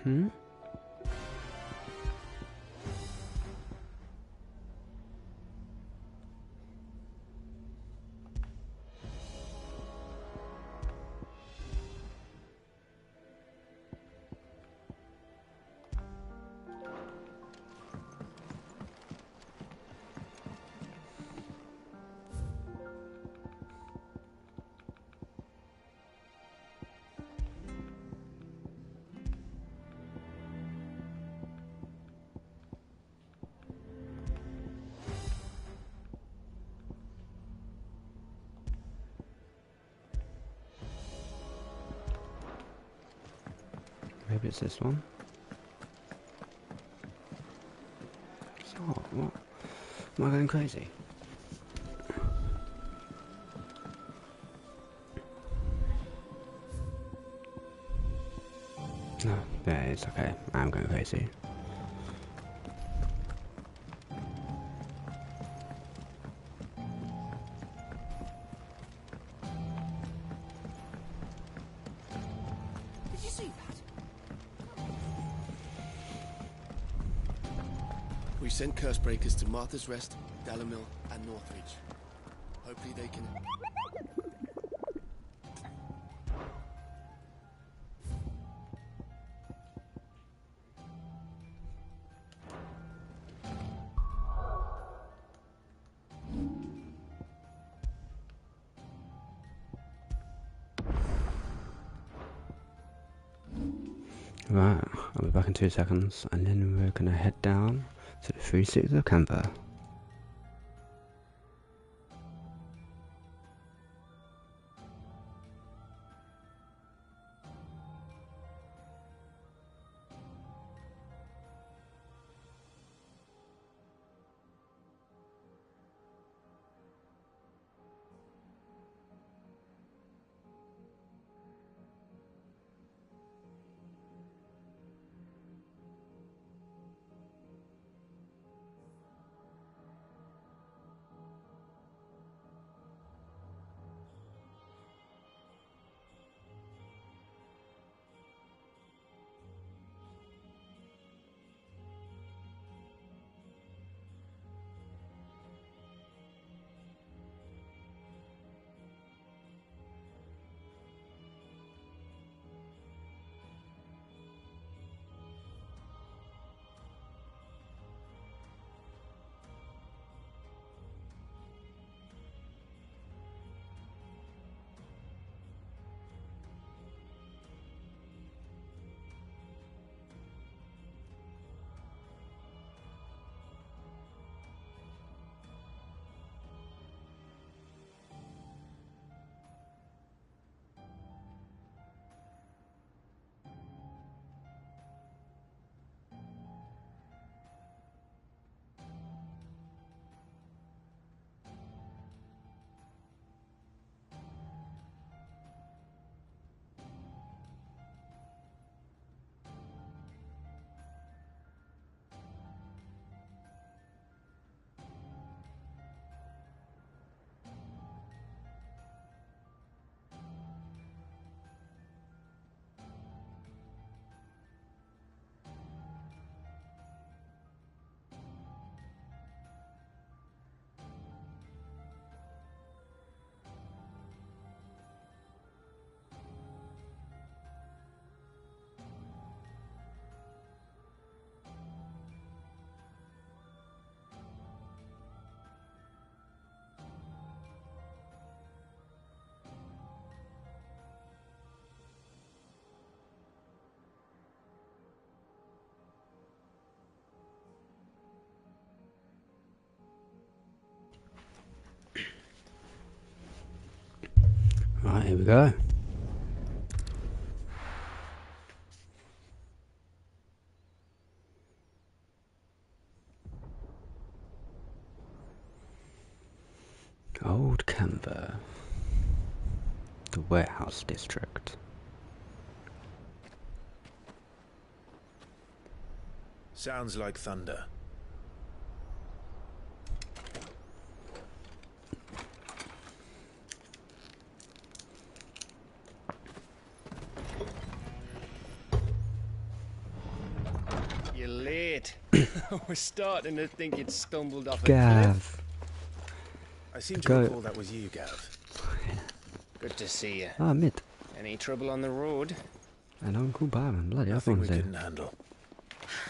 Hmm? Maybe it's this one. So, what? Am I going crazy? No, yeah, it's okay. I'm going crazy. Did you see that? We sent curse breakers to Martha's Rest, Dalamil, and Northreach. Hopefully they can... Right, I'll be back in 2 seconds, and then we're gonna head down to the 3 cities of Canva. Right, here we go. Old Canberra. The warehouse district. Sounds like thunder. You're late. I was starting to think you'd stumbled off a cliff. Gav. I seem to Go. recall that was you, Gav. Good to see you. Ah, Mid. Any trouble on the road? And Uncle Byron. Bloody Nothing we everyone's there. couldn't handle.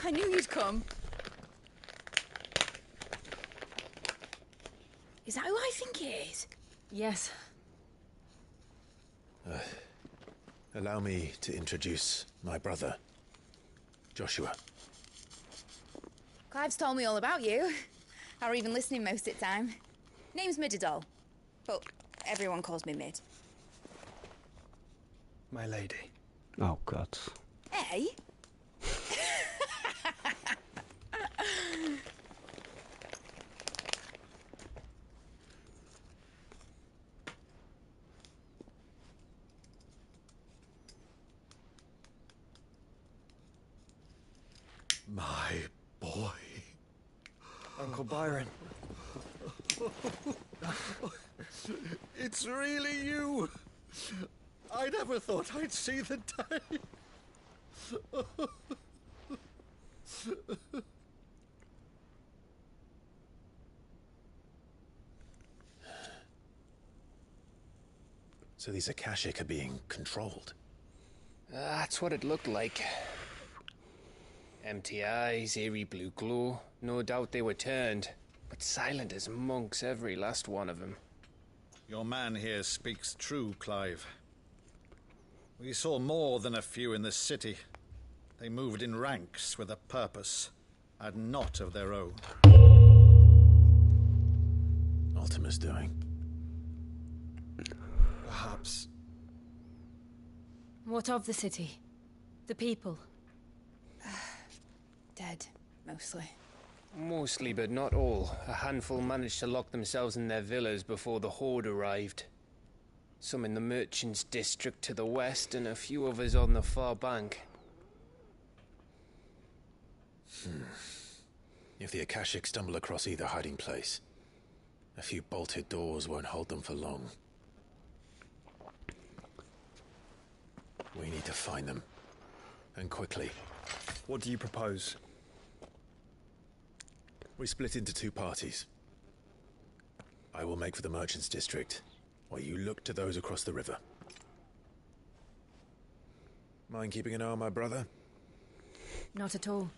I knew you'd come. Is that who I think it is? Yes. Allow me to introduce my brother, Joshua. Clive's told me all about you. Or even listening most of the time. Name's Midadol, but everyone calls me Mid. My lady. Oh, God. Hey? My boy. Uncle Byron. It's really you. I never thought I'd see the day. So these Akashic are being controlled. That's what it looked like. Empty eyes, eerie blue glow. No doubt they were turned, but silent as monks, every last one of them. Your man here speaks true, Clive. We saw more than a few in this city. They moved in ranks with a purpose, and not of their own. Ultima's doing. Perhaps. What of the city? The people? Dead, mostly. Mostly, but not all. A handful managed to lock themselves in their villas before the Horde arrived. Some in the Merchants' District to the west, and a few others on the far bank. If the Akashic stumble across either hiding place, a few bolted doors won't hold them for long. We need to find them. And quickly. What do you propose? We split into two parties. I will make for the Merchants' District, while you look to those across the river. Mind keeping an eye on my brother? Not at all.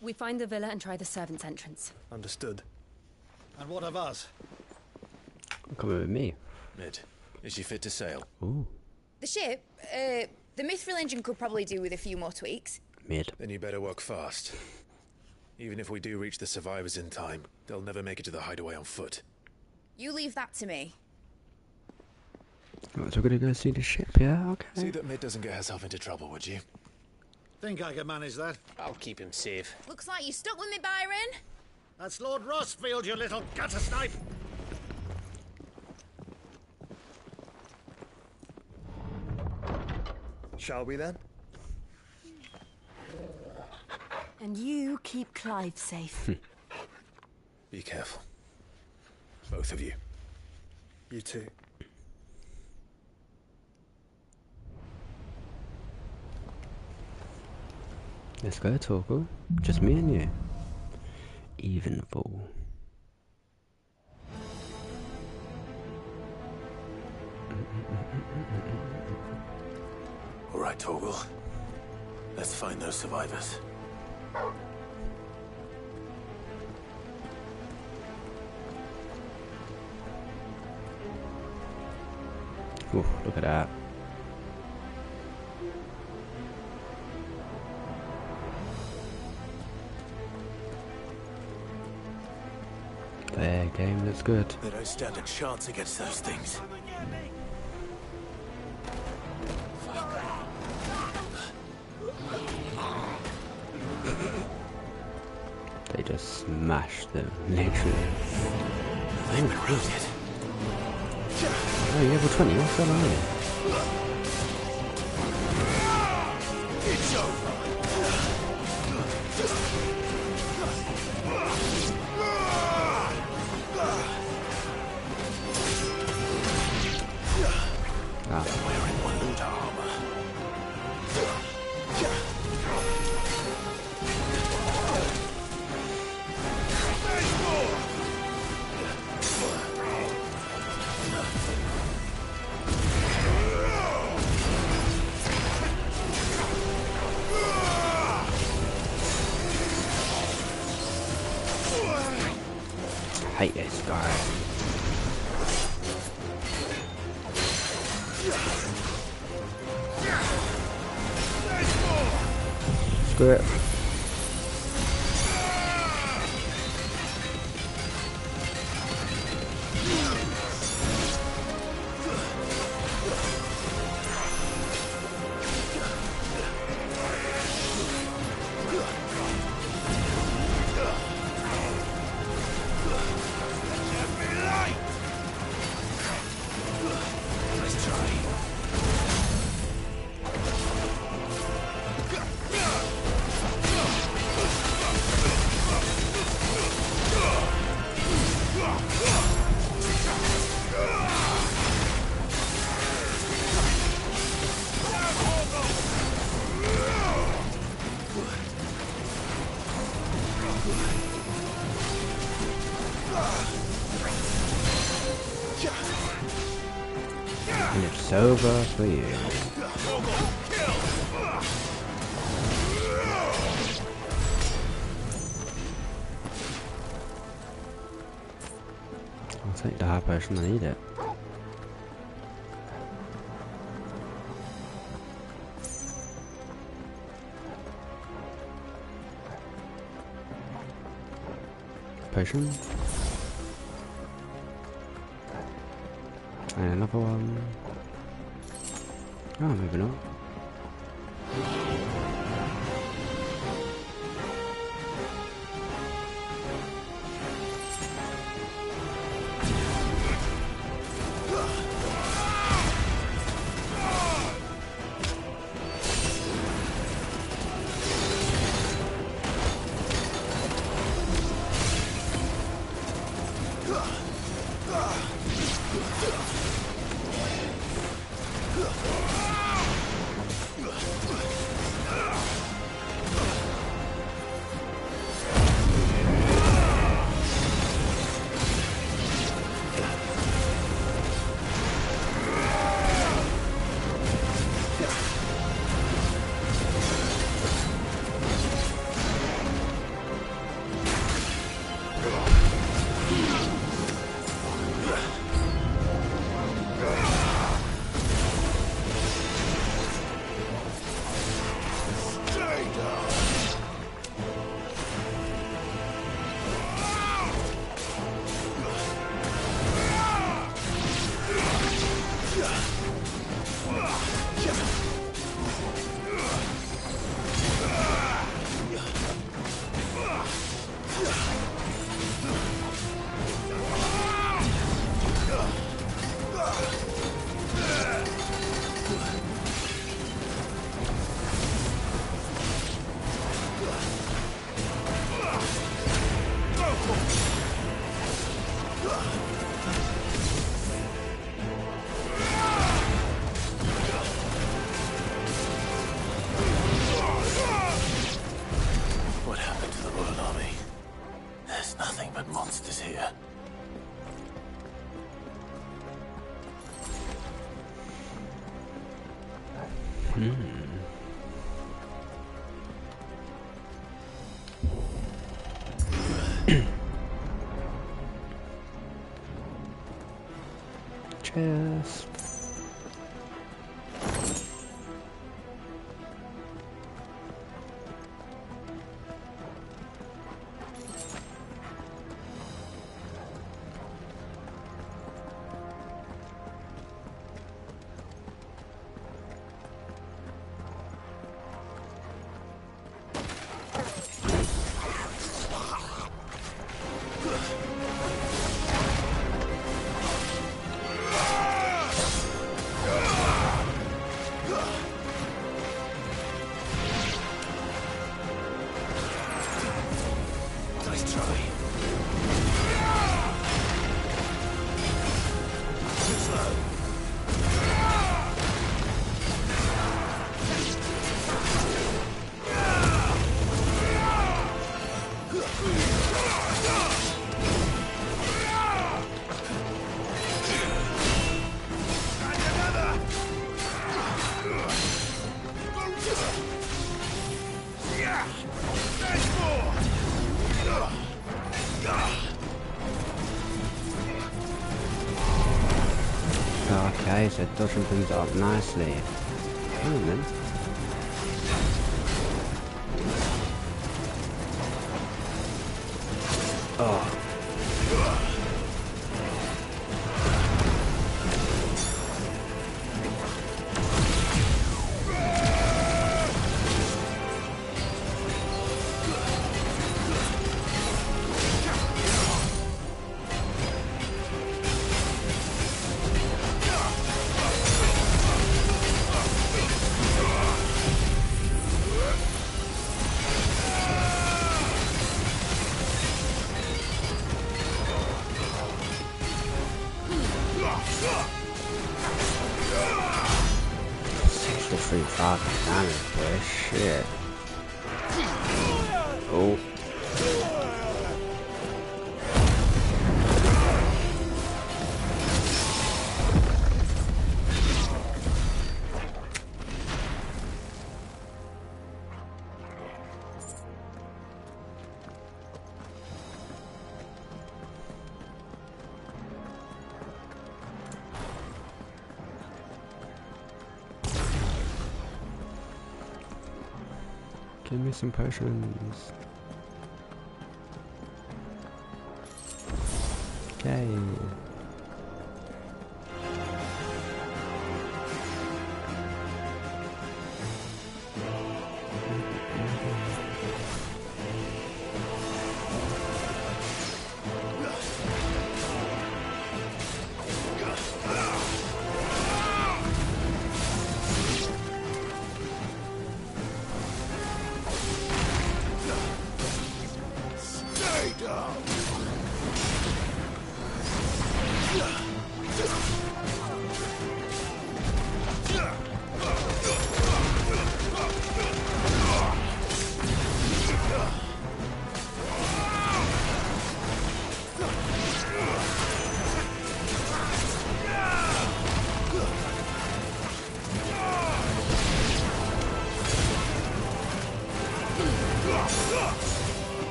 We find the villa and try the servants' entrance. Understood. And what of us? Come with me. Mid, is she fit to sail? Ooh. The ship, the Mithril engine could probably do with a few more tweaks. Mid. Then you better work fast. Even if we do reach the survivors in time, they'll never make it to the hideaway on foot. You leave that to me. Right, so we're gonna go see the ship, yeah? Okay. See that Mid doesn't get herself into trouble, would you? Think I can manage that? I'll keep him safe. Looks like you stuck with me, Byron. That's Lord Rossfield, you little gutter snipe! Shall we then? And you keep Clive safe. Be careful. Both of you. You too. Let's go, Torgal. Just me and you. Evenful. All right, Torgal. Let's find those survivors. Ooh, look at that. Fair game, that's good. They don't stand a chance against those things. just smash them, literally. They've been routed. Oh, you're level 20, what's going on here? It's over. Ah. They're wearing wonderful armor. I hate this guy. Screw it. And it's over for you. I'll take the high potion, I need it. Potion. And another one. Oh, maybe not. Chest. Okay, so dodging things up nicely. Come on then. Oh. Damage, boy. Shit. Oh. Give me some potions. Okay.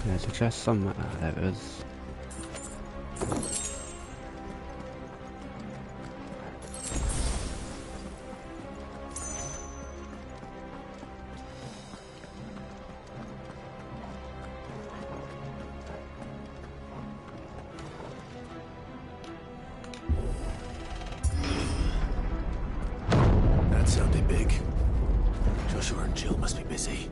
There's a chest somewhere. There it is. That sounded big. Joshua and Jill must be busy.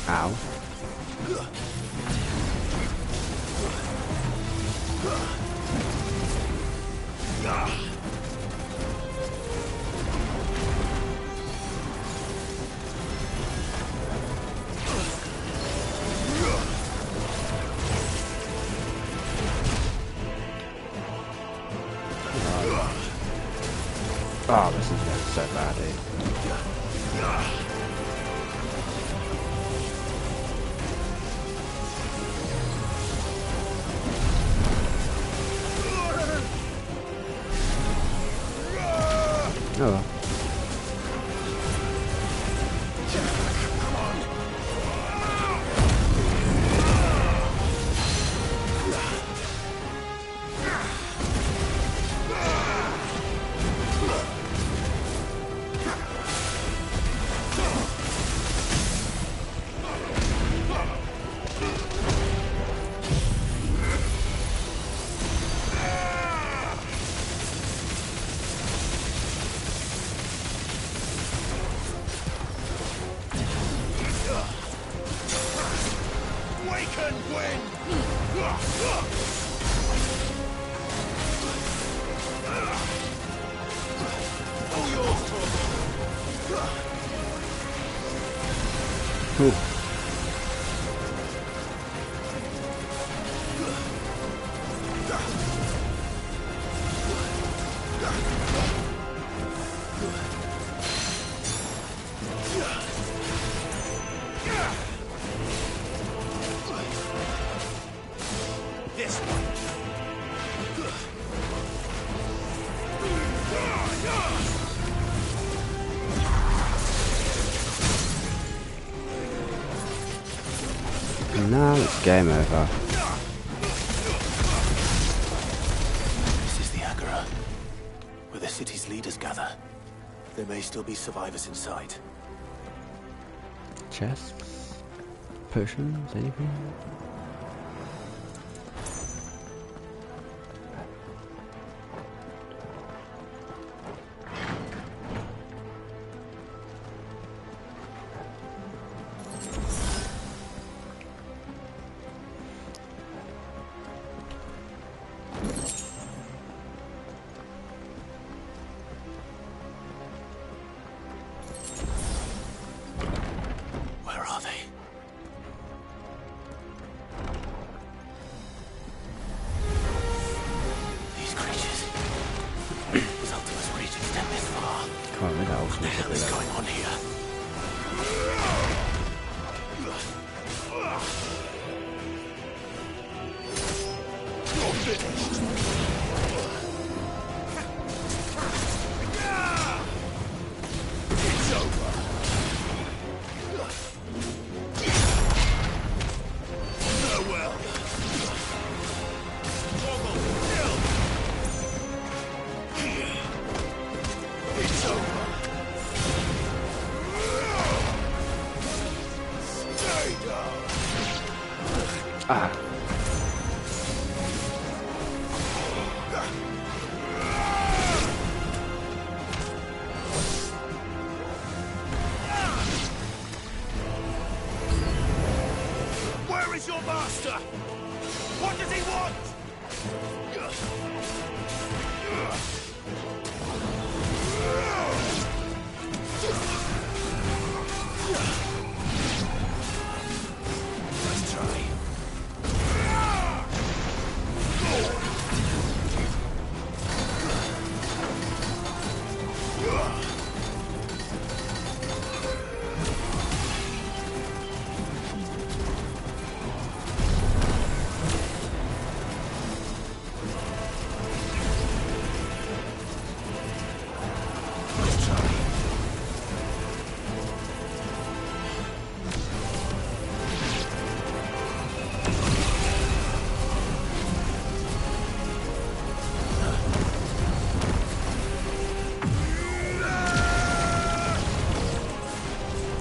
Ow. Oh, this is going so badly. Oh. and when! All yours, Cool. This one. And now it's game over. This is the Agora, where the city's leaders gather. There may still be survivors inside. Chests? Potions? Anything? Where are they? These creatures. These Ultimus creatures extend this far. Can't read that What the hell is going on here? You're finished. It's over. Farewell. Toggle, kill. It's over. Stay down. Ah. Where is your master? What does he want? Let's try.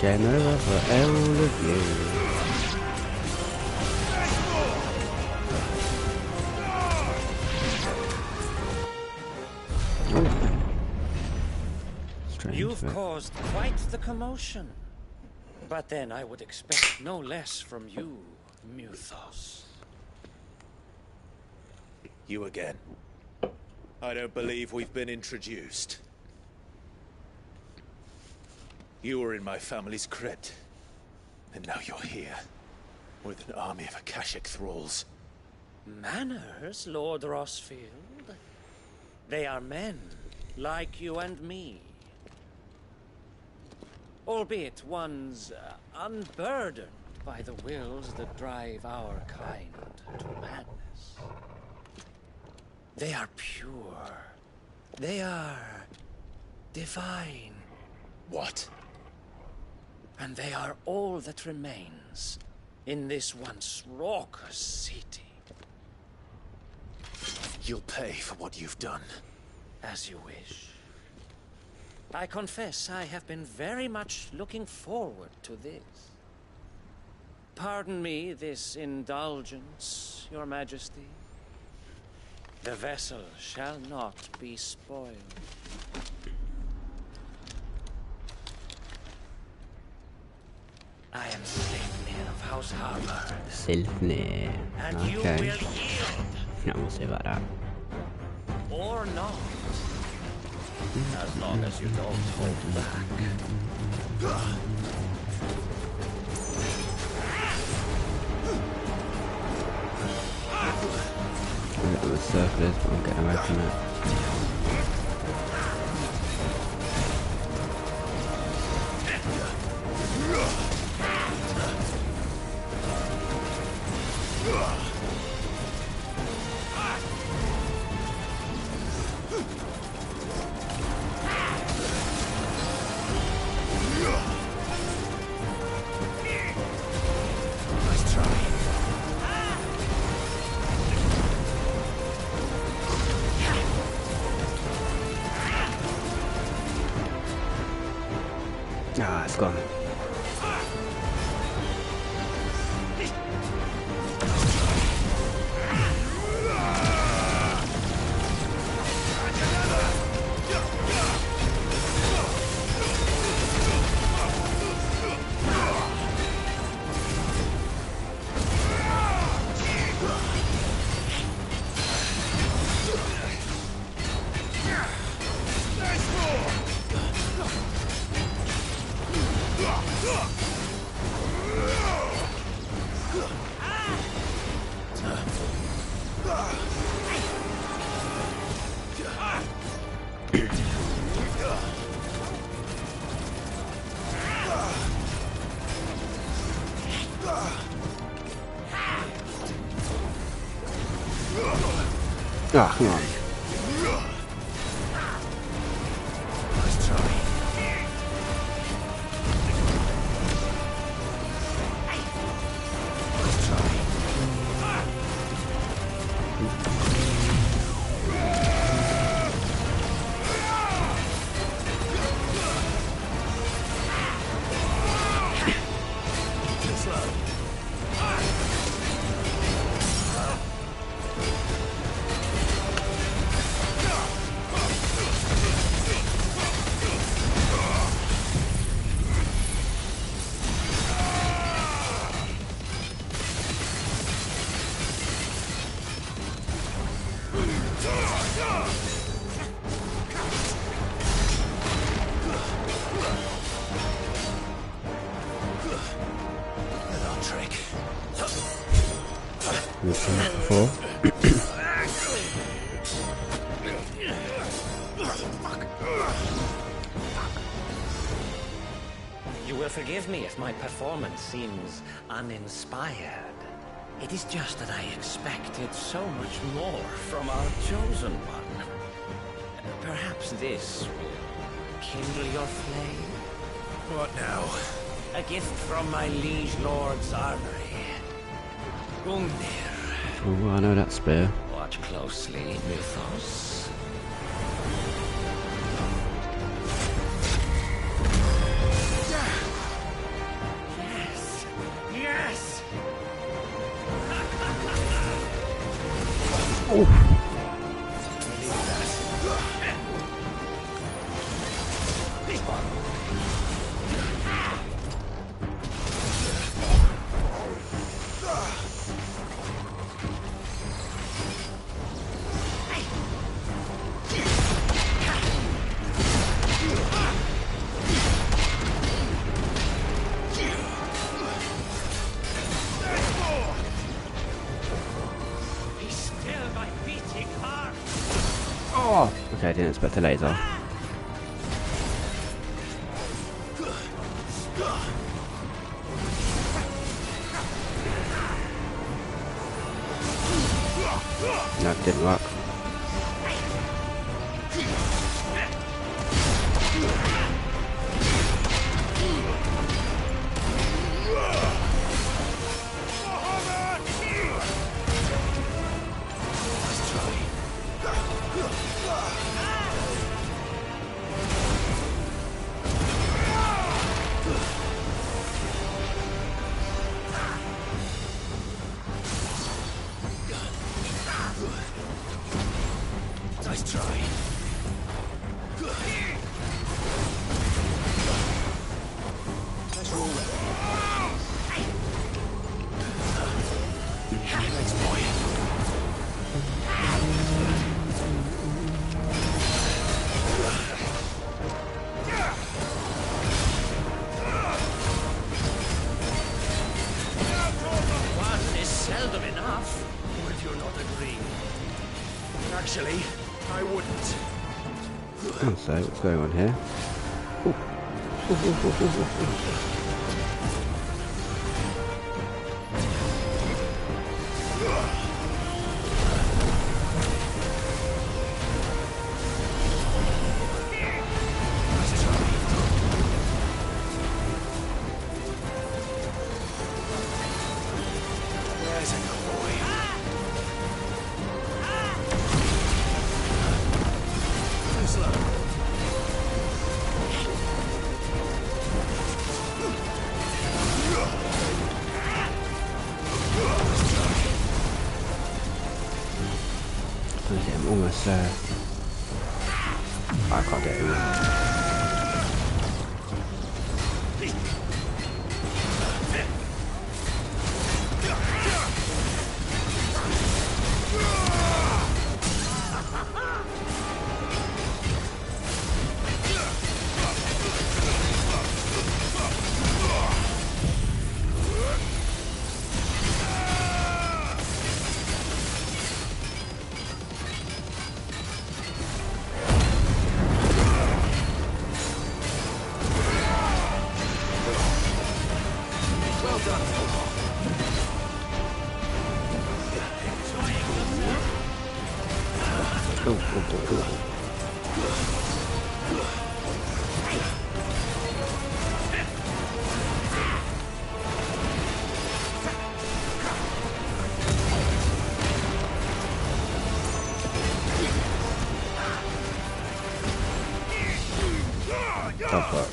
Game over for all of you. Strange, You've but caused quite the commotion. But then I would expect no less from you, Muthos. You again. I don't believe we've been introduced. You were in my family's crypt. And now you're here. With an army of Akashic thralls. Manners, Lord Rossfield? They are men, like you and me. Albeit ones unburdened by the wills that drive our kind to madness. They are pure. They are divine. What? And they are all that remains in this once raucous city. You'll pay for what you've done. As you wish. I confess I have been very much looking forward to this. Pardon me this indulgence, Your Majesty. The vessel shall not be spoiled. I am Sleipnir of house harbor. Silfnir. And you will Okay. yield. No, we'll see about that. Or not. As long as you don't hold back. I don't know what the circle is, but I'm getting away from it. Nice try. Ah, it's gone. Ah, come on. Nice try. Nice try. Too slow. Little trick. We've seen that before. You will forgive me if my performance seems uninspired. It is just that I expected so much more from our chosen one. Perhaps this will kindle your flame? What now? A gift from my liege lord's armory. Gungnir. Oh, I know that spear. Watch closely, Mythos. Yes! Yes! Oh! Oh! Okay, I didn't expect the laser. No, it didn't work. Thanks, boy. One is seldom enough. Would you not agree? Actually, I wouldn't. So, what's going on here? Ooh. There's a good boy. Too slow. I'm almost there. I can't get him. That work.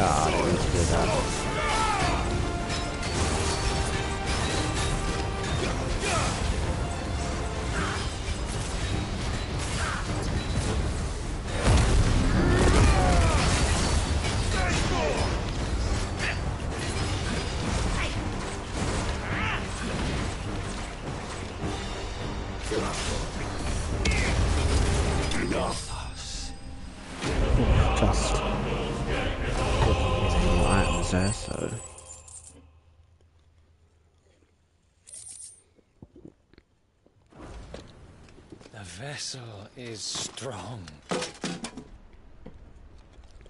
Ah, I didn't mean to do that. Just more items there, so The vessel is strong.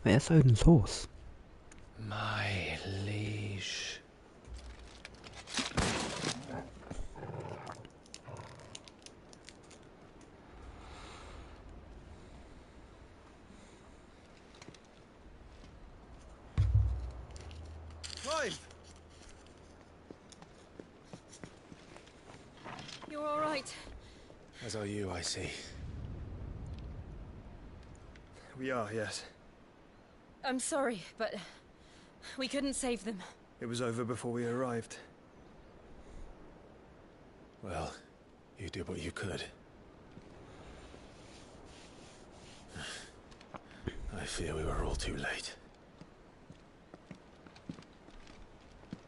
wait, that's Odin's horse. My liege. Clive! You're all right. As are you, I see. We are, yes. I'm sorry, but we couldn't save them. It was over before we arrived. Well, you did what you could. I fear we were all too late.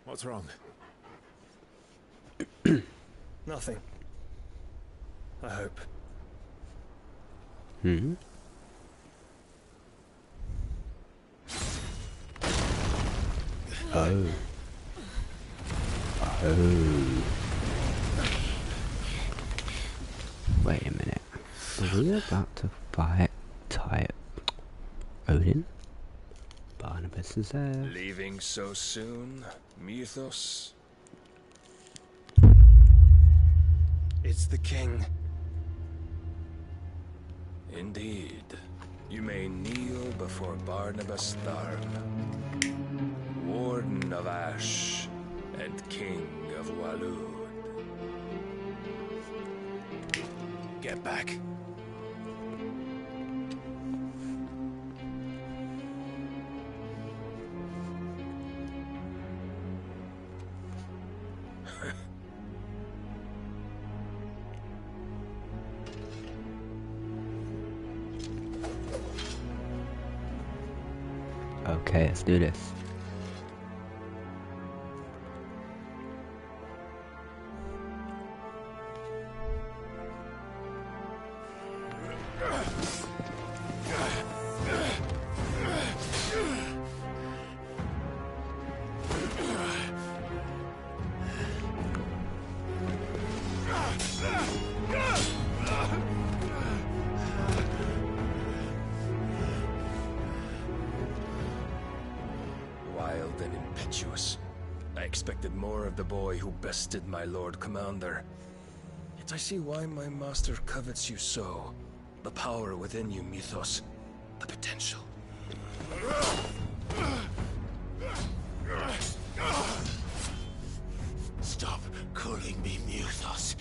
What's wrong? Nothing. I hope. Hmm? Oh. Oh. Wait a minute. Are we about to fight Odin? Barnabas is there. Leaving so soon, Mythos? It's the king. Indeed. You may kneel before Barnabas Tharn, Warden of Ash and King of Walud. Get back. Okay, let's do this. Wild and impetuous. I expected more of the boy who bested my Lord Commander. Yet I see why my master covets you so. The power within you, Mythos. The potential. Stop calling me Mythos.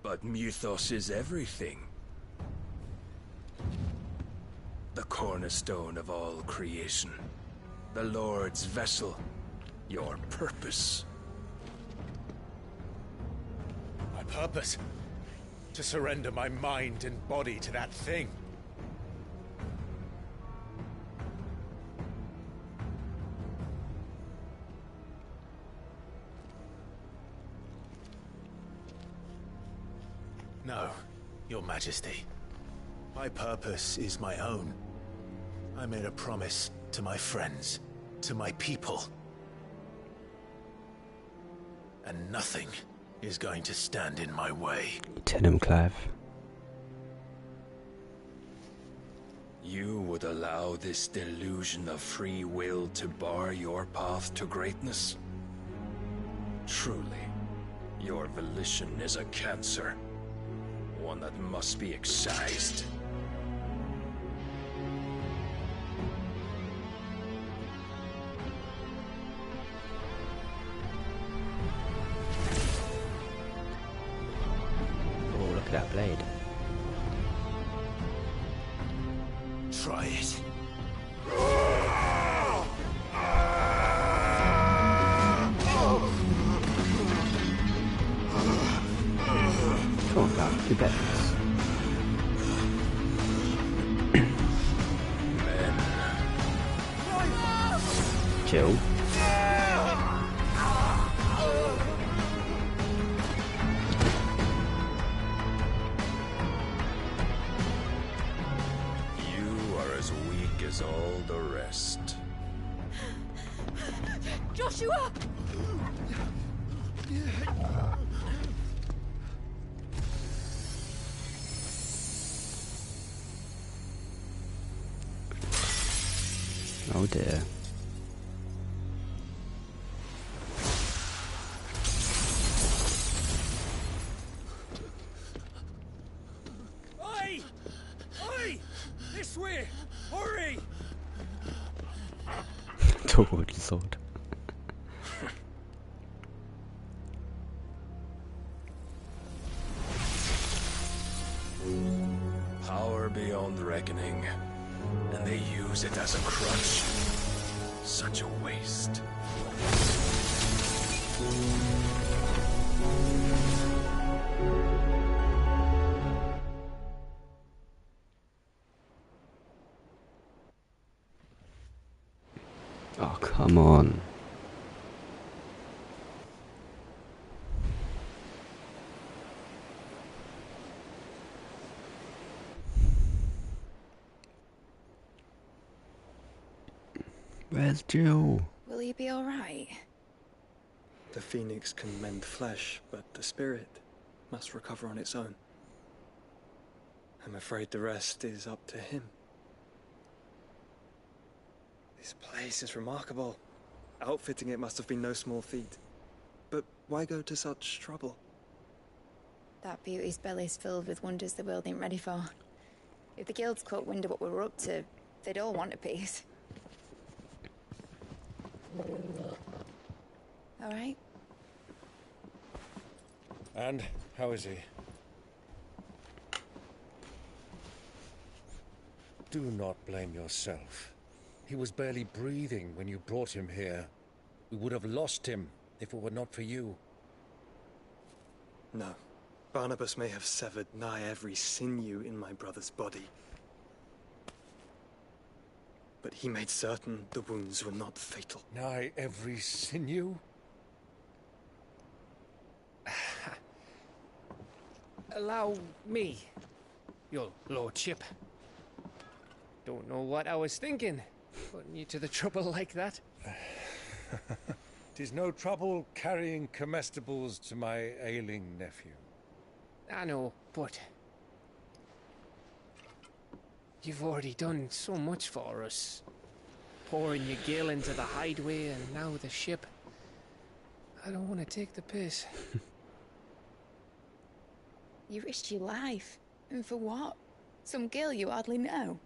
But Mythos is everything. The cornerstone of all creation. The Lord's vessel. Your purpose. My purpose? To surrender my mind and body to that thing. No, Your Majesty. My purpose is my own. I made a promise to my friends, to my people. And nothing is going to stand in my way. Tell him, Clive. You would allow this delusion of free will to bar your path to greatness? Truly, your volition is a cancer. One that must be excised. Oh, look at that blade. Try it. Come on, pal, do better. Chill. You are as weak as all the rest. Joshua! Oh dear. Oi! Oi! This way! Hurry! Toward the sword. Power beyond reckoning, and they use it as a crutch. Such a waste. Oh, come on. Where's Jill? Will he he be alright? The phoenix can mend flesh, but the spirit must recover on its own. I'm afraid the rest is up to him. This place is remarkable. Outfitting it must have been no small feat. But why go to such trouble? That beauty's belly's filled with wonders the world ain't ready for. If the guilds caught wind of what we were up to, they'd all want a piece. All right? And how is he? Do not blame yourself. He was barely breathing when you brought him here. We would have lost him if it were not for you. No. Barnabas may have severed nigh every sinew in my brother's body. But he made certain the wounds were not fatal. Nigh every sinew? Allow me, your lordship. Don't know what I was thinking, putting you to the trouble like that. 'Tis no trouble carrying comestibles to my ailing nephew. I know, but you've already done so much for us. Pouring your gil into the hideaway and now the ship. I don't want to take the piss. You risked your life. And for what? Some girl you hardly know.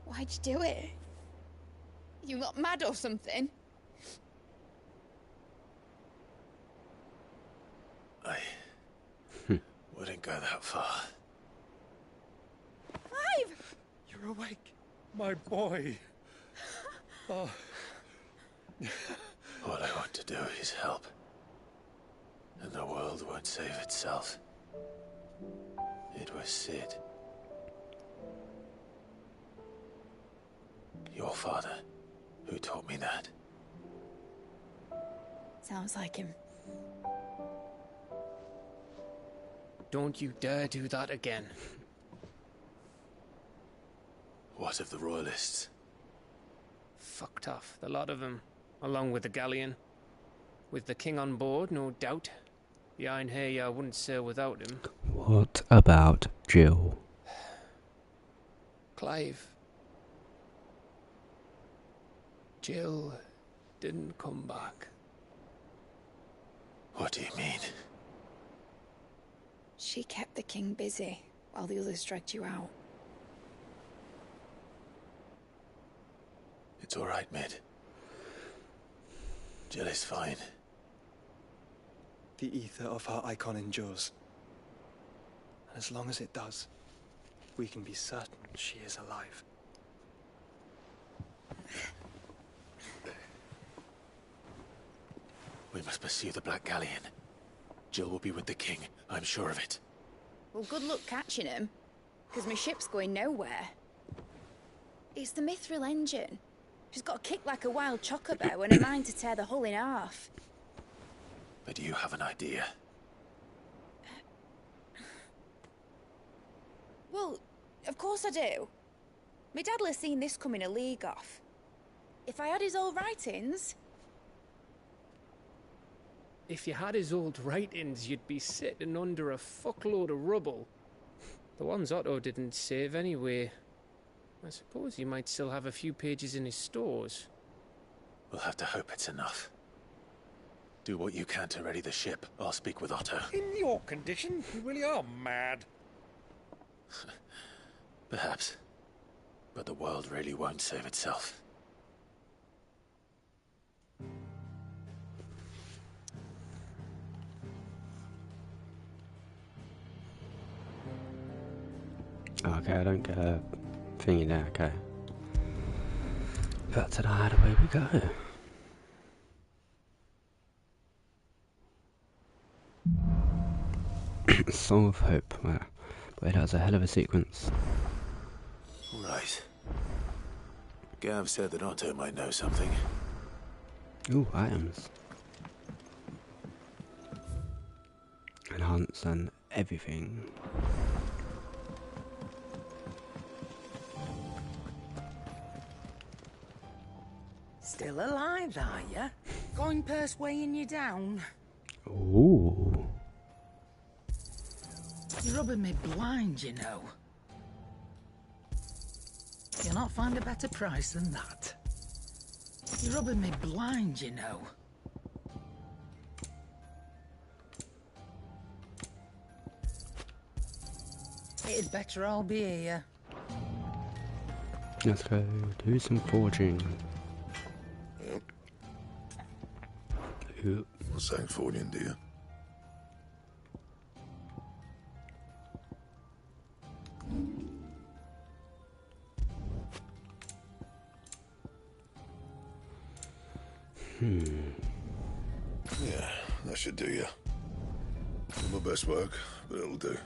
Why'd you do it? You not mad or something? I wouldn't go that far. Clive! You're awake, my boy. Oh. All I want to do is help. And the world won't save itself. It was Sid. Your father, who taught me that. Sounds like him. Don't you dare do that again. What of the royalists? Fucked off, the lot of them, along with the galleon. With the king on board, no doubt. The Iron Hair wouldn't sail without him. What about Jill? Clive. Jill didn't come back. What do you mean? She kept the king busy while the others dragged you out. It's all right, Mid. Jill is fine. The ether of her icon endures. And as long as it does, we can be certain she is alive. We must pursue the Black Galleon. Jill will be with the king, I'm sure of it. Well, good luck catching him, because my ship's going nowhere. It's the Mithril engine. She's got a kick like a wild chocobo and a mind to tear the hull in half. But do you have an idea? Well, of course I do. My dad'll have seen this coming a league off. If I had his old writings... If you had his old writings, you'd be sitting under a fuckload of rubble. The ones Otto didn't save anyway. I suppose he might still have a few pages in his stores. We'll have to hope it's enough. Do what you can to ready the ship. I'll speak with Otto. In your condition, you really are mad. Perhaps. But the world really won't save itself. Okay, I don't get a thingy there, okay. Back to the hideaway we go. Song of Hope. Wow. Boy, that was a hell of a sequence. Right. Gav said that Otto might know something. Ooh, items. Enhance and everything. Still alive, are you? Going purse weighing you down? Ooh. You're rubbing me blind, you know. You'll not find a better price than that. You're rubbing me blind, you know. It'd better all be here. Let's go do some forging. Yep. Yep. What's that forging, dear? Yeah, that should do you. Not my best work, but it'll do.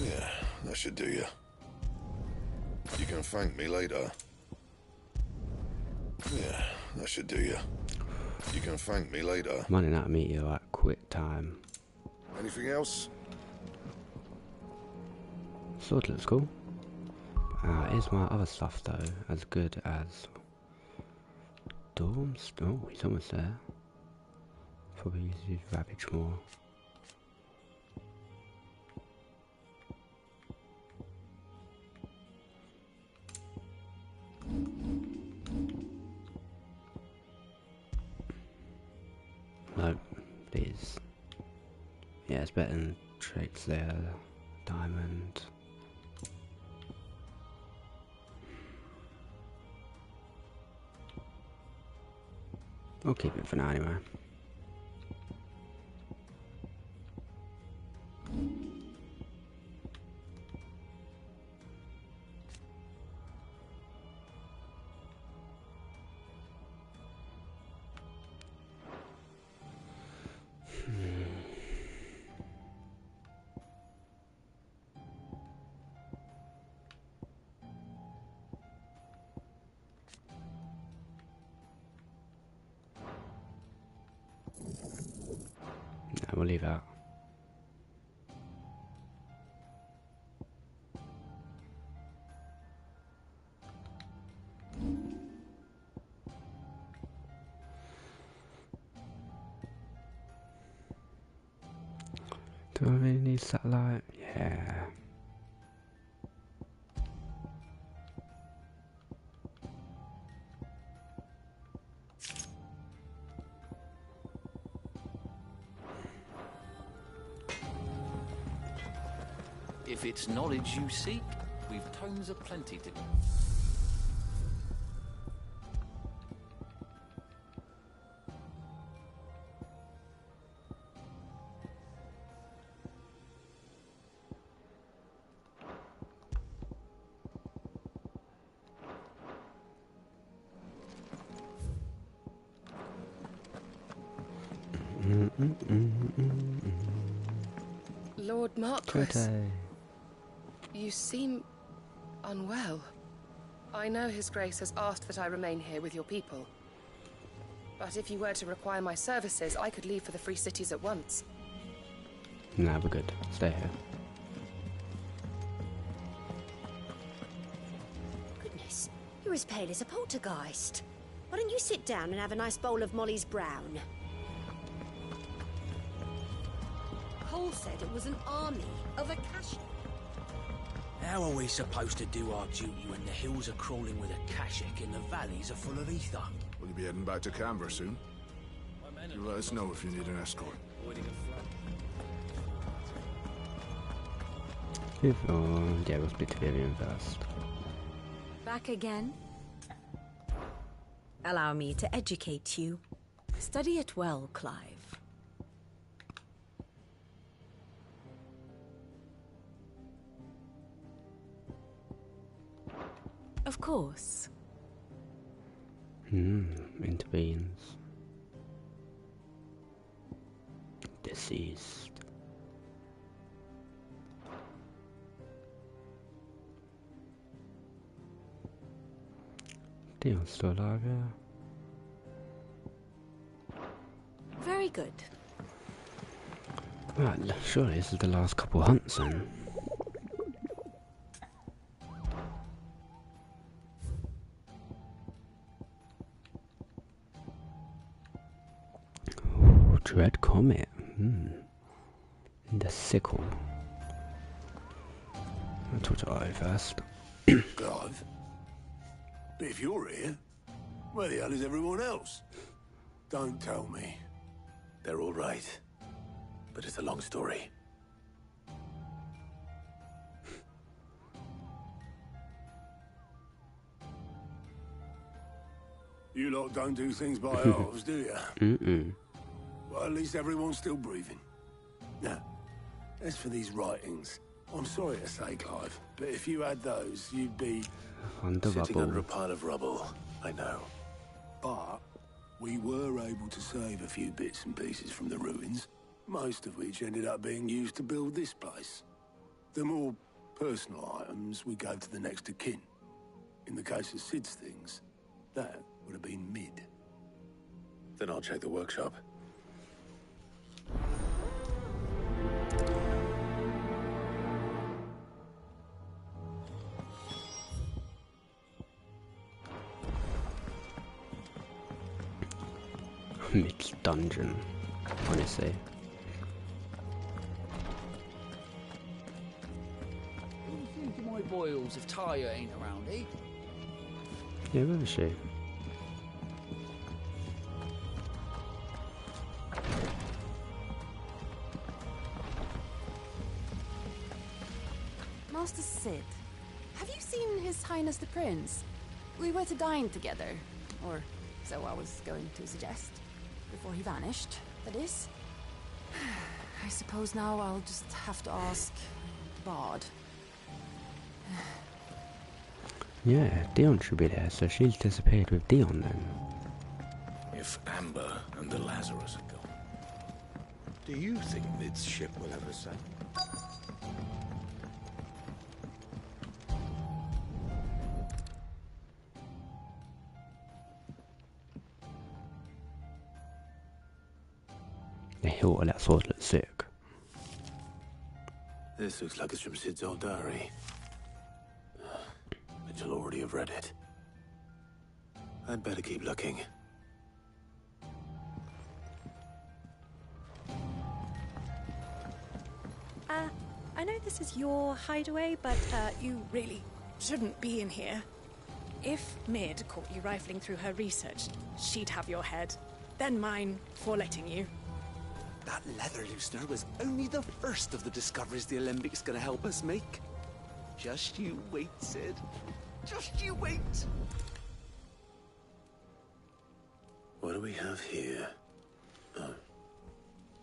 Yeah, that should do you. You can thank me later. Yeah, that should do you. You can thank me later. I'm running out of meteor at quick time. Anything else? Sword looks cool. Is my other stuff though as good as Dorm's? Oh, he's almost there. Probably use Ravage more. No, these. Yeah, it's better than tricks there. Diamond. I'll keep it for now anyway. We'll leave out. Do I really need satellite? Yeah. If it's knowledge you seek, we've tomes aplenty to... Lord Marquis, you seem unwell. I know His Grace has asked that I remain here with your people. But if you were to require my services, I could leave for the Free Cities at once. Nah, we're good. Stay here. Goodness, you're as pale as a poltergeist. Why don't you sit down and have a nice bowl of Molly's Brown? Cole said it was an army of Akashic. How are we supposed to do our duty when the hills are crawling with Akashic and the valleys are full of ether? Will you be heading back to Canberra soon? You let us know if you need an escort. Yeah, we'll split to Vivian first. Back again? Allow me to educate you. Study it well, Clive. Of course. Intervenes. Deceased. Dion's still alive, yeah. Very good. Right, surely this is the last couple hunts then. Red Comet. The sickle. I'll talk to Otto first. Clive? But if you're here, where the hell is everyone else? Don't tell me. They're all right. But it's a long story. You lot don't do things by halves, do you? Well, at least everyone's still breathing. Now, as for these writings, I'm sorry to say, Clive, but if you had those, you'd be... Sitting under a pile of rubble, I know. But we were able to save a few bits and pieces from the ruins, most of which ended up being used to build this place. The more personal items we gave to the next of kin. In the case of Sid's things, that would have been mid. Then I'll check the workshop. Mid's dungeon, honestly. Think to my boils if Tyre ain't around, eh? Yeah, where is she? Master Sid, have you seen His Highness the Prince? We were to dine together, or so I was going to suggest, before he vanished, that is. I suppose now I'll just have to ask Bard. Yeah, Dion should be there, so she's disappeared with Dion then. If Amber and the Lazarus are gone, Do you think Mid's ship will ever sail? The hilt of that sword looks sick. this looks like it's from Sid's old diary. Mitchell already have read it. I'd better keep looking. I know this is your hideaway, but you really shouldn't be in here. If Mid caught you rifling through her research, she'd have your head, then mine for letting you. That leather loosener was only the first of the discoveries the Alembics gonna help us make. Just you wait, Sid. Just you wait. What do we have here? Oh,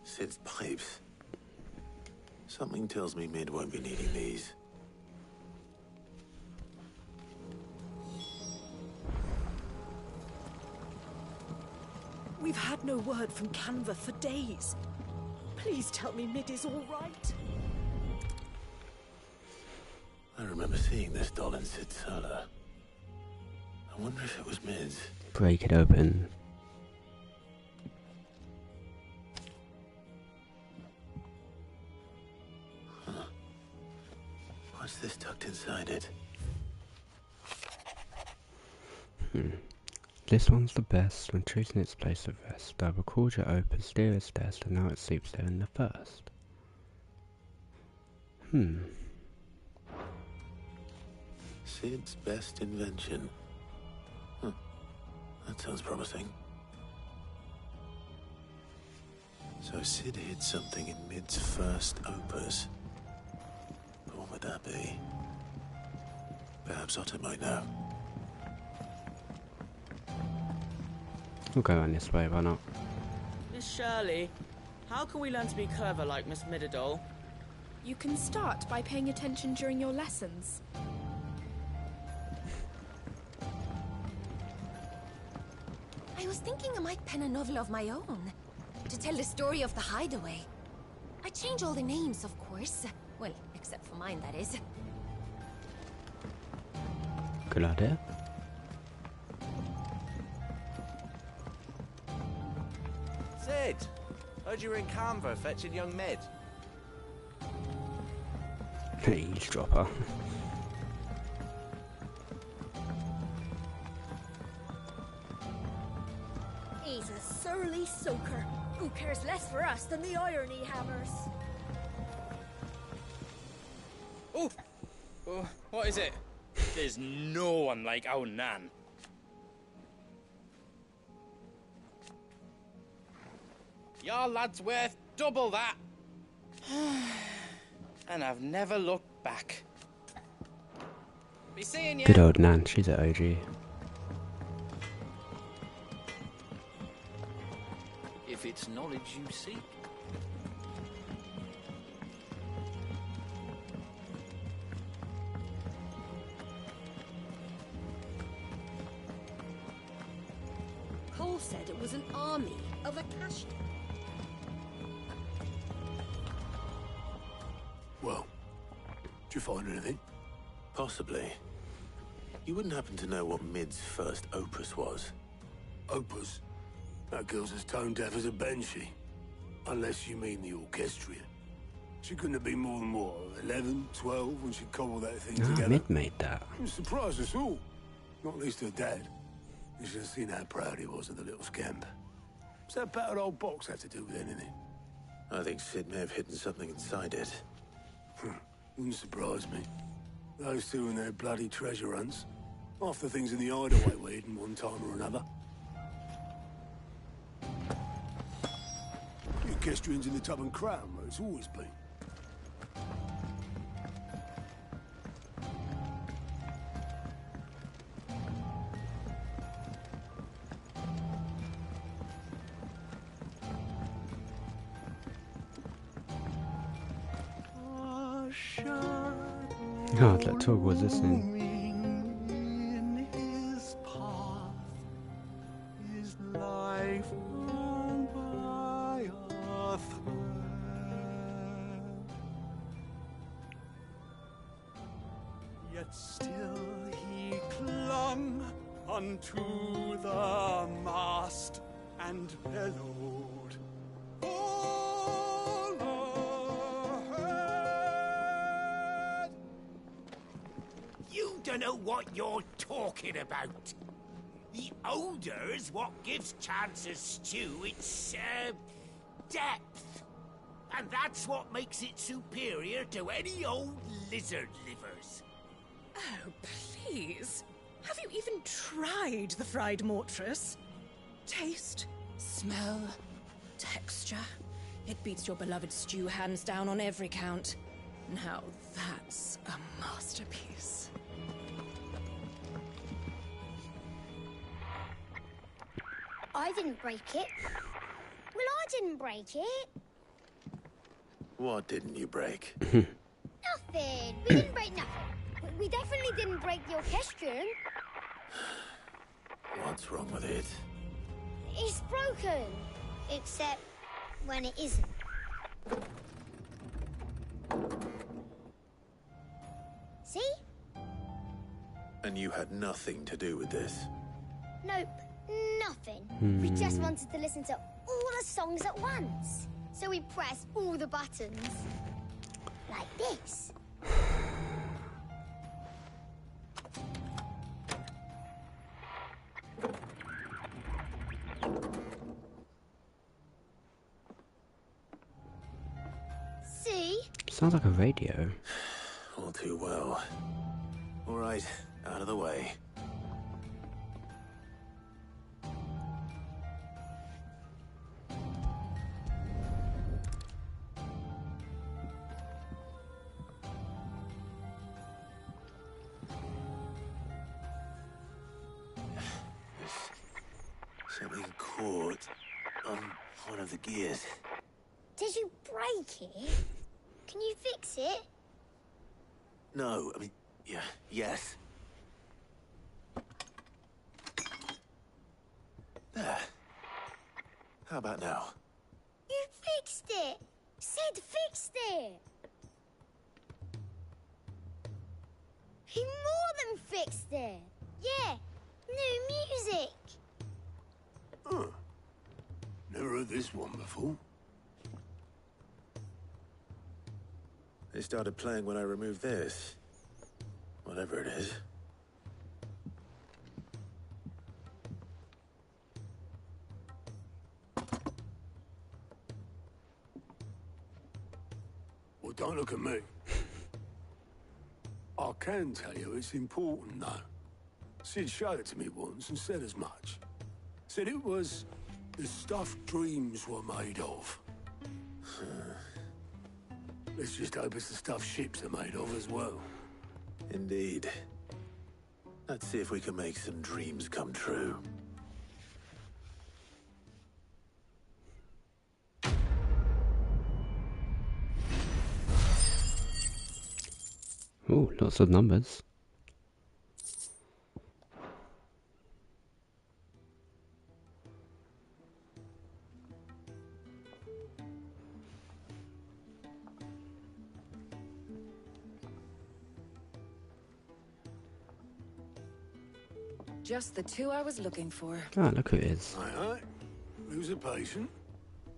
Sid's pipes. Something tells me Mid won't be needing these. We've had no word from Canva for days. Please tell me Mid is all right. I remember seeing this doll in Sid's cellar. I wonder if it was Mid's. Break it open. What's this tucked inside it? This one's the best when choosing its place of rest. I recalled your opus dearest nest, and now it sleeps there in the first. Sid's best invention. Huh. That sounds promising. So Sid hid something in Mid's first opus. But what would that be? Perhaps Otto might know. We'll go on this way, why not? Miss Shirley, how can we learn to be clever like Miss Midadol? You can start by paying attention during your lessons. I was thinking I might pen a novel of my own, to tell the story of the hideaway. I change all the names, of course. Well, except for mine, that is. Good idea. Sid, heard you were in Canva fetching young Med. Eavesdropper. He's a surly soaker. Who cares less for us than the irony hammers? Oh! Oh, what is it? There's no one like our Nan. Your lad's worth double that. And I've never looked back. Be seeing you. Good old Nan, she's an OG. If it's knowledge you seek. Cole said it was an army of Akashi. Well, did you find anything? Possibly. You wouldn't happen to know what Mid's first opus was? Opus? That girl's as tone deaf as a banshee. Unless you mean the orchestrion. She couldn't have been more than, what, 11, 12 when she cobbled that thing Ah, together? Mid made that. It surprised us all. Not least her dad. You should have seen how proud he was of the little scamp. What's that battered old box have to do with anything? I think Sid may have hidden something inside it. Wouldn't surprise me. Those two and their bloody treasure hunts. Half the things in the hideaway were hidden one time or another. The orchestrion's in the Tub and Crown, where it's always been. Oh, that talk was listening. Yet still he clung unto the mast and bellowed. All ahead! You don't know what you're talking about. The odor's what gives Chance's stew its, depth. And that's what makes it superior to any old lizard livers. Oh, please. Have you even tried the fried mortress? Taste, smell, texture. It beats your beloved stew hands down on every count. Now that's a masterpiece. I didn't break it. Well, I didn't break it. What didn't you break? Nothing. We didn't break nothing. We definitely didn't break the orchestrion. What's wrong with it? It's broken. Except when it isn't. See? And you had nothing to do with this? Nope. Nothing. We just wanted to listen to all the songs at once. So we pressed all the buttons. Like this. See? Sounds like a radio. All too well. All right, out of the way. Something caught on one of the gears. Did you break it? Can you fix it? No, I mean, yeah, yes. There. How about now? You fixed it! Sid fixed it! He more than fixed it! Yeah, new music! Huh. Never heard this one before. They started playing when I removed this. Whatever it is. don't look at me. I can tell you it's important, though. Sid showed it to me once and said as much. Said it was the stuff dreams were made of. Let's just hope it's the stuff ships are made of as well. Indeed. Let's see if we can make some dreams come true. Oh, lots of numbers. Just the two I was looking for. Ah, look who it is. Aye. Who's a patient?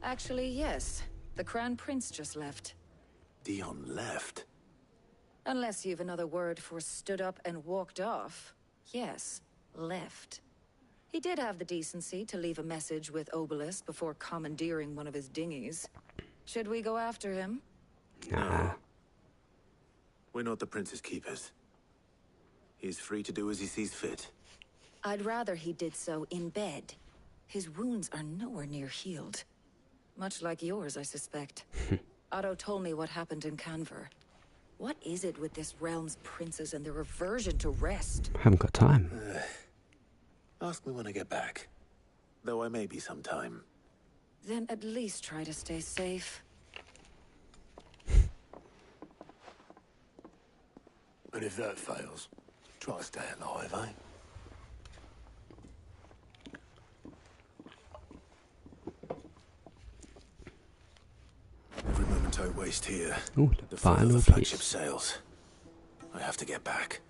Actually, yes. The Crown Prince just left. Dion left? Unless you've another word for stood up and walked off. Yes, left. He did have the decency to leave a message with Obelisk before commandeering one of his dinghies. Should we go after him? No. We're not the Prince's keepers. He's free to do as he sees fit. I'd rather he did so in bed. His wounds are nowhere near healed. Much like yours, I suspect. Otto told me what happened in Canver. What is it with this realm's princes and their aversion to rest? I haven't got time. Ask me when I get back. Though I may be sometime. Then at least try to stay safe. And if that fails, try to stay alive, eh? Every moment I waste here, Ooh, the further final the flagship piece. sails. I have to get back.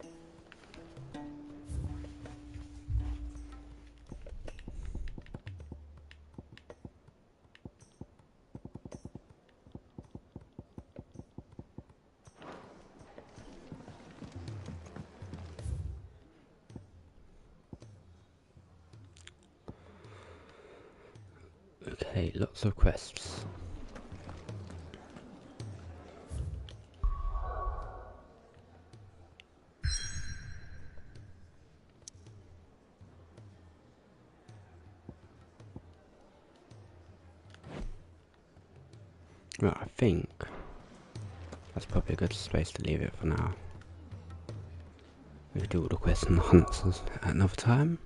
Okay, lots of quests. Right, I think that's probably a good space to leave it for now. We'll do all the quests and the hunts at another time.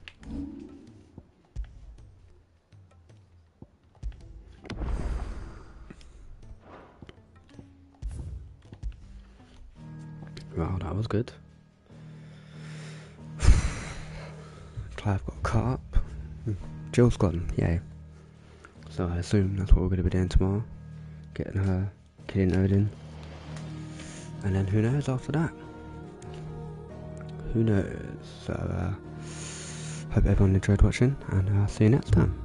Wow, that was good. Clive got caught up. Jill's gone, yay. So I assume that's what we're going to be doing tomorrow. Getting her, killing Odin. And then who knows after that? Who knows? So, hope everyone enjoyed watching, and see you next time.